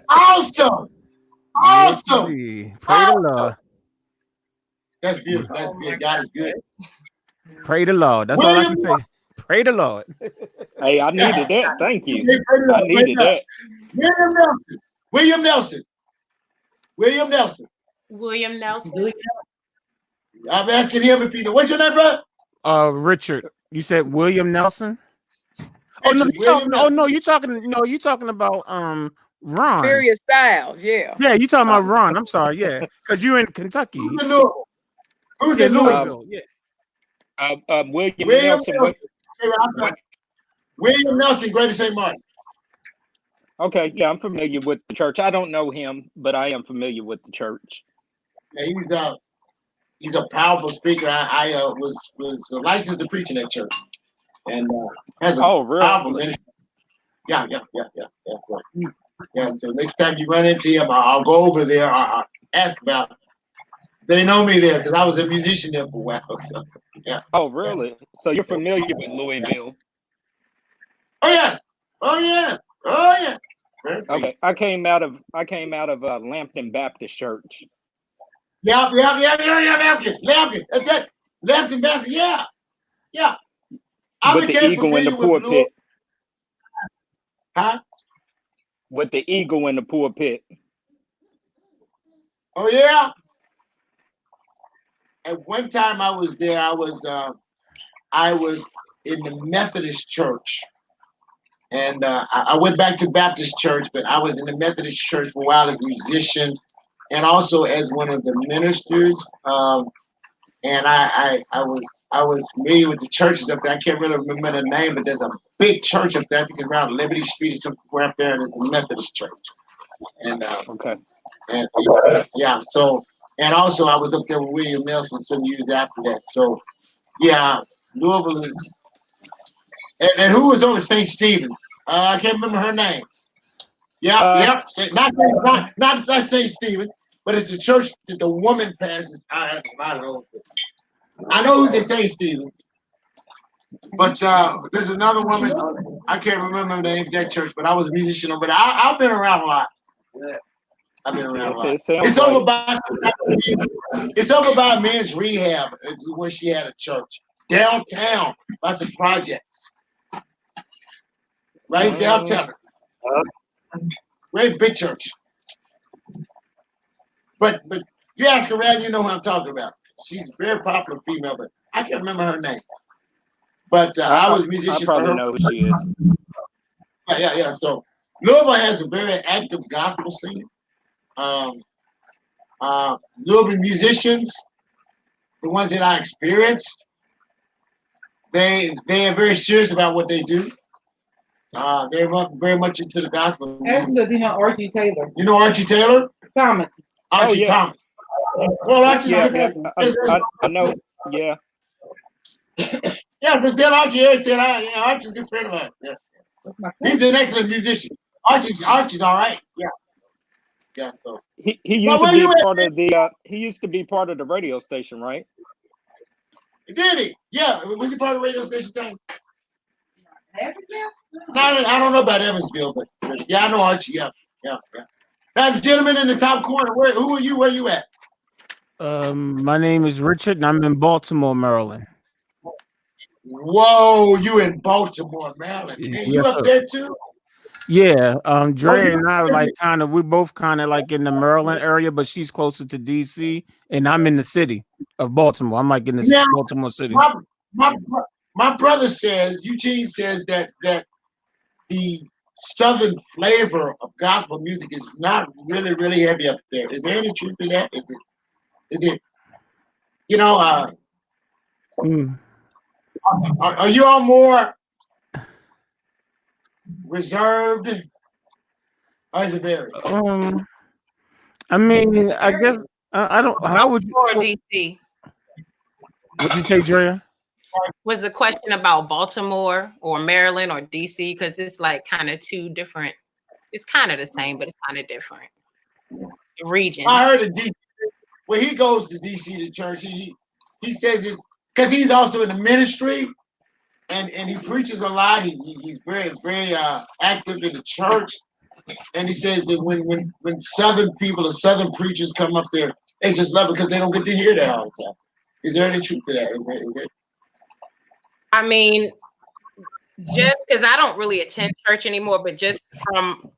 Awesome. Awesome. Pray the Lord. That's beautiful. That's good. God is good. Pray the Lord. That's all I can say. Pray the Lord. Hey, I needed that. Thank you. I needed that. William Nelson. William Nelson. William Nelson. I'm asking him if he knows. What's your name, brother? Richard. You said William Nelson? Oh no, William Nelson. you talking about Ron. Various styles, yeah. Yeah, you talking about Ron. I'm sorry, yeah, because you're in Kentucky. Who's in Louisville? Who's Yeah, in Louisville? Louisville. Yeah. William William Nelson. Nelson. William Nelson, Greater St. Martin. Okay, yeah, I'm familiar with the church. I don't know him, but I am familiar with the church. Yeah, he's a powerful speaker. I was licensed to preach in that church, and has a powerful ministry. Yeah. So next time you run into him, I'll go over there. I'll ask about. They know me there because I was a musician there for a while. So yeah. Oh, really? So you're familiar with Louisville? Oh yes. Okay, I came out of Lampton Baptist Church. Yeah, Lampton. That's it. Lampton Baptist. Yeah. With the eagle in the pulpit. Huh? With the eagle in the pulpit. Oh yeah. At one time I was there. I was in the Methodist church. And I went back to Baptist church, but I was in the Methodist church for a while as a musician and also as one of the ministers. And I was familiar with the churches up there. I can't really remember the name, but there's a big church up there. I think it's around Liberty Street or somewhere up there, and it's a Methodist church. And okay. And yeah, so and also I was up there with William Nelson some years after that. So yeah, Louisville is. And who was over St. Stephen's? I can't remember her name. Not St. Stephen's, but it's the church that the woman passes. I don't know. I know who's at St. Stephen's, but there's another woman. I can't remember the name of that church, but I was a musician over there. I've been around a lot. I've been around a lot. It's over by Men's Rehab. It's where she had a church downtown by some projects. Right downtown. Great big church. But you ask around, you know who I'm talking about. She's a very popular female, but I can't remember her name. But I was a musician. I probably know who she is. Yeah. So Louisville has a very active gospel scene. Louisville musicians, the ones that I experienced, they are very serious about what they do. They're very much into the gospel. Actually, you know Archie Taylor. You know Archie Taylor? Thomas. Archie Thomas. Well, Archie. I know. Yeah. Yeah, so tell Archie here said, Archie's a good friend of mine. Yeah. He's an excellent musician. Archie's all right. Yeah. So he used to be part of the he used to be part of the radio station, right? Did he? Yeah. Was he part of the radio station time? No, I don't know about Evansville, but yeah, I know Archie. Yeah. That gentleman in the top corner. Who are you? Where you at? My name is Richard, and I'm in Baltimore, Maryland. Whoa, you in Baltimore, Maryland? Hey, Yes, you up sir. there too? Yeah, Dre and I are we're both kind of like in the Maryland area, but she's closer to DC, and I'm in the city of Baltimore. I'm like in the Baltimore city. My brother says, Eugene says that the southern flavor of gospel music is not really heavy up there. Is there any truth to that? Is it? You know, are you all more reserved, or is it very? I mean, I guess I don't. How would you? Or DC? What'd you say, Drea? Was the question about Baltimore or Maryland or DC? Because it's like kind of two different. It's kind of the same, but it's kind of different regions. I heard of DC. When he goes to DC to church, he says it's because he's also in the ministry, and he preaches a lot. He's very active in the church, and he says that when Southern people or Southern preachers come up there, they just love it because they don't get to hear that all the time. Is there any truth to that? Is it? I mean, just because I don't really attend church anymore, but just from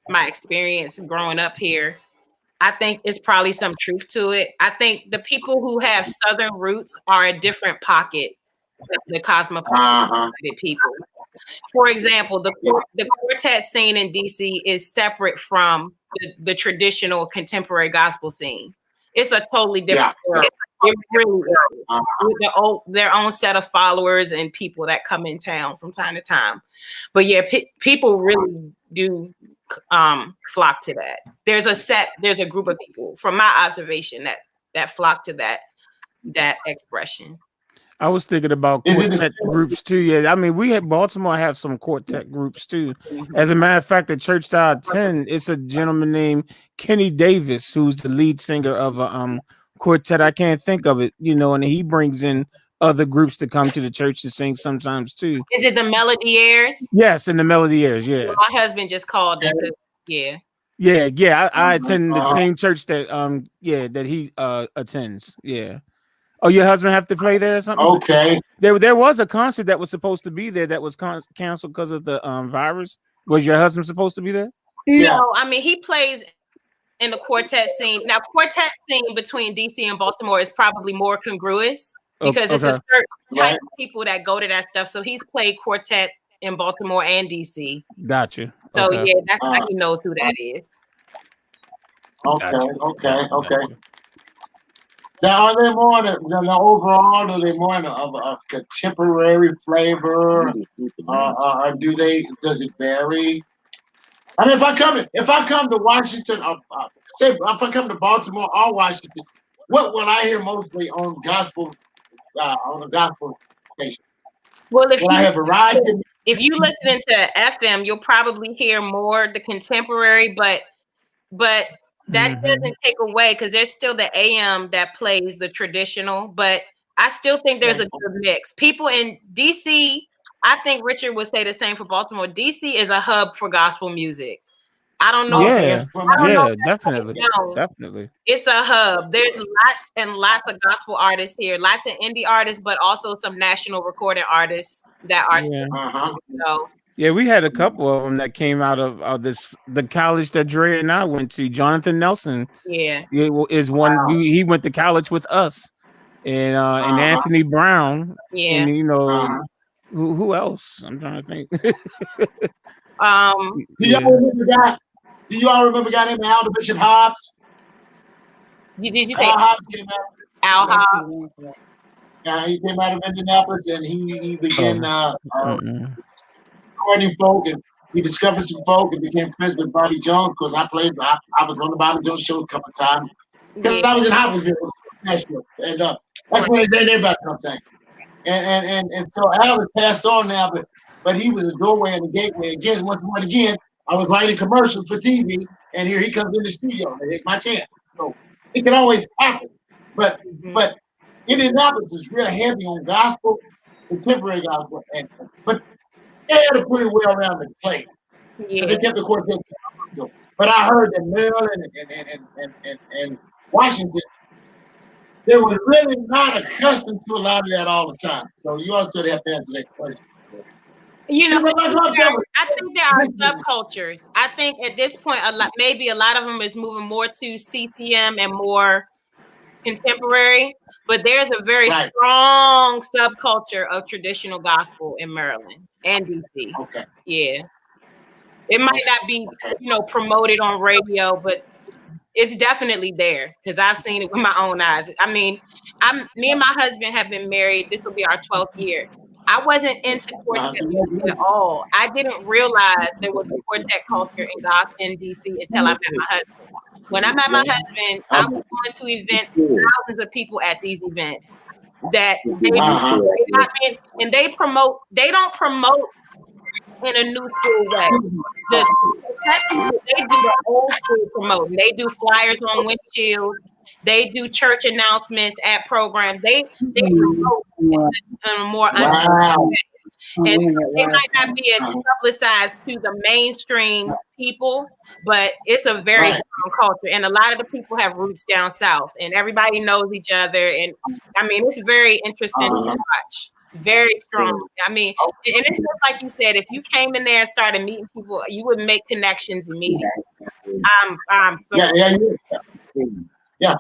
my experience growing up here, I think it's probably some truth to it. I think the people who have Southern roots are a different pocket than the cosmopolitan people. for example, the quartet scene in DC is separate from the traditional contemporary gospel scene. It's a totally different world. It really is. With their own set of followers and people that come in town from time to time. But yeah, people really do flock to that. There's a group of people from my observation that flock to that expression. I was thinking about quartet groups too. Yeah, I mean, Baltimore have some quartet groups too. As a matter of fact, the church that I attend, it's a gentleman named Kenny Davis, who's the lead singer of a quartet. I can't think of it, and he brings in other groups to come to the church to sing sometimes too. Is it the Melodiers? Yes, in the Melodiers. Yeah. My husband just called them. Yeah. Yeah. I attend the same church that that he attends. Yeah. Oh, your husband have to play there or something? Okay. There was a concert that was supposed to be there that was canceled because of the virus. Was your husband supposed to be there? No, I mean, he plays in the quartet scene. Now, quartet scene between DC and Baltimore is probably more congruous because it's a certain type of people that go to that stuff. So he's played quartet in Baltimore and DC. Gotcha. So yeah, that's how he knows who that is. Okay. Now, are they more overall? Are they more of a contemporary flavor, or does it vary? I mean, if I come to Washington, say if I come to Baltimore or Washington, what will I hear mostly on the gospel station? Well, if you listen to FM, you'll probably hear more the contemporary, but that doesn't take away because there's still the AM that plays the traditional, but I still think there's a good mix. People in DC, I think Richard would say the same for Baltimore. DC is a hub for gospel music. I don't know. Yeah, definitely. It's a hub. There's lots and lots of gospel artists here, lots of indie artists, but also some national recording artists that are Yeah, we had a couple of them that came out of the college that Dre and I went to. Jonathan Nelson, is one. He went to college with us, and Anthony Brown. Yeah, and who else? I'm trying to think. Do y'all remember a guy named Al Bishop Hobbs? Did you say Al Hobbs came out? Al Hobbs. Yeah, he came out of Indianapolis, and he began recording folk, and he discovered some folk and became friends with Bobby Jones because I was on the Bobby Jones show a couple of times because I was in Hopkinsville, Nashville, and that's when everybody comes in. And so Al has passed on now, but he was a doorway and a gateway. Once again, I was writing commercials for TV, and here he comes in the studio and hit my chance. So it can always happen, but Indianapolis is real heavy on gospel, contemporary gospel, but they had a pretty well rounded play. Yeah. They kept the quartet. But I heard that Maryland and Washington, they were really not accustomed to a lot of that all the time. So you also have to answer that question. I think there are subcultures. I think at this point, maybe a lot of them is moving more to CCM and more contemporary, but there's a very strong subculture of traditional gospel in Maryland and DC. Okay. Yeah. It might not be, promoted on radio, but it's definitely there because I've seen it with my own eyes. I mean, me and my husband have been married. This will be our 12th year. I wasn't into quartet music at all. I didn't realize there was a quartet culture in DC until I met my husband. When I met my husband, I was going to events, thousands of people at these events that they don't promote in a new school way. They do the old school promoting. They do flyers on windshields. They do church announcements at programs. They promote in a more and they might not be as publicized to the mainstream people, but it's a very strong culture. And a lot of the people have roots down south, and everybody knows each other. And I mean, it's very interesting to watch. Very strong. I mean, and it's just like you said, if you came in there and started meeting people, you would make connections immediately. Yeah.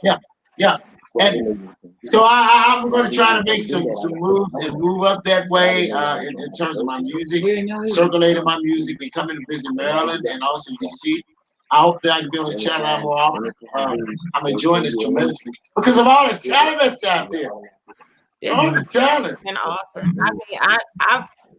And So I'm going to try to make some moves and move up that way in terms of my music, circulating my music, and coming to visit Maryland and also DC. I hope that I can be on this channel out more often. I'm enjoying this tremendously because of all the talent that's out there. All the talent. It's been awesome. I mean,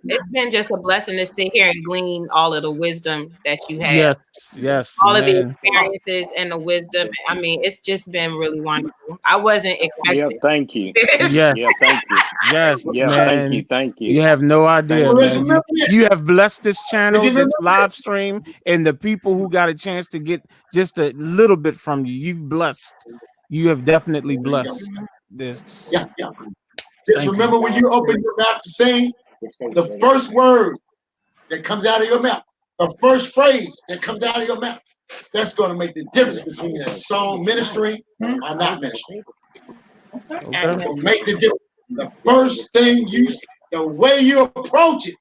it's been just a blessing to sit here and glean all of the wisdom that you have. Yes, all of the man. experiences and the wisdom. I mean, it's just been really wonderful. I wasn't expecting. Yeah, thank you. Yeah, Yeah, thank you. yes, Yeah, man. thank you. You have no idea, Thank man. you. You have blessed this channel, Did you this live stream, and the people who got a chance to get just a little bit from you. You've blessed. You have definitely blessed this. Yeah. Just remember when you open your mouth to sing, the first word that comes out of your mouth, the first phrase that comes out of your mouth, that's going to make the difference between a song ministering or not ministering. It's going to make the difference. The first thing the way you approach it,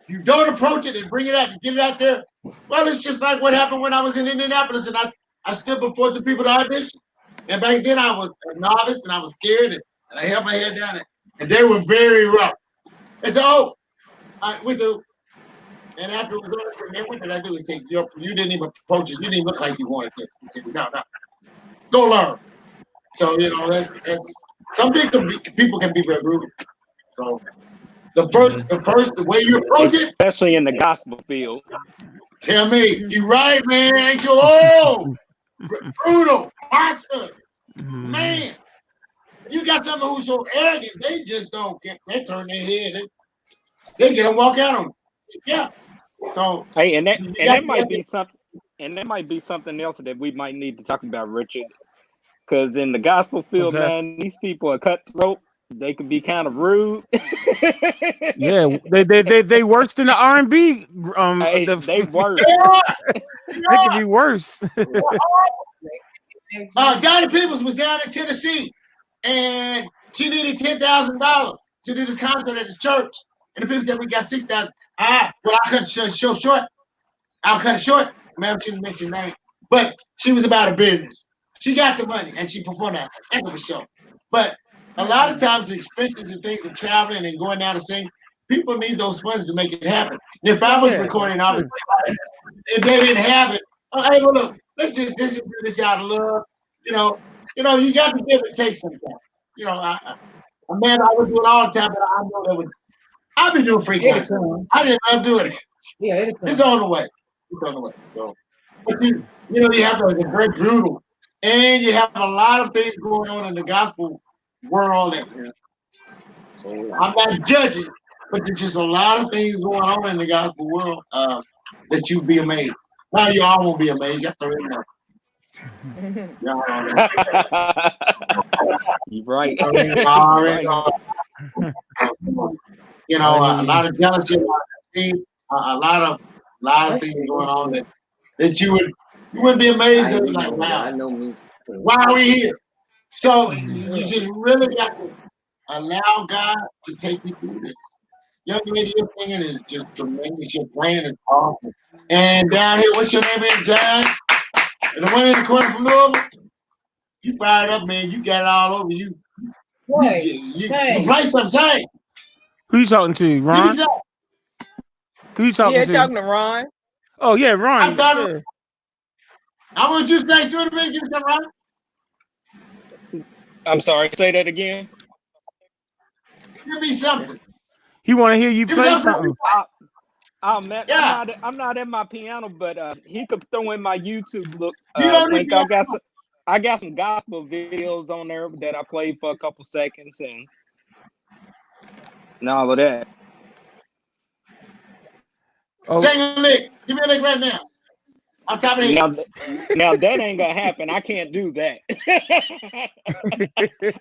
you don't approach it and bring it out to get it out there. Well, it's just like what happened when I was in Indianapolis and I stood before some people to audition. And back then I was a novice and I was scared and I held my head down and they were very rough. They said, we do. And after it was over, I said, man, what did I do? He said, you didn't even approach it. You didn't look like you wanted this. He said, no. Go learn. So, that's some people can be very rude. So the way you approach it. Especially in the gospel field. Tell me, you right, man. Ain't you old? Brutal. Monsters. Man. You got someone who's so arrogant, they just don't get, they turn their head. They get them walk out on them. Yeah. So hey, and that might be something, and that might be something else that we might need to talk about, Richard. Because in the gospel field, man, these people are cutthroat. They can be kind of rude. Yeah, they worse than the R&B. They worse. They can be worse. Donnie Peoples was down in Tennessee, and she needed $10,000 to do this concert at the church. And the people said, we got $6,000. Well, I cut the show short. I'll cut it short. Ma'am, she didn't mention her name. But she was about a business. She got the money, and she performed a heck of a show. But a lot of times the expenses and things of traveling and going down to sing, people need those funds to make it happen. And if I was recording, obviously, if they didn't have it, hey, well, look, let's just do this out of love. You got to give and take sometimes. Man, I would do it all the time, but I know that would. I'll be doing free time. I just love doing it. Yeah, it's on the way. So, but you have to be very brutal, and you have a lot of things going on in the gospel world. I'm not judging, but there's just a lot of things going on in the gospel world that you'd be amazed. Now you all won't be amazed. You have to already know. You're right. A lot of jealousy, a lot of things going on that you wouldn't be amazed at. Like, wow, why are we here? So you just really got to allow God to take you through this. Young lady, your singing is just tremendous. Your playing is awesome. And down here, what's your name, man, John? And the one in the corner from Louisville, you fired up, man. You got it all over you. You play some sing. Who you talking to, Ron? Who you talking to? Yeah, talking to Ron. Oh yeah, Ron. I'm talking. I want you to stay through the video, Ron. I'm sorry. Say that again. Give me something. He want to hear you play something. Oh man, yeah. I'm not at my piano, but he could throw in my YouTube link. I got some gospel videos on there that I played for a couple seconds and all of that. Oh. Sing a lick. Give me a lick right now. I'm top of the head. Now that ain't gonna happen. I can't do that.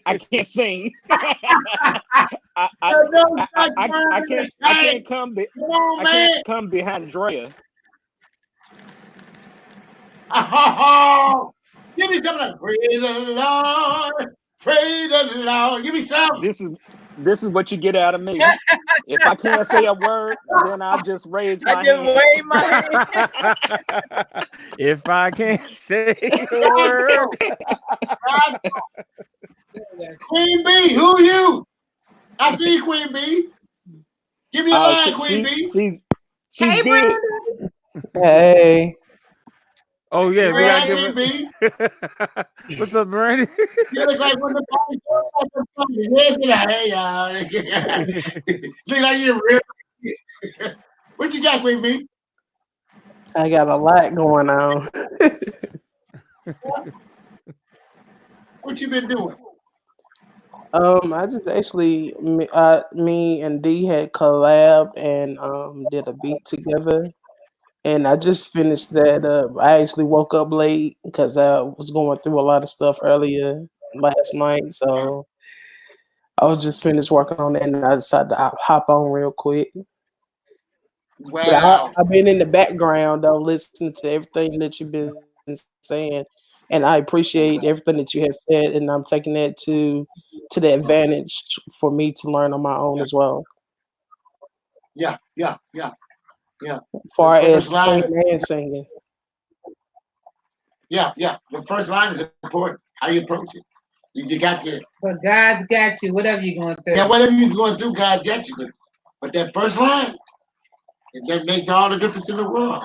I can't sing. I can't come behind Drea. Oh, give me something like praise the Lord, praise the Lord. Give me some. This is what you get out of me. If I can't say a word, then I'll just raise my hand. Wave my hand. If I can't say a word. Queen B, who you? I see you, Queen B. Give me a line, Queen B. She's Hey, good. Brandon. Hey. Oh yeah, we gotta Queen B. give it. What's up, Brandon? You look like one of the Yes, hey, y'all. Look like you're real. What you got, Queen B? I got a lot going on. What you been doing? I just actually me and D had collabed and did a beat together. And I just finished that up. I actually woke up late because I was going through a lot of stuff earlier last night. So I was just finished working on it and I decided to hop on real quick. But Wow. I've been in the background though, listening to everything that you've been saying. And I appreciate everything that you have said, and I'm taking that to the advantage for me to learn on my own as well. Yeah. As far as line, playing and singing. Yeah. The first line is important. How you approach it. You got to. But God's got you, whatever you're going through. Yeah, whatever you're going through, God's got you. But that first line, that makes all the difference in the world.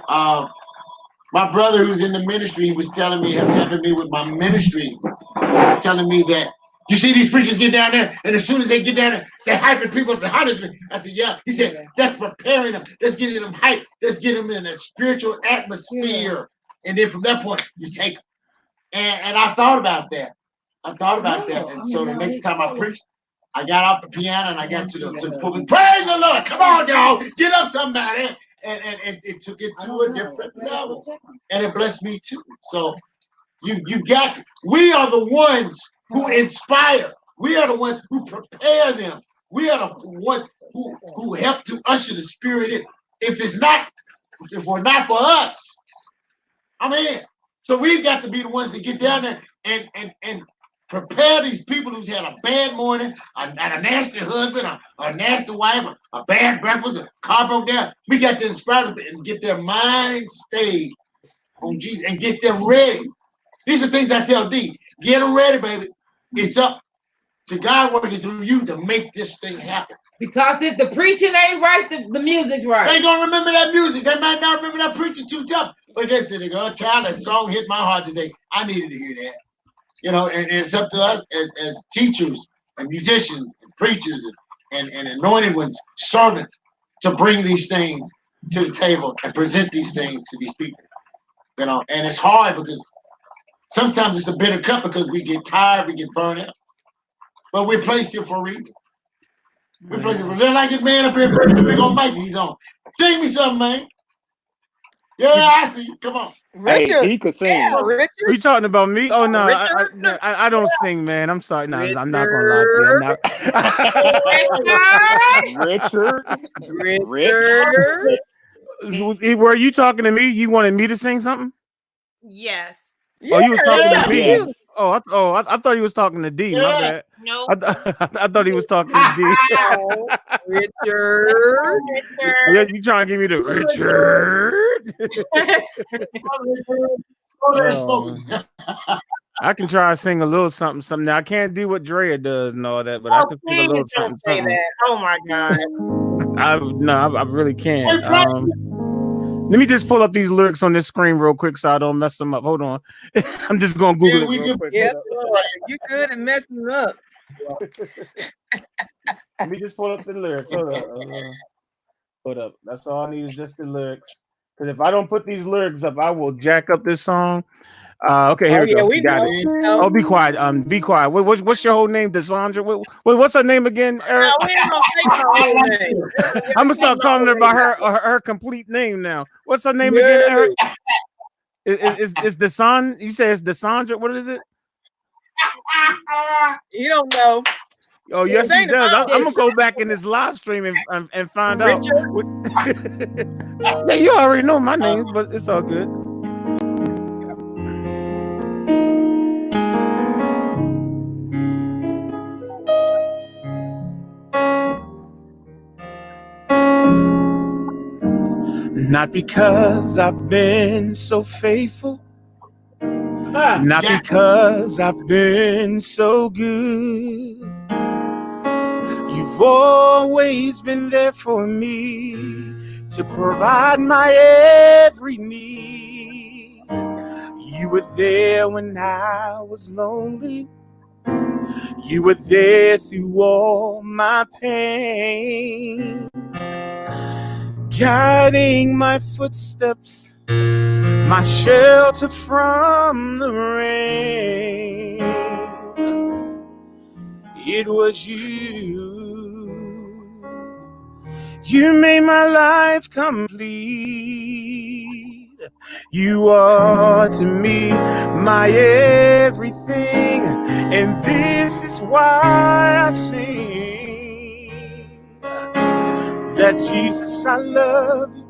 My brother who's in the ministry, he was telling me, helping me with my ministry. He was telling me that you see these preachers get down there, and as soon as they get down there, they're hyping people behind us. I said, yeah. He said, that's preparing them. That's getting them hyped. That's getting them in a spiritual atmosphere. Yeah. And then from that point, you take them. And I thought about that. And so the next time I preached, I got off the piano and I got to the pulpit. Praise the Lord. Come on, y'all. Get up, somebody. And it took it to a different level. And it blessed me too. So we are the ones who inspire. We are the ones who prepare them. We are the ones who help to usher the Spirit in. If we're not for us, I'm in. So we've got to be the ones to get down there and prepare these people who's had a bad morning, a nasty husband, a nasty wife, a bad breakfast, a car broke down. We got to inspire them and get their mind stayed on Jesus and get them ready. These are things I tell D. Get them ready, baby. It's up to God working through you to make this thing happen. Because if the preaching ain't right, the music's right. They gonna remember that music. They might not remember that preaching too tough. But they said, child, that song hit my heart today. I needed to hear that. And it's up to us as teachers and musicians and preachers and anointed ones, servants, to bring these things to the table and present these things to these people. And it's hard because sometimes it's a bitter cup because we get tired, we get burned out. But we're placed here for a reason. We're placed here. They're like this man up here, the big old mic he's on. Sing me something, man. Yeah, I see you. Come on. Richard. Hey, he could sing. Yeah, Richard. Are you talking about me? Oh no, Richard? I don't sing, man. I'm sorry. No, I'm not gonna lie to you. Richard. Were you talking to me? You wanted me to sing something? Yes. Oh, you was talking to me. Yes. I thought he was talking to D. My bad. No. I thought he was talking to D. Richard. Yeah, you trying to give me the Richard? I can try to sing a little something. Now I can't do what Drea does and all that, but I can sing a little something. That. Oh my God. I really can't. Let me just pull up these lyrics on this screen real quick so I don't mess them up. Hold on. I'm just gonna Google it real quick. Yeah, you good at messing up. Let me just pull up the lyrics. Hold up. That's all I need is just the lyrics. Because if I don't put these lyrics up, I will jack up this song. Okay, here we go. We got it. Oh, be quiet. Be quiet. What's your whole name, Desandra? What's her name again, Eric? No, we ain't gonna say her whole name. I'm gonna start calling her by her complete name now. What's her name again, Eric? Is Desan? You say it's Desandra? What is it? You don't know. Oh yes, he does. I'm gonna go back in this live stream and find out. Yeah, you already know my name, but it's all good. Not because I've been so faithful, Not because I've been so good. You've always been there for me to provide my every need. You were there when I was lonely. You were there through all my pain, guiding my footsteps, my shelter from the rain. It was you. You made my life complete. You are to me my everything, and this is why I sing that Jesus, I love you.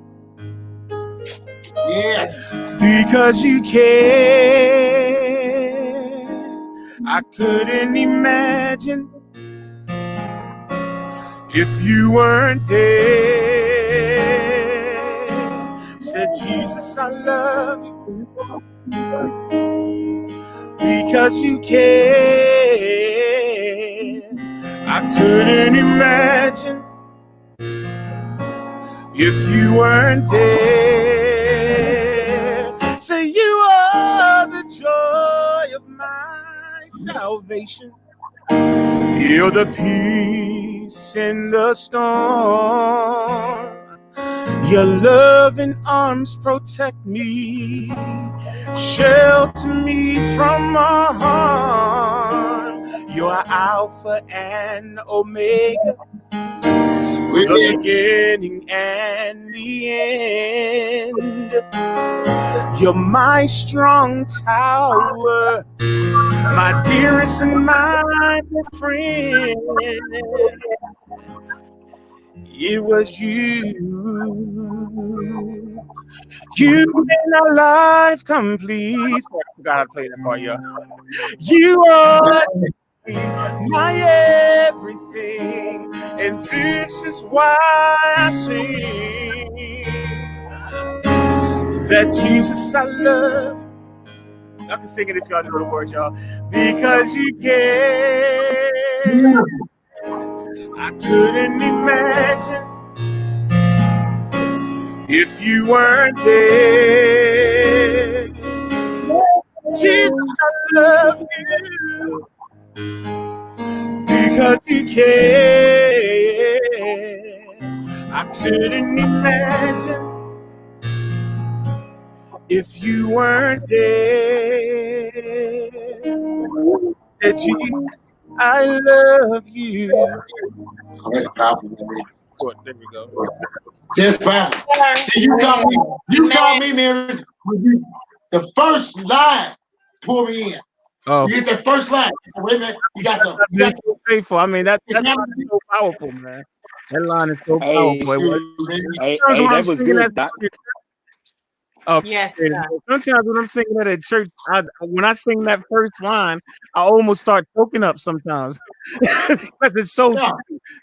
Yes. Because you care. I couldn't imagine if you weren't there. Said, Jesus, I love you. Because you care. I couldn't imagine if you weren't there. Say, you are the joy of my salvation. You're the peace in the storm. Your loving arms protect me, shelter me from harm. You're Alpha and Omega, the beginning and the end. You're my strong tower, my dearest and my best friend. It was you. You made our life complete. I forgot how to play that part, y'all. You are my everything, and this is why I sing that Jesus, I love. I can sing it if y'all know the words, y'all. Because you care. I couldn't imagine if you weren't there. Jesus, I love you because you care. I couldn't imagine if you weren't there. Said, Jesus, I love you. Oh, that's powerful. There we go. That's powerful. See, you caught me, Mary. The first line pull me in. Oh, You get the first line. Wait a minute. You got some. You got so faithful. I mean, that line is so powerful, man. That line is so powerful. Hey, that was good. Yes. Sometimes when I'm singing that at church, when I sing that first line, I almost start choking up sometimes because it's so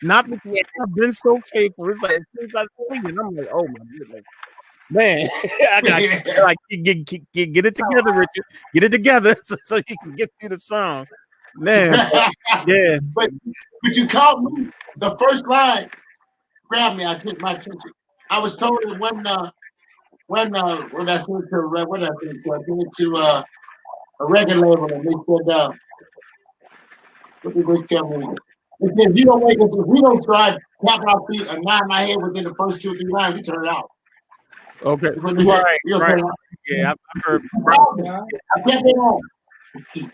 not because I've been so faithful. It's like as soon as I sing it, I'm like, oh my goodness, man, I got like get it together, Richard. Get it together so you can get through the song, man. Yeah, but you caught me. The first line grabbed me. I took my attention. I was told that when I sent it to a record label, and they said, what did they tell me? They said, if we don't try tapping our feet and nodding our head within the first 2 or 3 lines, we turn it out. Okay. Right. Yeah, I've heard. I kept it on.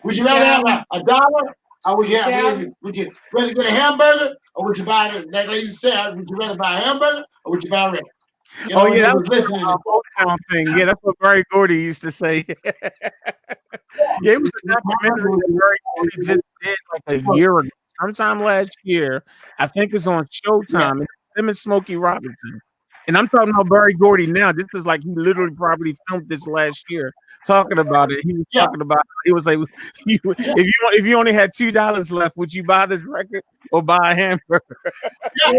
Would you rather have a dollar, or would you rather get a hamburger, or would you buy it? Like you said, would you rather buy a hamburger, or would you buy a record? You know, that was listening to the Motown thing. Yeah, that's what Berry Gordy used to say. Yeah, it was a documentary that Berry Gordy just did like a year ago, sometime last year. I think it's on Showtime. It's him and Smokey Robinson. And I'm talking about Berry Gordy now. This is like he literally probably filmed this last year, talking about it. He was talking about it was like, if you only had $2 left, would you buy this record or buy a hamburger? Yeah.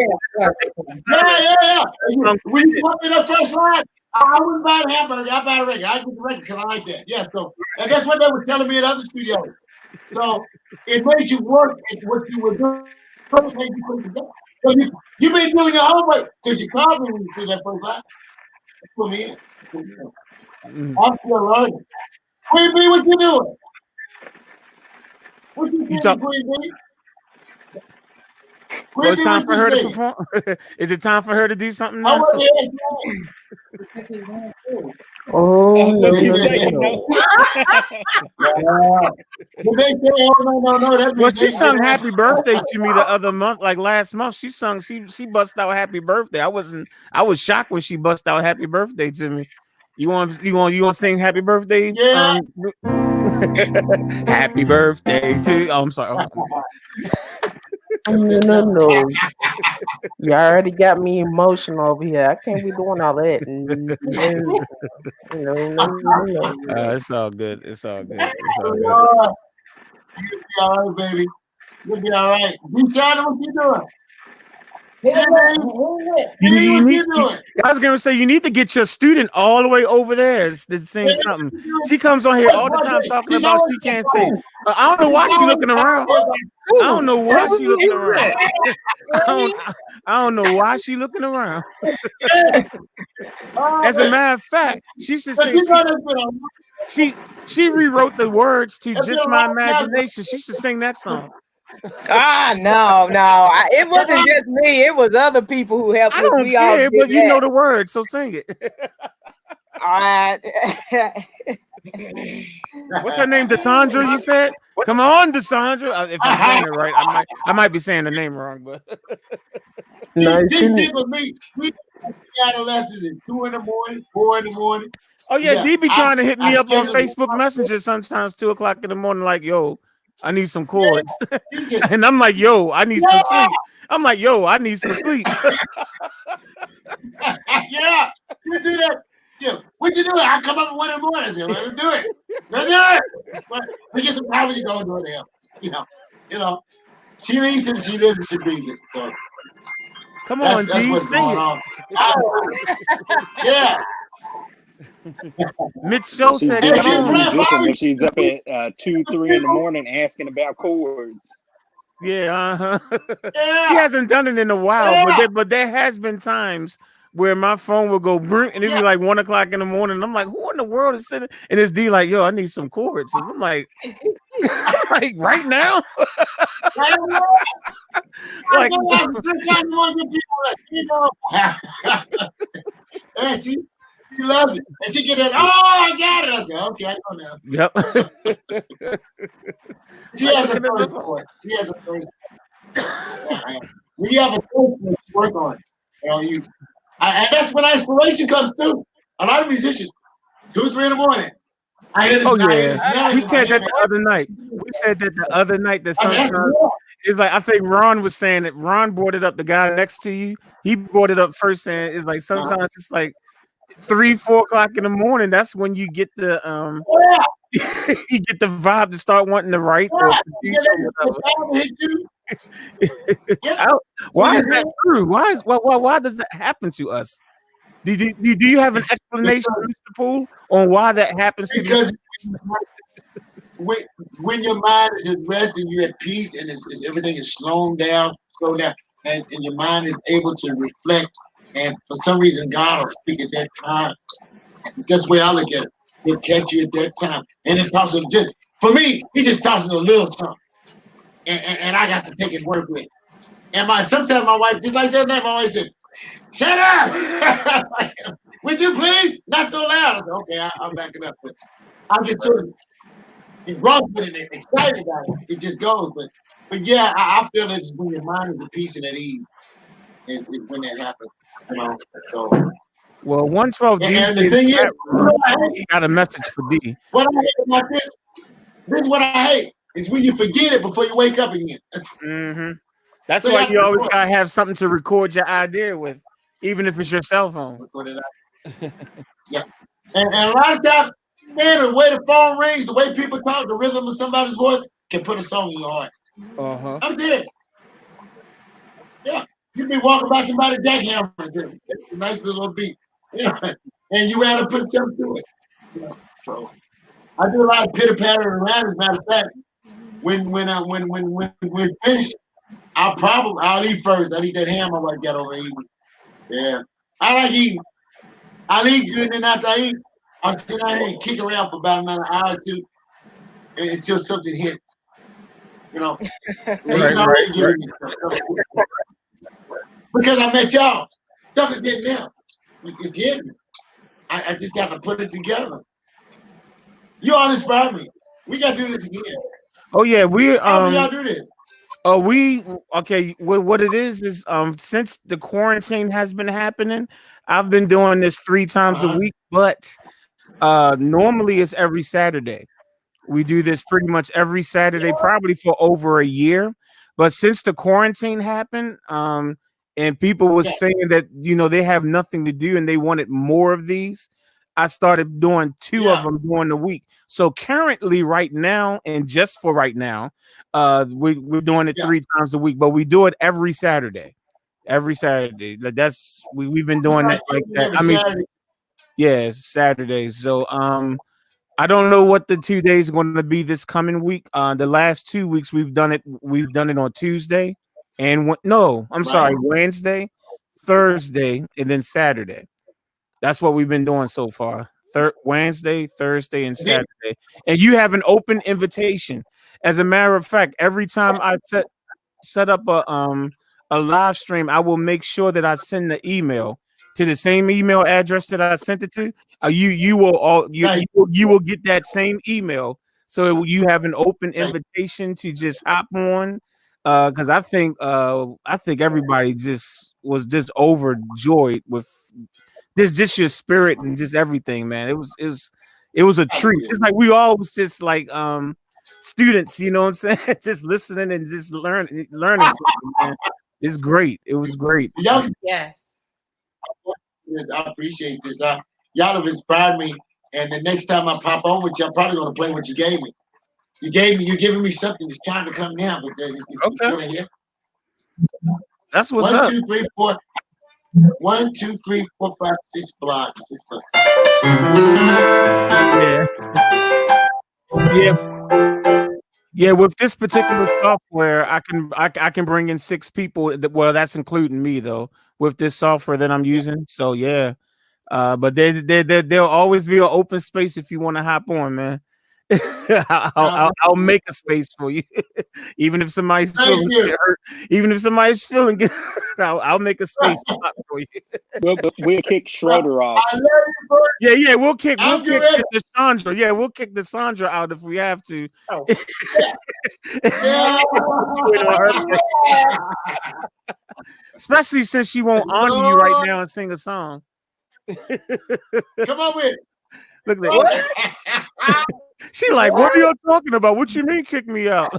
When you put me the first line, I wouldn't buy a hamburger. I buy a record. I get the record because I like that. Yeah, so and that's what they were telling me in other studios. So it made you work at what you were doing. It made you put it together. So you've been doing your homework because you called me when you see that first line. Put me in. I'm still learning. Queen B, what you doing? What you doing, Queen B? Well, it's time for her to perform. Is it time for her to do something now? Oh no, What you no, say? no. No. Well, she sung "Happy Birthday" to me the other month, like last month. She sung, she bust out "Happy Birthday." I was shocked when she bust out "Happy Birthday" to me. You want to sing "Happy Birthday"? Yeah. Happy birthday to. Oh, I'm sorry. No. You already got me emotional over here. I can't be doing all that. No. It's all good. It's all good. You'll be all right, baby. You'll be all right. Deshaun, what you doing? I was gonna say you need to get your student all the way over there to sing something. She comes on here all the time talking about she can't sing. I don't know why she looking around. I don't know why she looking around. I don't know why she looking around. As a matter of fact, she should sing. She rewrote the words to "Just My Imagination." She should sing that song. No. It wasn't just me. It was other people who helped. I don't care, but you know the words, so sing it. What's her name? Desandra, you said? Come on, Desandra. If I'm saying it right, I might be saying the name wrong, but we adolescents at 2 in the morning, 4 in the morning. Oh yeah, Dee be trying to hit me up on Facebook Messenger sometimes 2 o'clock in the morning, like, yo, I need some chords. And I'm like, yo, I need some sleep. I'm like, yo, I need some sleep. Yeah, you do that. Yeah. What you doing? I come up at 1 in the morning. I say, let's do it. Let's do it. We get some power. You go do it now. You know. She needs it. She lives it. She breathes it. So come on, Dee, sing it. Yeah. Mitch Show said, she's up at 2, 3 in the morning asking about chords. Yeah, She hasn't done it in a while, but there has been times where my phone will go and it'd be like 1 o'clock in the morning. And I'm like, who in the world is sitting? And it's D like, yo, I need some chords. And I'm like, right now? Like, and she loves it. And she get it. Oh, I got it. I said, okay, I know now. Yep. She has a first chord. She has a first. When you have a first chord, work on it. And that's when inspiration comes through. A lot of musicians, 2, 3 in the morning. I hear this. We said that the other night. That sometimes it's like, I think Ron was saying that. Ron brought it up. The guy next to you, he brought it up first, saying it's like sometimes it's like 3, 4 o'clock in the morning. That's when you get the you get the vibe to start wanting to write or produce or whatever. Why is that true? Why does that happen to us? Do you have an explanation, Mr. Poole, on why that happens to you? When your mind is at rest and you're at peace and everything is slowed down, and your mind is able to reflect, and for some reason God will speak at that time. That's the way I look at it. He'll catch you at that time. And it tosses just, for me, he just tosses a little something. And I got to take it and work with it. And sometimes my wife, just like that night, my wife said, shut up! Would you please? Not so loud. I said, okay, I'll back it up. But I'm just sort of with it, excited about it. It just goes. But yeah, I feel it's when your mind is at peace and at ease. And when that happens. So well, 112 D, and the thing is, he got a message for D. What I hate about this is what I hate is when you forget it before you wake up again. That's so why you always gotta have something to record your idea with, even if it's your cell phone. Yeah, and a lot of times, man, the way the phone rings, the way people talk, the rhythm of somebody's voice can put a song in your heart. I'm serious. Yeah. You be walking by somebody jackhammers, it's a nice little beat. and you had to put something to it. You know? So I do a lot of pitter patter around. As a matter of fact, when we're finished, I'll eat first. I'll eat that ham I like that over eating. Yeah, I like eating. I'll eat good, and then after I eat, I'll sit down here and kick around for about another hour or two until something hits. You know, and he's already giving me stuff. Because I met y'all. Stuff is getting out. It's getting. I just got to put it together. You all inspire me. We got to do this again. Oh yeah, we How do y'all do this? Oh, okay. What it is since the quarantine has been happening, I've been doing this 3 times a week, but normally it's every Saturday. We do this pretty much every Saturday, probably for over a year. But since the quarantine happened, and people were saying that they have nothing to do and they wanted more of these, I started doing 2 of them during the week. So currently, right now, and just for right now, we're doing it 3 times a week, but we do it every Saturday. Every Saturday. That's we've been doing that like that. I mean, yeah, Saturdays. So I don't know what the 2 days are going to be this coming week. The last 2 weeks we've done it on Tuesday and Wednesday, Thursday, and then Saturday. That's what we've been doing so far. Wednesday, Thursday, and Saturday. And you have an open invitation. As a matter of fact, every time I set up a live stream, I will make sure that I send the email to the same email address that I sent it to. You will get that same email. So you have an open invitation to just hop on. Because I think everybody was overjoyed with just your spirit and just everything, man. It was a treat. It's like we all was just like students, you know what I'm saying? Just listening and just learning from them, man. It's great. It was great. Yes. I appreciate this. Y'all have inspired me, and the next time I pop on with you, I'm probably gonna play what you gave me. You're giving me something that's trying to come now, but it's gonna hit. That's what's up. 1, 2, 3, 4. 1, 2, 3, 4, 5, 6 blocks. Yeah. With this particular software, I can bring in 6 people. Well, that's including me though. With this software that I'm using, so yeah. But there'll always be an open space if you want to hop on, man. I'll make a space for you, even if somebody's feeling hurt. Even if somebody's feeling good, I'll make a space for you. But we'll kick Schroeder off. Yeah, we'll kick the Sandra. Yeah, we'll kick the Sandra out if we have to. Oh. Especially since she won't honor you right now and sing a song. Come on with it. Look at that. She like, what are you talking about? What you mean kick me out?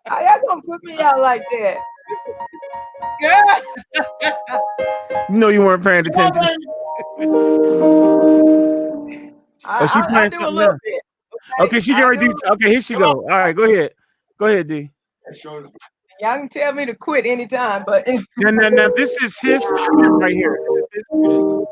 How y'all gonna put me out like that? No, you weren't paying attention. She playing I do a little bit. Okay, she already do. Okay, here she go. All right, go ahead. Go ahead, D. Y'all can tell me to quit anytime, but now this is his student right here. This is his student.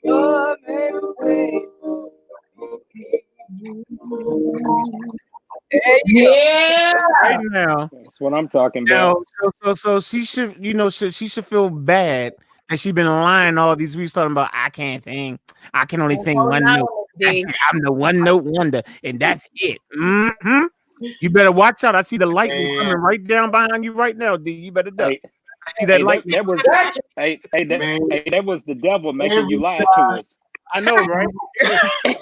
Lord made a way. There you go. Yeah. Right now. That's what I'm talking about. Now, so she should, she should feel bad that she been lying all these weeks talking about I can't sing. I can only sing one note. I'm the one note wonder, and that's it. Mm-hmm. You better watch out. I see the lightning coming right down behind you right now, D. You better duck. I see that lightning. That was that was the devil making you lie to us. I know, right?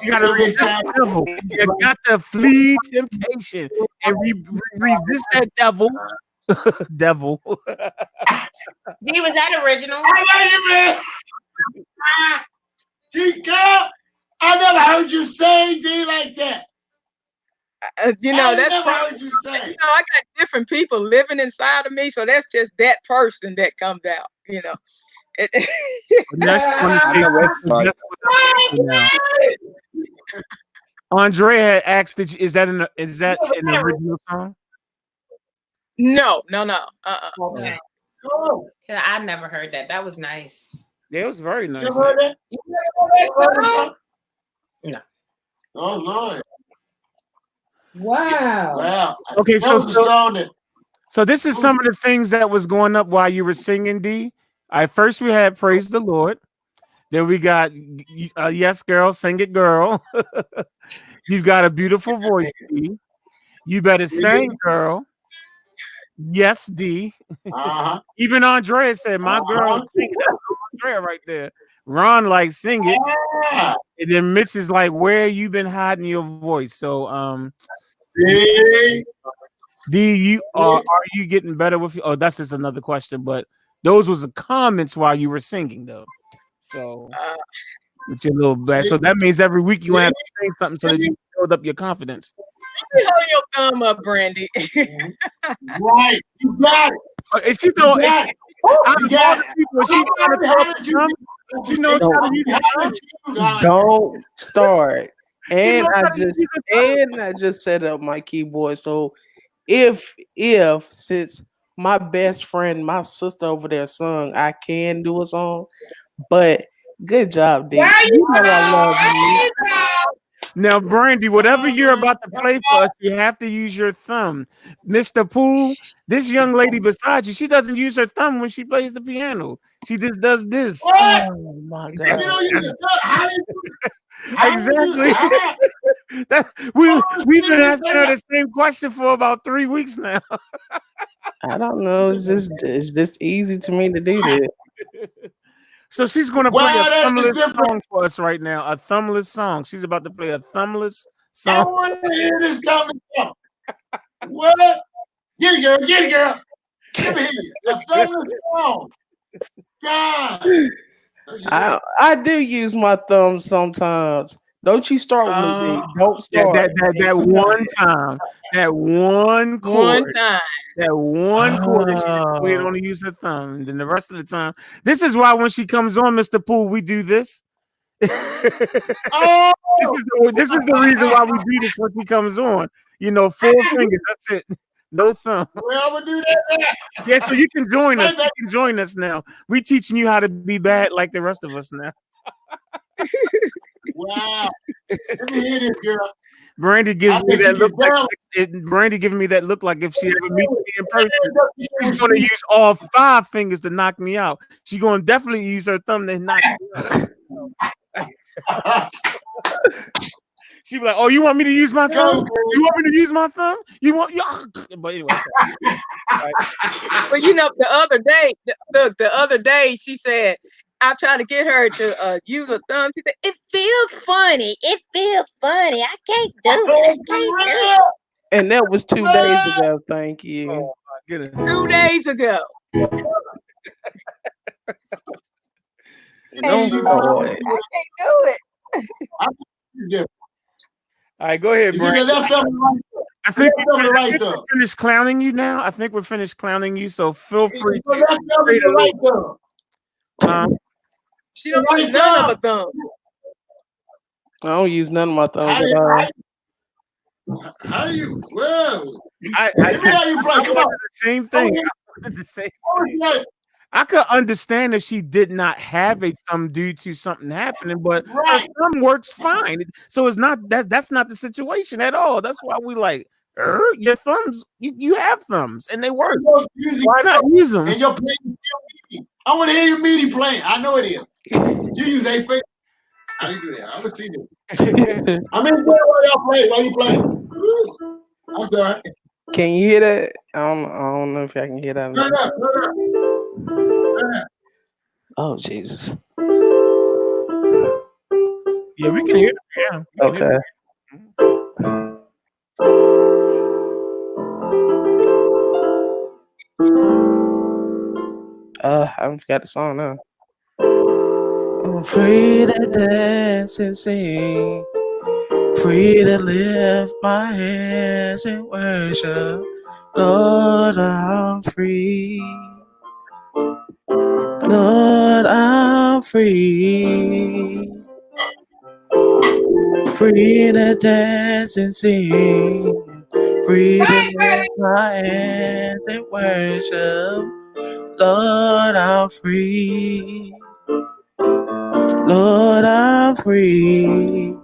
You gotta resist the devil. You got to flee temptation and resist that devil. Devil. D, was that original? I love you, man. T girl, I never heard you say D like that. You know, I that's never part, heard you say. you know, I got different people living inside of me, so that's just that person that comes out. You know. Andrea had asked, is that an original song? No. Okay. Yeah, I never heard that. That was nice. Yeah, it was very nice. You heard that? No. Oh Lord. Wow. Wow. Okay, That was the song that so this is some of the things that was going up while you were singing, D. First we had Praise the Lord. Then we got Yes Girl, Sing It Girl. You've got a beautiful voice, D. You better sing, girl. Yes, D. Even Andrea said, my girl, sing it. That's Andrea right there. Ron like sing it. And then Mitch is like, where you been hiding your voice? So D, are you getting better with you? Oh, that's just another question, but those was the comments while you were singing though. So with your little bad. So that means every week you have to sing something so that you build up your confidence. Hold your thumb up, Brandy. right, you got it. Is she doing? She knows how to use it. Don't start. And I just set up my keyboard. So if since my best friend, my sister over there sung, I can do a song. But good job, D. You know I love you. Now, Brandy, whatever you're about to play for us, you have to use your thumb. Mr. Poole, this young lady beside you, she doesn't use her thumb when she plays the piano. She just does this. Oh my God. Exactly. We've been asking her the same question for about 3 weeks now. I don't know. It's just easy to me to do that. So she's going to play a thumbless song for us right now. A thumbless song. She's about to play a thumbless song. I want to hear this thumbless song. What? Get it, girl. Get it, girl. Let me hear you. A thumbless song. God. I do use my thumb sometimes. Don't you start with me. Don't start. That one time. That one chord. One time. That one quarter she wait on to use her thumb. And then the rest of the time. This is why when she comes on, Mr. Poole, we do this. This is the reason why we do this when she comes on. You know, 4 fingers. That's it. No thumb. Well, we'll do that. Yeah, so you can join us. You can join us now. We teaching you how to be bad like the rest of us now. Wow. Let me hear this, girl. Brandy gives me that look Brandy giving me that look like if she ever meets me in person, she's gonna use all 5 fingers to knock me out. She's gonna definitely use her thumb to knock me out. She be like, "Oh, you want me to use my thumb? You want me to use my thumb? You want?" But anyway, right. Well, you know, the other day she said, I tried to get her to use her thumb. She said, "It feels funny. It feels funny. I can't do it. I can't do it." And that was 2 days ago. Thank you. Oh my goodness. 2 days ago. I can't do it. All right, go ahead, Brandy. I think we're finished clowning you now. I think we're finished clowning you, so feel free to. She don't use none of her thumb. I don't use none of my thumbs at all. How do you? Well, I how you play? Come on. The same thing. The same thing. I could understand if she did not have a thumb due to something happening, but her Right. thumb works fine. So it's not that's not the situation at all. That's why we like your thumbs. You have thumbs and they work. Why not use them? And your playing MIDI. I want to hear your MIDI playing. I know it is. You use a finger. How you do that? I want to see this. I mean, while y'all play, while you playing. I'm sorry. Can you hear that? I don't know if I can hear that. Turn up, turn up. Turn up. Oh Jesus. Yeah, we can hear it. Yeah. We can hear Okay. I just got the song now. I'm free to dance and sing, free to lift my hands and worship. Lord, I'm free. Lord, I'm free. Free to dance and sing, free to lift my hands and worship. Lord, I'm free. Lord, I'm free.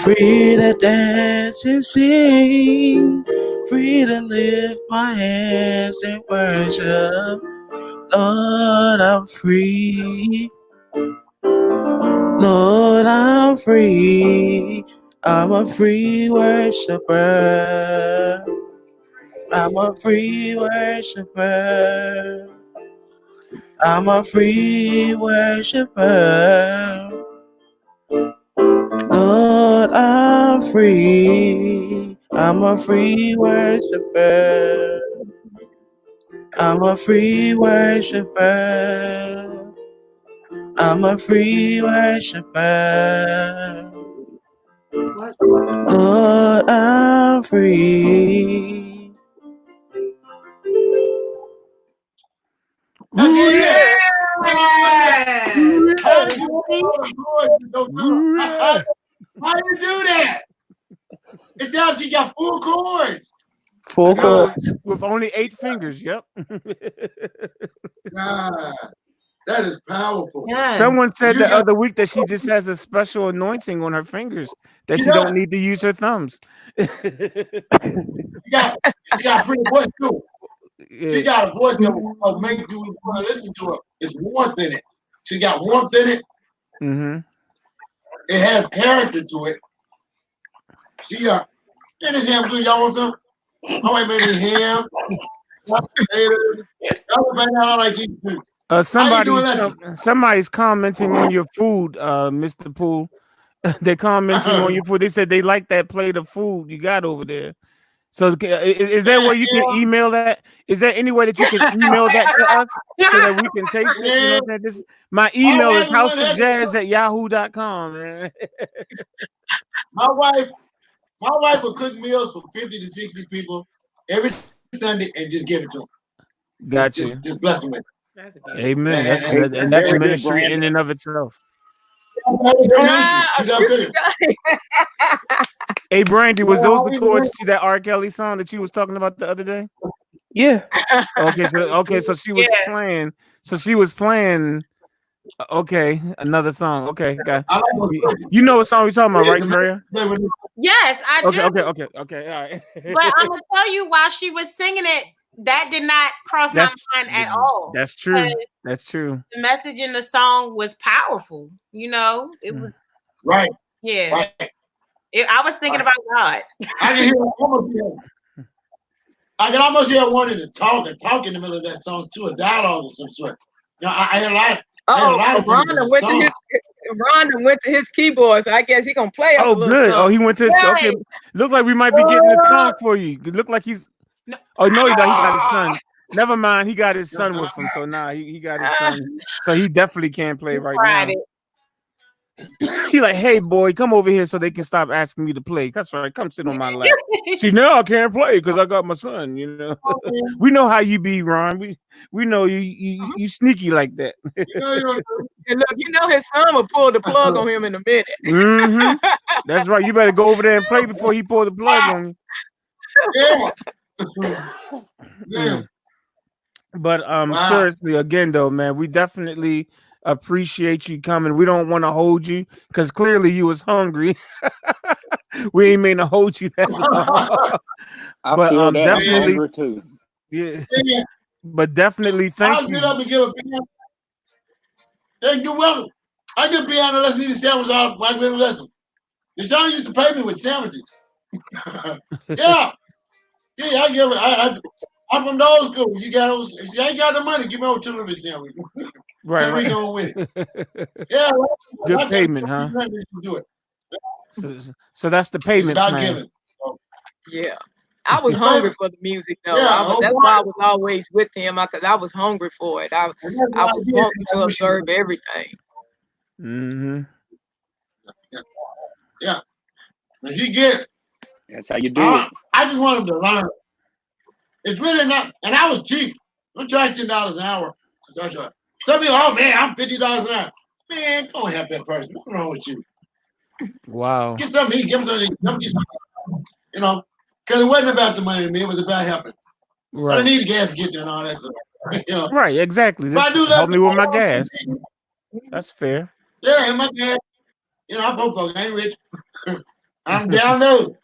Free to dance and sing, free to lift my hands and worship. Lord, I'm free. Lord, I'm free. I'm a free worshiper. I'm a free worshiper. I'm a free worshiper. Lord, I'm free. I'm a free worshiper. I'm a free worshiper. I'm a free worshiper. Lord, I'm free. How you do that? It's out. She got full chords. Full chords with only 8 fingers. Yep. God, that is powerful. Yeah. Someone said the other week that she just has a special anointing on her fingers that she don't need to use her thumbs. She got a pretty voice too. Yeah. She got a voice that will make you want to listen to her. It's warmth in it. She got warmth in it. Mm-hmm. It has character to it. She and this ham good. Y'all want some? I might make me ham. Somebody's commenting on your food, Mr. Poole. They're commenting on your food. They said they like that plate of food you got over there. So is there a way you can email that? Is there any way that you can email that to us so that we can taste it? You know what I'm saying? My email is housetoJazz@yahoo.com, man. My wife will cook meals for 50 to 60 people every Sunday and just give it to them. Got you. Just bless them with it. Amen. And that's a ministry in and of itself. Hey, Brandy, was those the chords to that R. Kelly song that you was talking about the other day? Yeah. Okay, so she was playing. So she was playing. Okay, another song. Okay, got you know what song we're talking about, right, Maria? Yes, I do. Okay, all right. But I'm gonna tell you, while she was singing it, that did not cross my mind at all. That's true. That's true. The message in the song was powerful. You know, it was right. Yeah. Right. I was thinking about God. I can almost hear one in the talk in the middle of that song too, a dialogue of some sort. You know, I heard a lot. Ron went to his keyboard, so I guess he gonna play. Oh, good. Song. Oh, he went to his. Okay, look like we might be getting this song for you. It look like he's. Oh no, he got his son. Never mind, he got his son with him. So he got his son. So he definitely can't play right now. He like, hey boy, come over here so they can stop asking me to play. That's right, come sit on my lap. See, now I can't play because I got my son. You know, we know how you be, Ron. We know you sneaky like that. And look, you know his son will pull the plug on him in a minute. Mm-hmm. That's right. You better go over there and play before he pull the plug on you. Yeah. But Wow. seriously, again though, man, we definitely appreciate you coming. We don't want to hold you because clearly you was hungry. We ain't mean to hold you that long. I But feel that. I'm definitely, hungry too. yeah. Yeah, But definitely, thank I'll get you. up and give a piano. Thank you, welcome. I get piano lesson, eat a sandwich out while we're in lesson. The son used to pay me with sandwiches. Yeah. Yeah, I give it. I'm from the old school. You got those, if you ain't got the money, give me over 2 little sandwich. Right, And we right. going with it. Yeah, Good that's payment, huh? do it. So that's the It's payment about plan. giving. So, Yeah. I was the hungry payment. for the music though. Yeah, oh That's boy. why I was always with him because I was hungry for it. I And that's I what I was did. wanting I to wish you observe would. everything. Mm-hmm. Yeah. Yeah. If you get it, That's how you do it. I just want him to learn. It's really not, and I was cheap. I'm charging $10 an hour. Some people, oh man, I'm $50 an hour. Man, don't help that person. What's wrong with you? Wow. Get something to eat, give him something to eat. Don't get something, you know, because it wasn't about the money to me, it was about helping. I Right. don't need a gas to get there and all that stuff. You know, Right. Exactly. if I Just do help that, me with my gas. That's fair. yeah, and my gas, you know, I'm both folks, I ain't rich. I'm down low.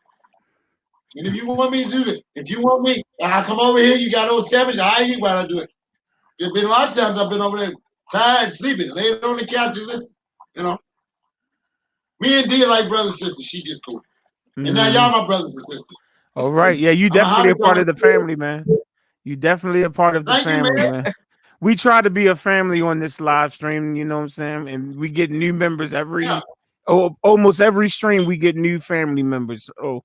And if you want me to do it, if you want me, and I come over here, you got old sandwich, I eat while I do it. There's been a lot of times I've been over there tired, sleeping, laying on the couch and listen. You know, me and D are like brother and sister. She just cool. And now y'all my brothers and sisters. All right. Yeah, you I'm a definitely a hobby part of dog. the family, man. You definitely a part of the Thank you, family, man. man. We try to be a family on this live stream, you know what I'm saying? And we get new members Yeah. almost every stream we get new family members. So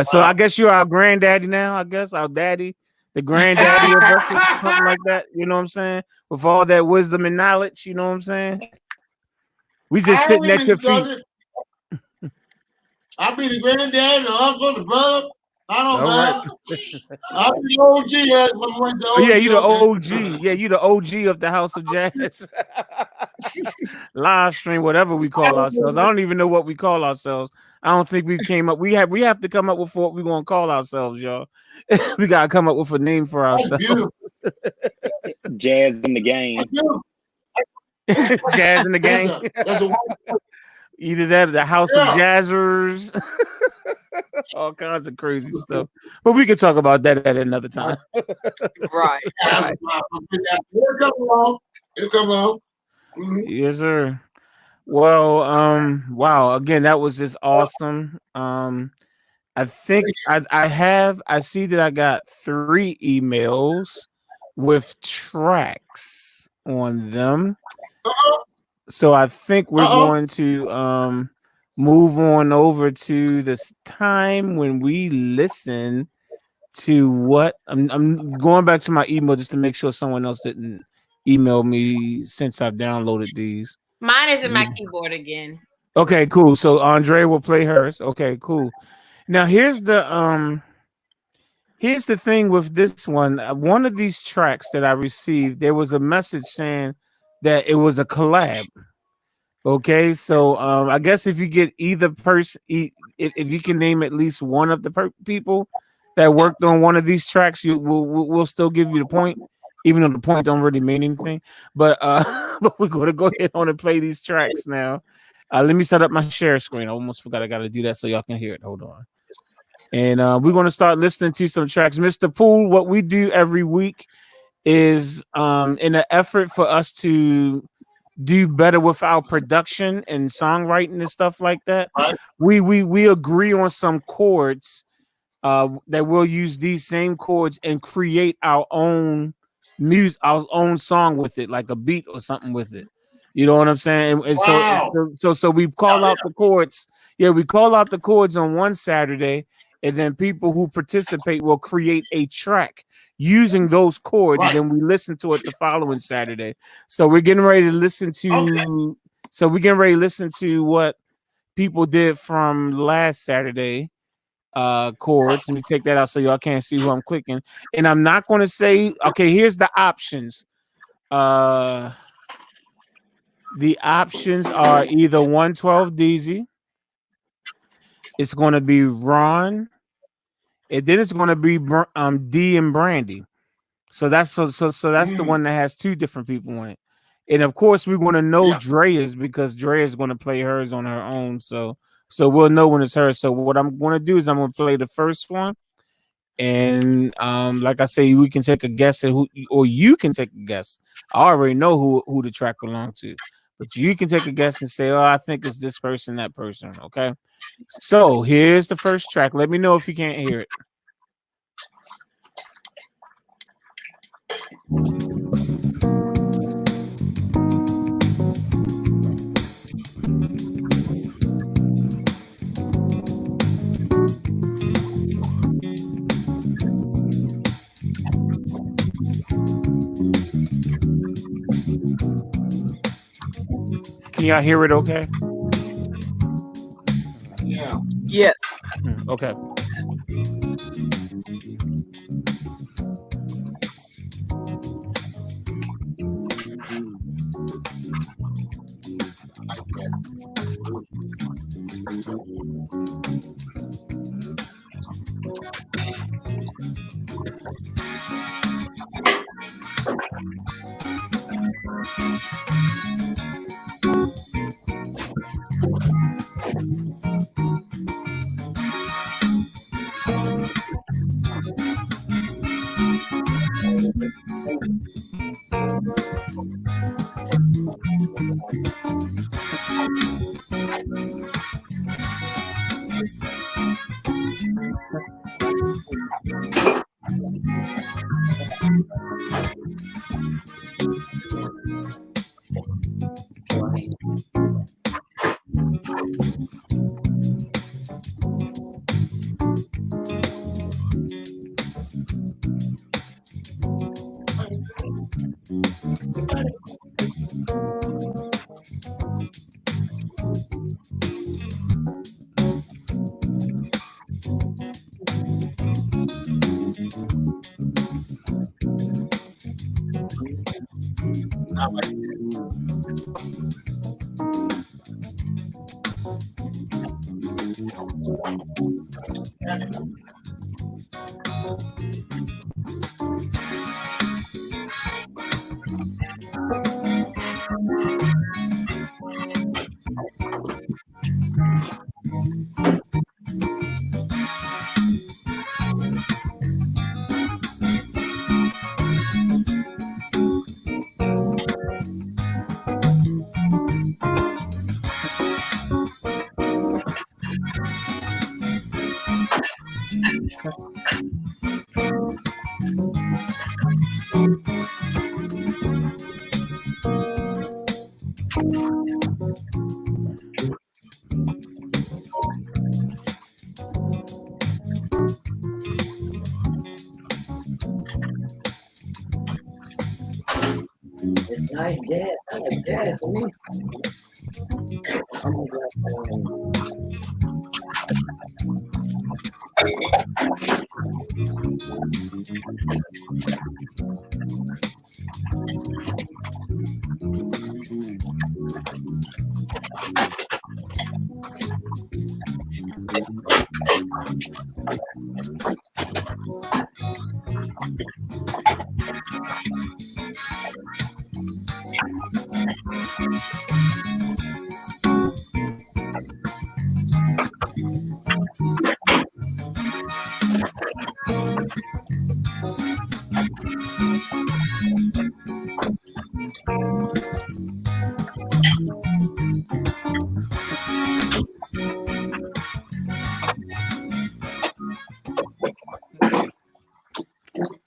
so I guess you're our granddaddy now, I guess, our daddy, the granddaddy of us, or something like that. You know what I'm saying? With all that wisdom and knowledge, you know what I'm saying? We just I sitting don't at your even so feet. I'll be the granddad, the uncle, the brother. I don't All right. mind. I'll be the OG. As my one the Oh, yeah, you the okay. OG. Yeah, you the OG of the House of Jazz. Live stream, whatever we call ourselves. I don't even know what we call ourselves. I don't think we came up. We have to come up with what we're gonna call ourselves, y'all. We gotta come up with a name for That's ourselves. beautiful. Jazz in the game. That's beautiful. Jazz in the game. That's a Either that or the House Yeah. of Jazzers. All kinds of crazy stuff. But we can talk about that at another time. Right. It'll come along. It'll come along. Mhm. Yes, sir. Well, wow. Again, that was just awesome. I think I see that I got 3 emails with tracks on them. Uh-oh. So I think we're Uh-oh. going to move on over to this time when we listen to what I'm going back to my email just to make sure someone else didn't email me since I've downloaded these. Mine is in my keyboard again. Okay, cool. So Andre will play hers. Okay, cool. Now here's the thing with this one. One of these tracks that I received, there was a message saying that it was a collab. Okay, so I guess if you get either person, if you can name at least one of the people that worked on one of these tracks, we'll still give you the point, even though the point don't really mean anything. But but we're gonna go ahead on and play these tracks now. Let me set up my share screen. I almost forgot I got to do that so y'all can hear it. Hold on. And we're going to start listening to some tracks. Mr. Poole, what we do every week is in an effort for us to do better with our production and songwriting and stuff like that. Right. We agree on some chords that we'll use these same chords and create our own music, our own song with it, like a beat or something with it. You know what I'm saying? And Wow. so we call out the chords. Yeah, we call out the chords on one Saturday, and then people who participate will create a track using those chords, Right. and then we listen to it the following Saturday. So we're getting ready to listen to. Okay. So we're getting ready to listen to what people did from last Saturday chords. Let me take that out so y'all can't see who I'm clicking. And I'm not going to say. Okay, here's the options. The options are either 112 DZ, it's going to be Ron, and then it's going to be D and Brandy. So that's that's the one that has two different people on it. And of course, we're going to know Yeah. Drea's because Drea is going to play hers on her own. So we'll know when it's hers. So what I'm going to do is I'm going to play the first one, and like I say, we can take a guess at who, or you can take a guess. I already know who the track belongs to, but you can take a guess and say, "Oh, I think it's this person, that person." Okay. So here's the first track. Let me know if you can't hear it. Can y'all hear it okay? Yeah. Yes. Okay. It's nice jazz. I like jazz for me.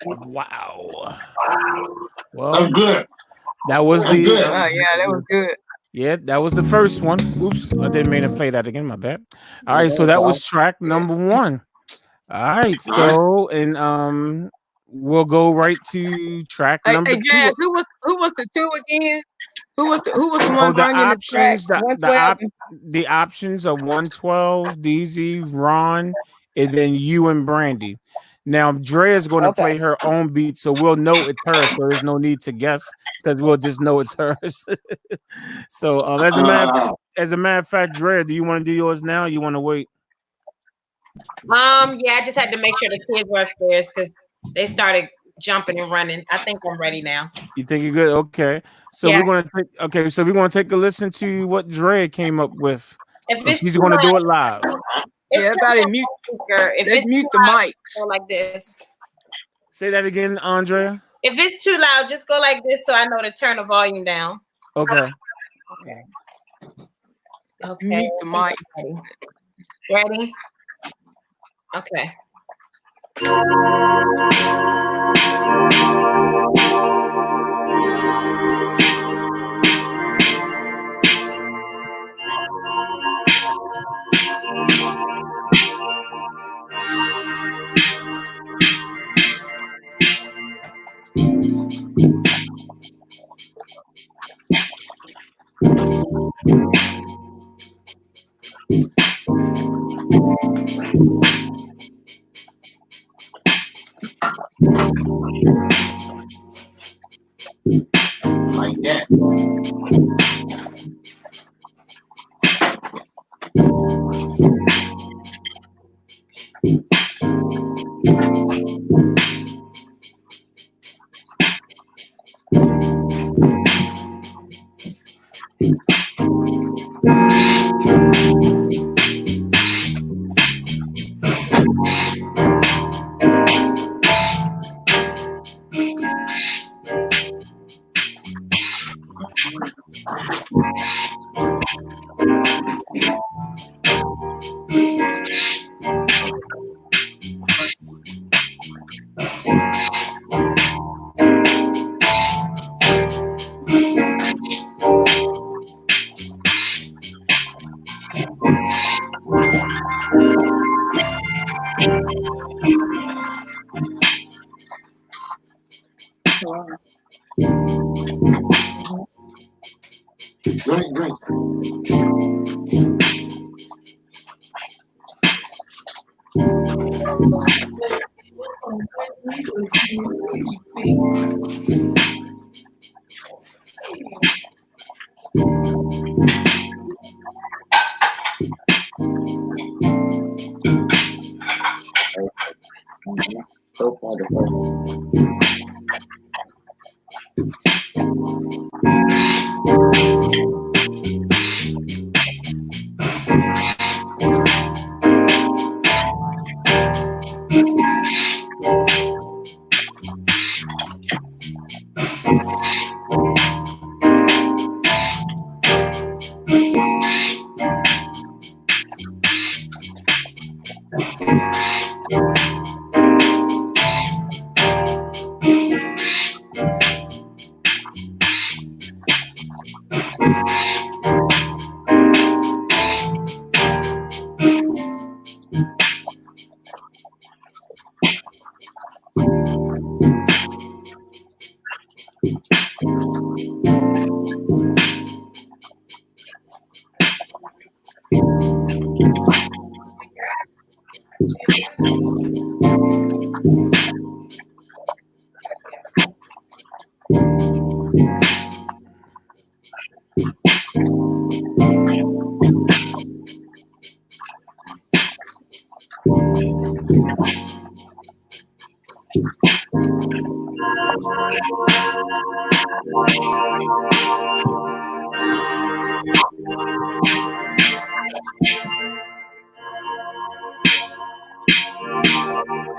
Wow. That Well, was good. that was That's the good. Yeah, that was good. yeah, that was the first one. Oops, I didn't mean to play that again. My bad. All right, so that was track number one. All right, so and we'll go right to track Hey, number hey, two. Jazz, who was the two again? Who was the Oh, one the bringing the track? options, 112. the options are 112, DZ, Ron, and then you and Brandy. Now Drea is going to Okay. play her own beat, so we'll know it's hers. So there's no need to guess because we'll just know it's hers. So as a matter of fact, Drea, do you want to do yours now? Or you want to wait? Yeah, I just had to make sure the kids were upstairs because they started jumping and running. I think I'm ready now. You think you're good? Okay. So Yeah. we're gonna take a listen to what Dre came up with. If it's She's too gonna do loud, it live. Yeah, everybody mute. If Let's it's mute too the loud, mics. go like this. Say that again, Andrea. If it's too loud, just go like this so I know to turn the volume down. Okay. Okay. Mute the mic. Ready? Okay. Like that. Great. So far,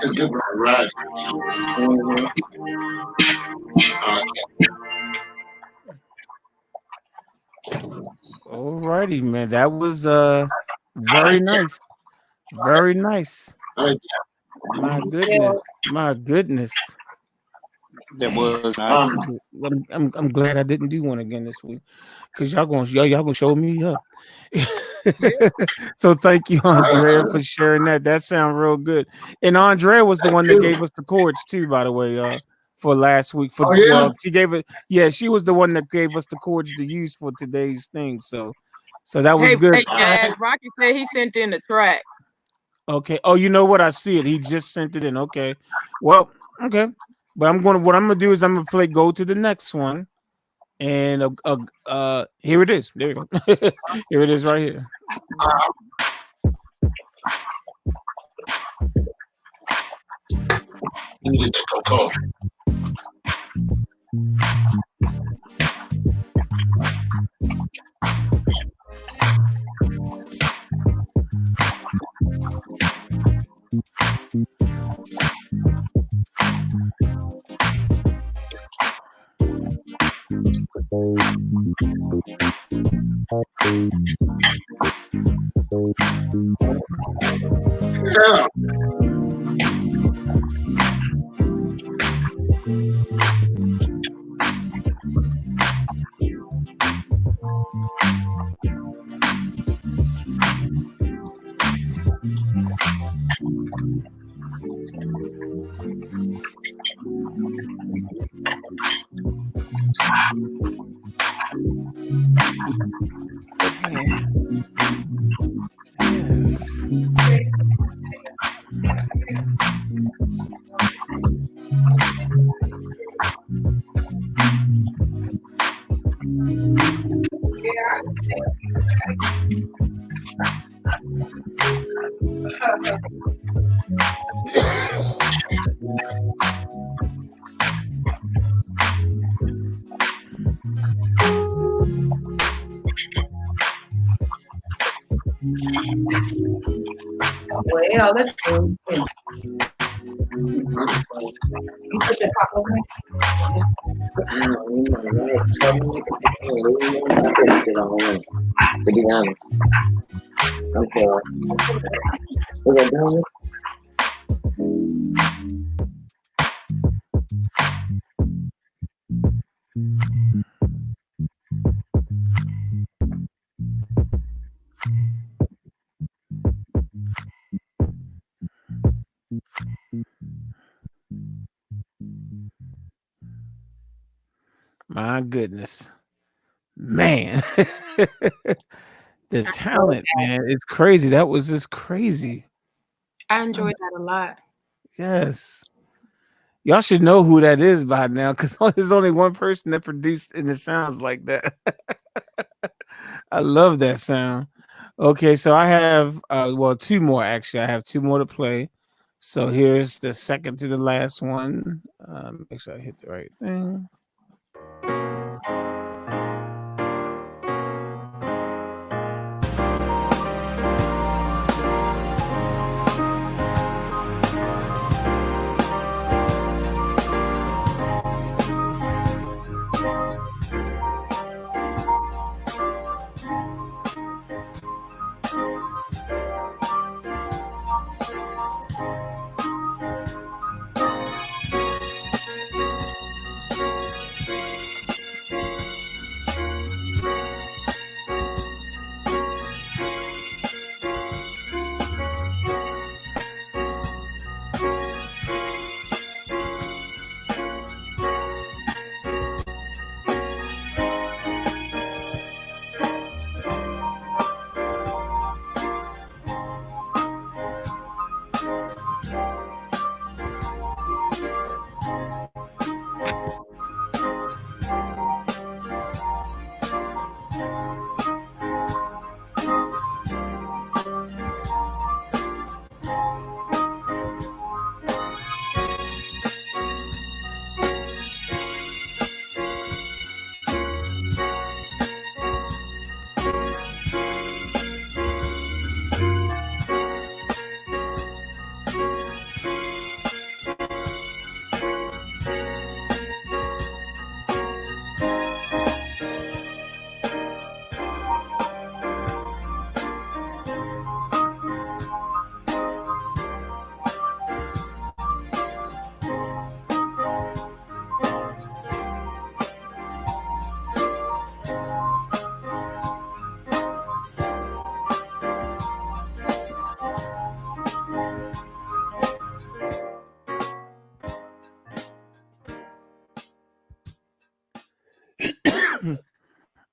It's good ride. All righty, man. That was very nice. Very nice. My goodness. My goodness. That was nice. I'm glad I didn't do one again this week, because y'all gonna show me up. So thank you, Andrea, for sharing that. That sounds real good. And Andrea was the one that gave us the chords too, by the way, for last week. She gave it. Yeah, she was the one that gave us the chords to use for today's thing. So that was good. Hey, Jazz, Rocky said he sent in the track. Okay. Oh, you know what? I see it. He just sent it in. Okay. Well, okay. But what I'm gonna do is I'm gonna play go to the next one. And here it is. There you go. Here it is right here. Let me get that cup of coffee. Yeah. Well, that's good. You put the pop over My goodness, man. The talent, man, it's crazy. That was just crazy. I enjoyed that a lot. Yes. Y'all should know who that is by now, because there's only one person that produced and it sounds like that. I love that sound. Okay, so I have two more actually. I have two more to play. So here's the second to the last one. Make sure I hit the right thing.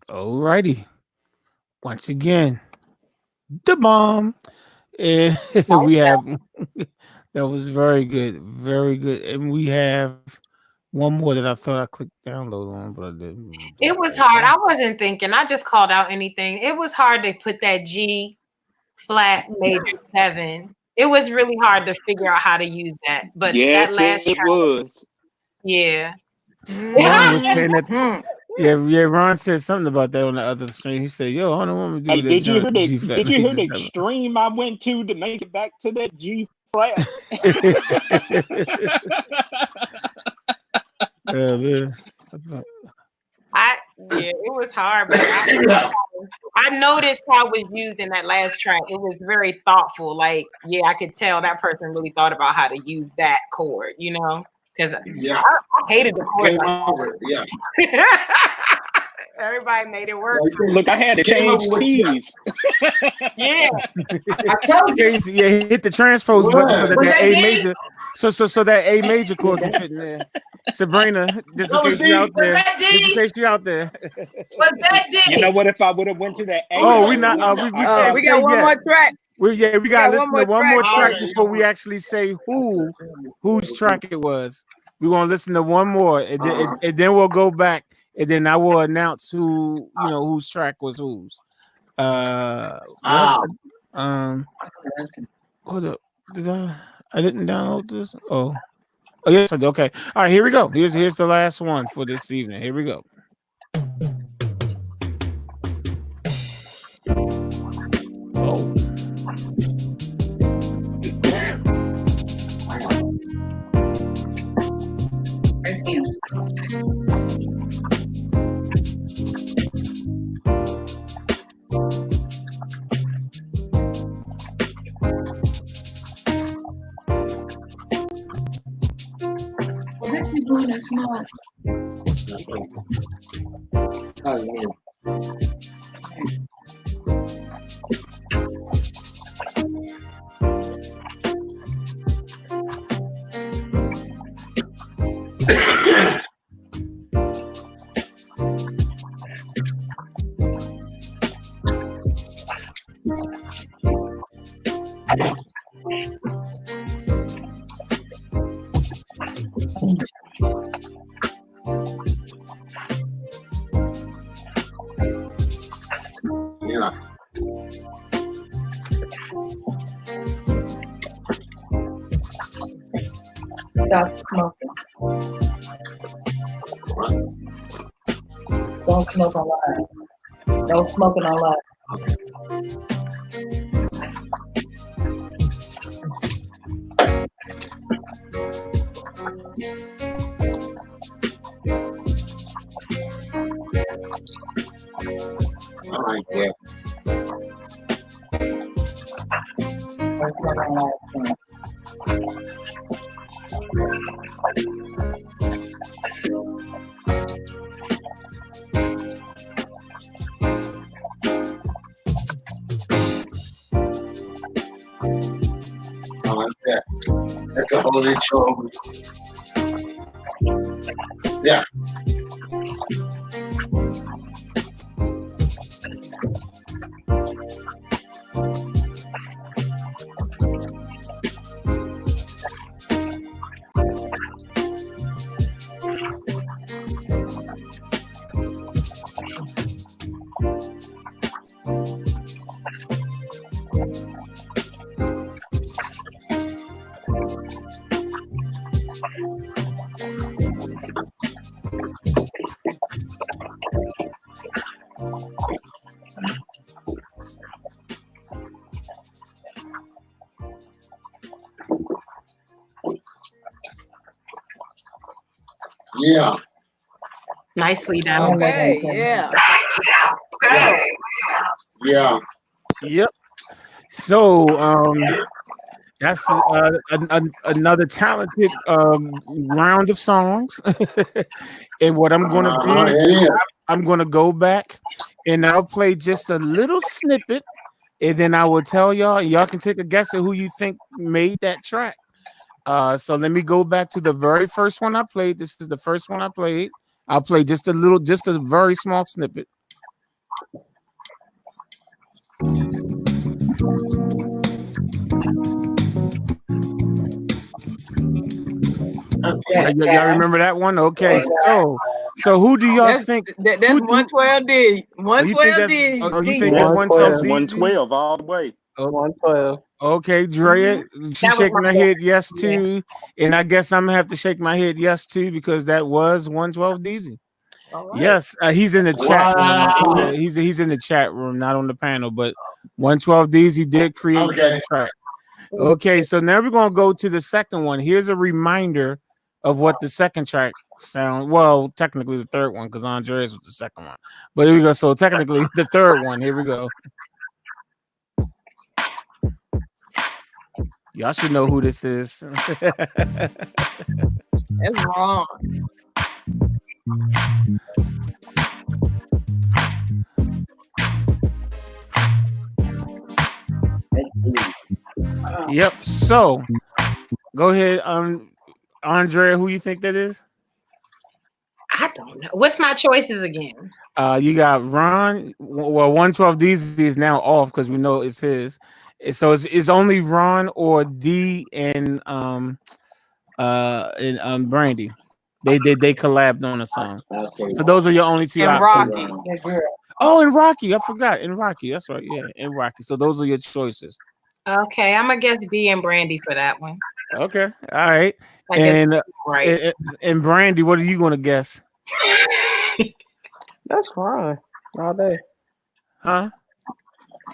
Alrighty. Once again, the bomb. And we have that was very good, very good. And we have one more that I thought I clicked download on, but I didn't. It was hard. I wasn't thinking. I just called out anything. It was hard to put that G flat major 7 it was really hard to figure out how to use that. But Yes, that last it track, was. yeah. Ron was saying that. Yeah. Ron said something about that on the other stream. He said, "Yo, I don't want to do Hey, that." did you hear the G-flat did you hear major the seven. extreme I went to make it back to that G flat? Man. It was hard, but I noticed how it was used in that last track. It was very thoughtful. Like, yeah, I could tell that person really thought about how to use that chord, you know, because Yeah. I hated the chord. Came over. Yeah. Everybody made it work. Look, I had to Came change over with- keys. Yeah. I told you. Yeah, hit the transpose button so that Was that that A D? major, so that A major chord can fit in there. Sabrina, just in That was case you out Was there, that just in D? case you out there. Was that D? You know what? If I would have went to that A, Oh, we not. We We can't say got one yet. more track. We gotta got listen one to more one more track. track Alright. before we actually say whose track it was. We want to listen to one more, and then we'll go back, and then I will announce whose track was whose. Hold up. Did I didn't download this? Oh yes, I did. Okay. All right, here we go. Here's the last one for this evening. Here we go. Oh. That's him. What you doing that small? Yeah. Stop smoking. Don't smoke on live. No smoking on live. All right. Yeah. Don't smoke on live. I like that. That's a whole intro. Yeah. Yeah. Nicely done. Okay, yeah. Yeah. Yep. So that's another talented round of songs. And what I'm gonna do, It is. I'm gonna go back and I'll play just a little snippet, and then I will tell y'all can take a guess at who you think made that track. So let me go back to the very first one I played. This is the first one I played. I'll play just a very small snippet. Y'all remember that one? Okay, so who do y'all think? That's who do- 112D. Oh, you think 112D. that's 112D? 112 all the way. Oh, 112. okay, Drea, she's That was shaking my her head yes Yeah. too, and I guess I'm gonna have to shake my head yes too because that was 112 DZ. All right. Yes, he's in the chat room. Wow. He's in the chat room, not on the panel. But 112 DZ did create Okay. that track. Okay, so now we're gonna go to the second one. Here's a reminder of what the second track sound. Well, technically the third one because Andreas was the second one. But here we go. So technically the third one. Here we go. Y'all should know who this is. That's wrong. Yep. So go ahead, Andrea. Who you think that is? I don't know. What's my choices again? You got Ron. Well, 112 DZ is now off because we know it's his. So it's only Ron or D and Brandy. They collabed on a song. So those are your only two And options. Rocky. Oh, and Rocky. I forgot. And Rocky. That's right. Yeah, and Rocky. So those are your choices. Okay, I'm gonna guess D and Brandy for that one. Okay. All right. I guess And right. and Brandy, what are you gonna guess? That's Ron all day. Huh?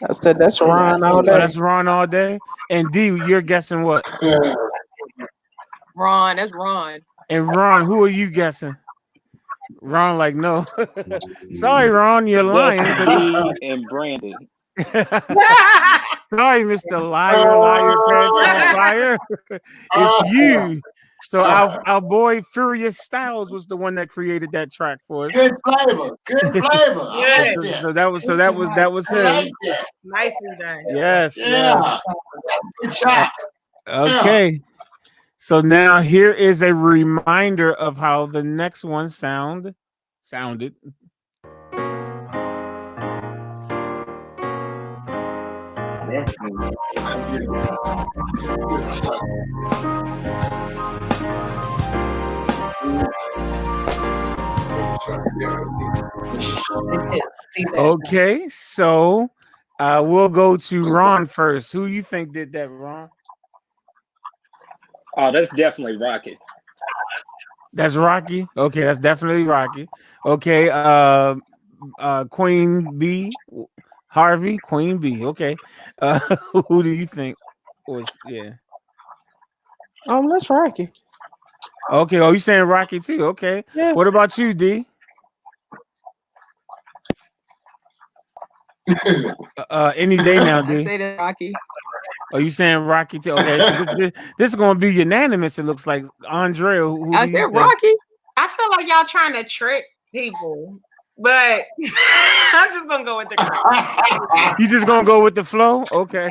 I said that's Ron all Oh, day. that's Ron all day. And D, you're guessing what? Ron, that's Ron. And Ron, who are you guessing? Ron, like, no. Sorry, Ron, you're lying. That's D and Brandy. Sorry, Mr. Liar, pants on fire. It's you. So our boy Furious Styles was the one that created that track for us. Good flavor. Good flavor. I like that. So that was I him. like that. Nicely done. Yes. Yeah. Good job. Okay. So now here is a reminder of how the next one sounded. Okay, so we'll go to Ron first. Who you think did that, Ron? Oh, that's definitely Rocky. That's Rocky. Okay, that's definitely Rocky. Okay, Queen B, Harvey, Queen B. Okay, who do you think was? Yeah. That's Rocky. Okay. Oh, you saying Rocky too? Okay. Yeah. What about you, D? Any day now, I D. say that's Rocky. Are you saying Rocky too? Okay, so this is gonna be unanimous. It looks like Andrea. Who I do you said think? Rocky. I feel like y'all trying to trick people, but I'm just gonna go with the crowd. You just gonna go with the flow? Okay.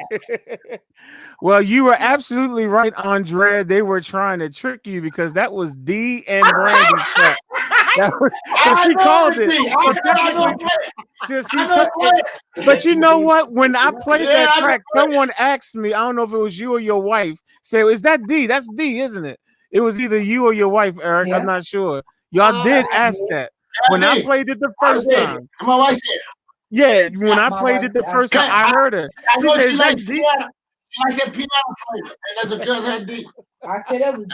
Well, you were absolutely right, Andrea. They were trying to trick you because that was D and Brandy's track. That was, so she called it. But you know what? When I played that track, someone asked me, I don't know if it was you or your wife, said, "Is that D? That's D, isn't it?" It was either you or your wife, Eric. I'm not sure. Y'all did ask that. When I played it the first time. My wife said. Yeah, when I played it the first time, I heard her. She said, "Is that D?" She likes that piano flavor, and that's a girl that D. I said that was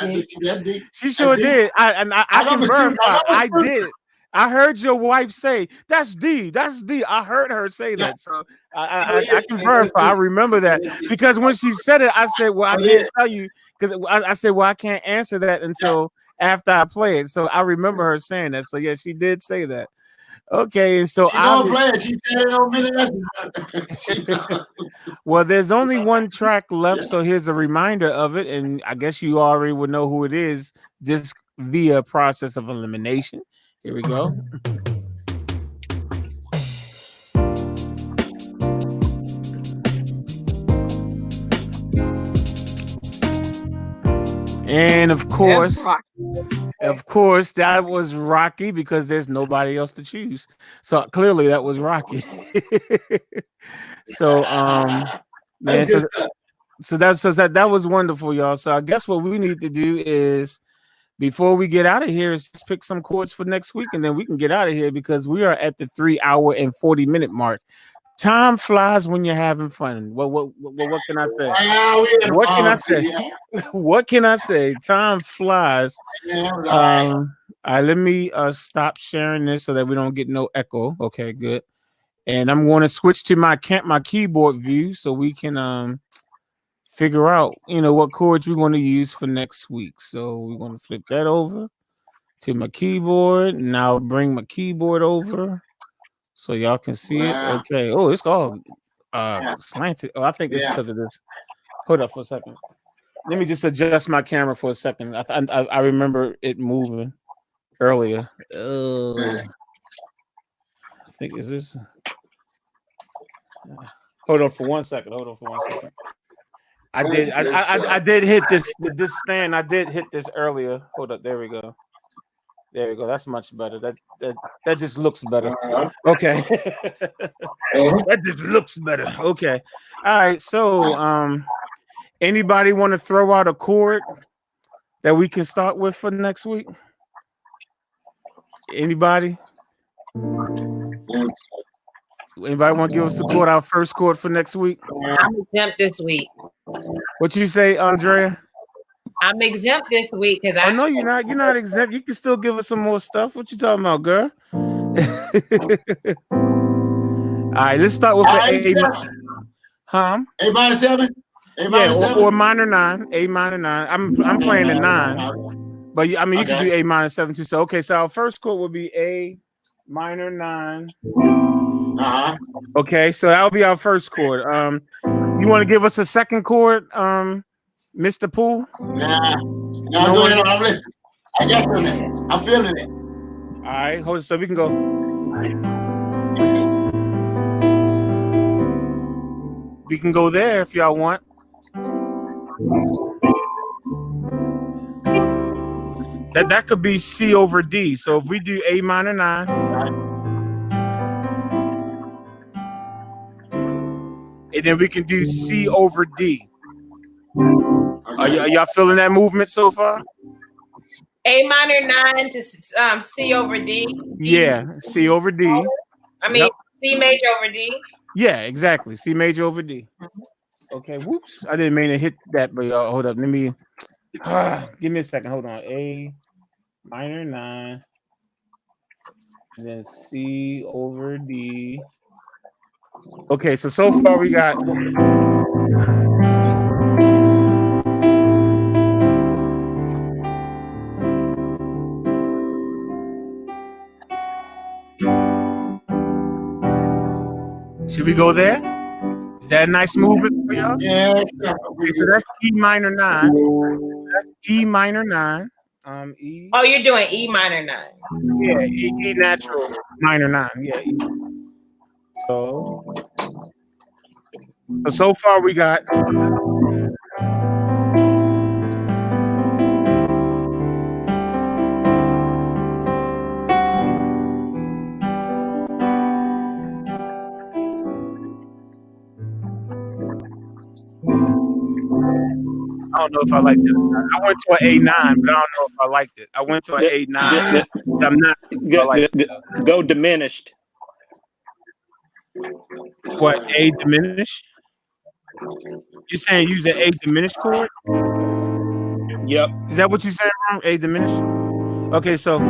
D. She sure did. I can verify. I did. I heard your wife say, "That's D. That's D." I heard her say that, so I can verify. I remember that because when she said it, I said, "Well, I can't tell you," because I said, "Well, I can't answer that until after I play it." So I remember her saying that. So yeah, she did say that. Okay, and so she said it on minute. Well, there's only one track left, so here's a reminder of it, and I guess you already would know who it is just via process of elimination. Here we go. And of course, that was Rocky because there's nobody else to choose. So clearly that was Rocky. So man, so that was wonderful, y'all. So I guess what we need to do is before we get out of here is pick some chords for next week, and then we can get out of here because we are at the 3 hour and 40 minute mark. Time flies when you're having fun. What can I say? What can I say? What can I say? Time flies. All right, let me stop sharing this so that we don't get no echo. Okay, good. And I'm going to switch to my keyboard view so we can figure out, what chords we're going to use for next week. So we're going to flip that over to my keyboard. Now bring my keyboard over so y'all can see it. Okay. Oh, it's all slanted. Oh, I think it's because of this. Hold up for a second. Let me just adjust my camera for a second. I remember it moving earlier. I think is this. Hold on for 1 second. I did hit this stand. I did hit this earlier. Hold up. There we go. That's much better. That just looks better. Okay. That just looks better. Okay. All right. So anybody want to throw out a chord that we can start with for next week? Anybody? Anybody want to give us a chord, our first chord for next week? I'm exempt this week. What you say, Andrea? I'm exempt this week because I know you're not. You're not exempt. You can still give us some more stuff. What you talking about, girl? All right, let's start with A. Huh? A minor 7. Or minor 9. A minor 9. I'm playing a 9, but I mean you can do A minor 7 too. So so our first chord will be A minor 9. Okay, so that'll be our first chord. You want to give us a second chord, Mr. Poole? Nah, go ahead. I'm listening. I got it. I'm feeling it. All right, hold it so we can go. We can go there if y'all want. That could be C over D. So if we do A minor 9, and then we can do C over D. Are y'all feeling that movement so far? A minor 9 to C over D. Yeah, C over D. I mean, C major over D. Yeah, exactly. C major over D. Okay, whoops. I didn't mean to hit that, but hold up. Let me give me a second. Hold on. A minor 9. And then C over D. Okay, so far we got should we go there? Is that a nice movement for y'all? Yeah. Okay, so that's E minor 9. That's E minor 9. E. Oh, you're doing E minor 9. Yeah, E natural minor 9. Yeah. E. So far we got I don't know if I like that. I went to an A9, but I don't know if I liked it. I went to an A9. I'm not. Go diminished. What, A diminished? You're saying use an A diminished chord? Yep. Is that what you said wrong? A diminished? Okay, so.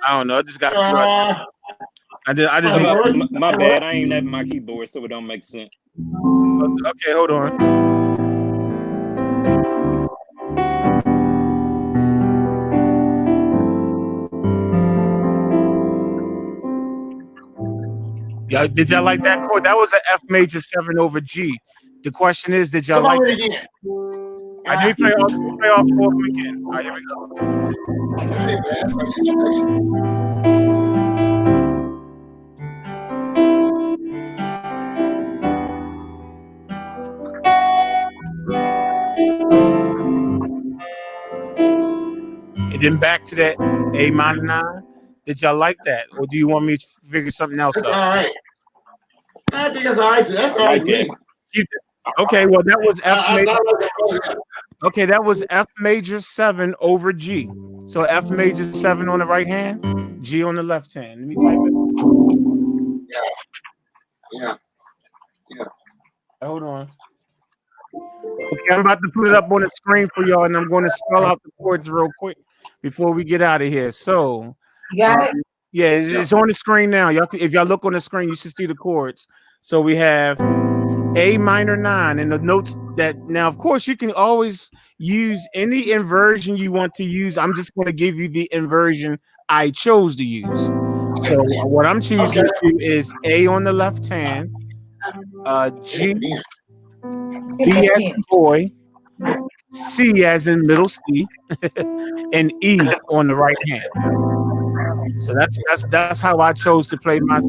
I don't know. I just got. I just. My bad. I ain't having my keyboard, so it don't make sense. Okay, hold on. Yeah, did y'all like that chord? That was an F major 7 over G. The question is, did y'all like it? I did play all 4 of them again. All right, here we go. And then back to that A minor 9. Did y'all like that? Or do you want me to figure something else out? All right. I think that's all right. That's all right. Okay, well, that was F major. Okay, that was F major 7 over G. So F major 7 on the right hand, G on the left hand. Let me type it. Yeah. Hold on. Okay, I'm about to put it up on the screen for y'all, and I'm going to spell out the chords real quick before we get out of here. So, You got it? yeah, it's on the screen now. Y'all, if y'all look on the screen, you should see the chords. So we have A minor 9, and the notes that now, of course, you can always use any inversion you want to use. I'm just going to give you the inversion I chose to use. So what I'm choosing to do is A on the left hand, G, B as in boy, C as in middle C, and E on the right hand. So that's how I chose to play my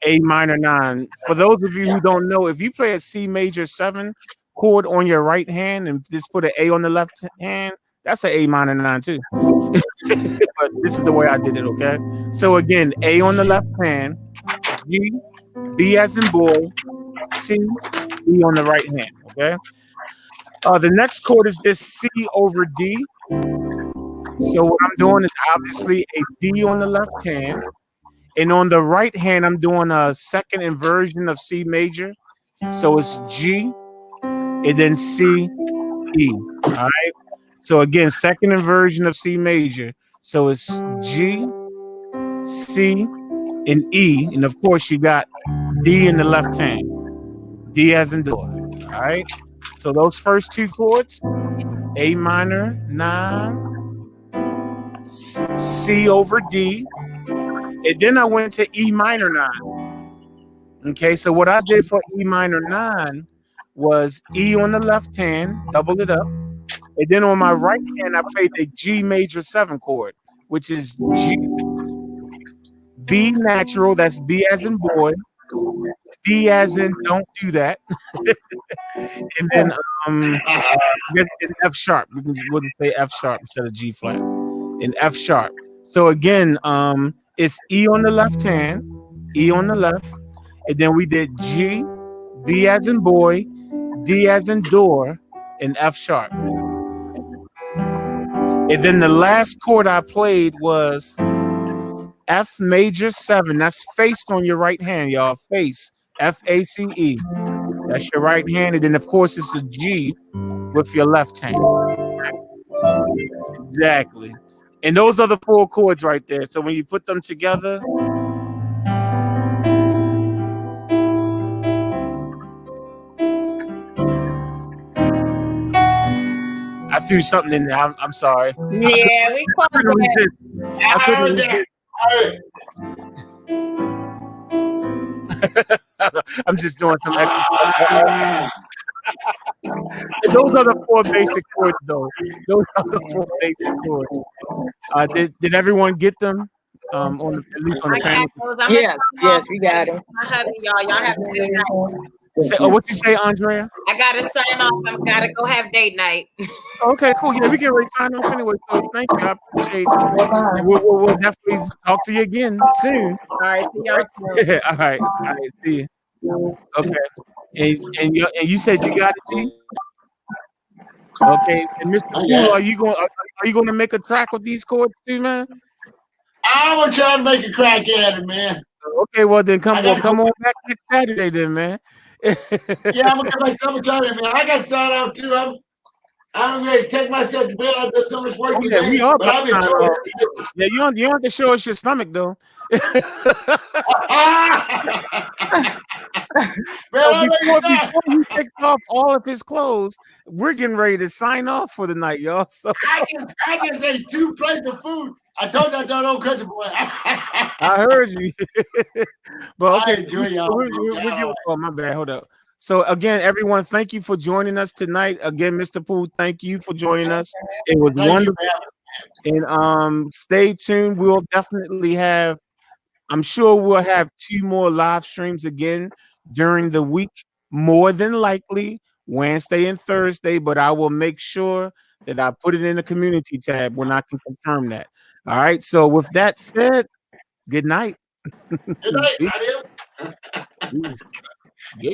A minor 9. For those of you who don't know, if you play a C major 7 chord on your right hand and just put an A on the left hand, that's an A minor 9 too. But this is the way I did it, okay? So again, A on the left hand, G, B as in boy, C, E on the right hand, okay? The next chord is this C over D. So what I'm doing is obviously a D on the left hand. And on the right hand, I'm doing a second inversion of C major. So it's G and then C, E. All right. So again, second inversion of C major. So it's G, C, and E. And of course, you got D in the left hand. D as in door. All right. So those first two chords, A minor 9, C over D. And then I went to E minor 9. Okay, so what I did for E minor 9 was E on the left hand, double it up. And then on my right hand, I played the G major 7 chord, which is G, B natural, that's B as in boy, D as in don't do that. And then F sharp. We'll just say F sharp instead of G flat. And F sharp. So again, it's E on the left hand, E on the left, and then we did G, B as in boy, D as in door, and F sharp. And then the last chord I played was F major 7. That's face on your right hand, y'all. Face, F-A-C-E. That's your right hand, and then of course it's a G with your left hand. Exactly. And those are the 4 chords right there. So when you put them together, I threw something in there. I'm sorry. Yeah, we I couldn't resist. I couldn't resist. I'm just doing some extra. Those are the 4 basic chords, though. Those are the 4 basic chords. Did everyone get them? At least on the channel. Yes, we got them. My hubby, y'all have a good night. What you say, Andrea? I gotta sign off. I've gotta go have date night. Okay, cool. Yeah, we can ready to sign off anyway. So thank you. I appreciate it. And we'll definitely talk to you again soon. All right, see y'all soon. All right, see you. Okay. And you said you got it, G? Okay. And Mr. Poole, are you going to make a track with these chords too, man? I'm gonna try to make a crack at it, man. Okay, well then come on back next Saturday, then, man. Yeah, I'm gonna come back. I'm gonna try it, man. I got to sign out too. I'm ready to take myself to bed. I've done so much work today. We are. But I've been told. Yeah, you don't have to show us your stomach though. Man, before he takes off all of his clothes, we're getting ready to sign off for the night, y'all. So I just ate 2 plates of food. I told you I don't know country boy. I heard you. But okay, I enjoy y'all. Oh, my bad. Hold up. So again, everyone, thank you for joining us tonight. Again, Mr. Poole, thank you for joining us. It was wonderful. And stay tuned. We'll definitely have, I'm sure we'll have 2 more live streams again during the week, more than likely Wednesday and Thursday, but I will make sure that I put it in the community tab when I can confirm that. All right. So with that said, good night. Good night.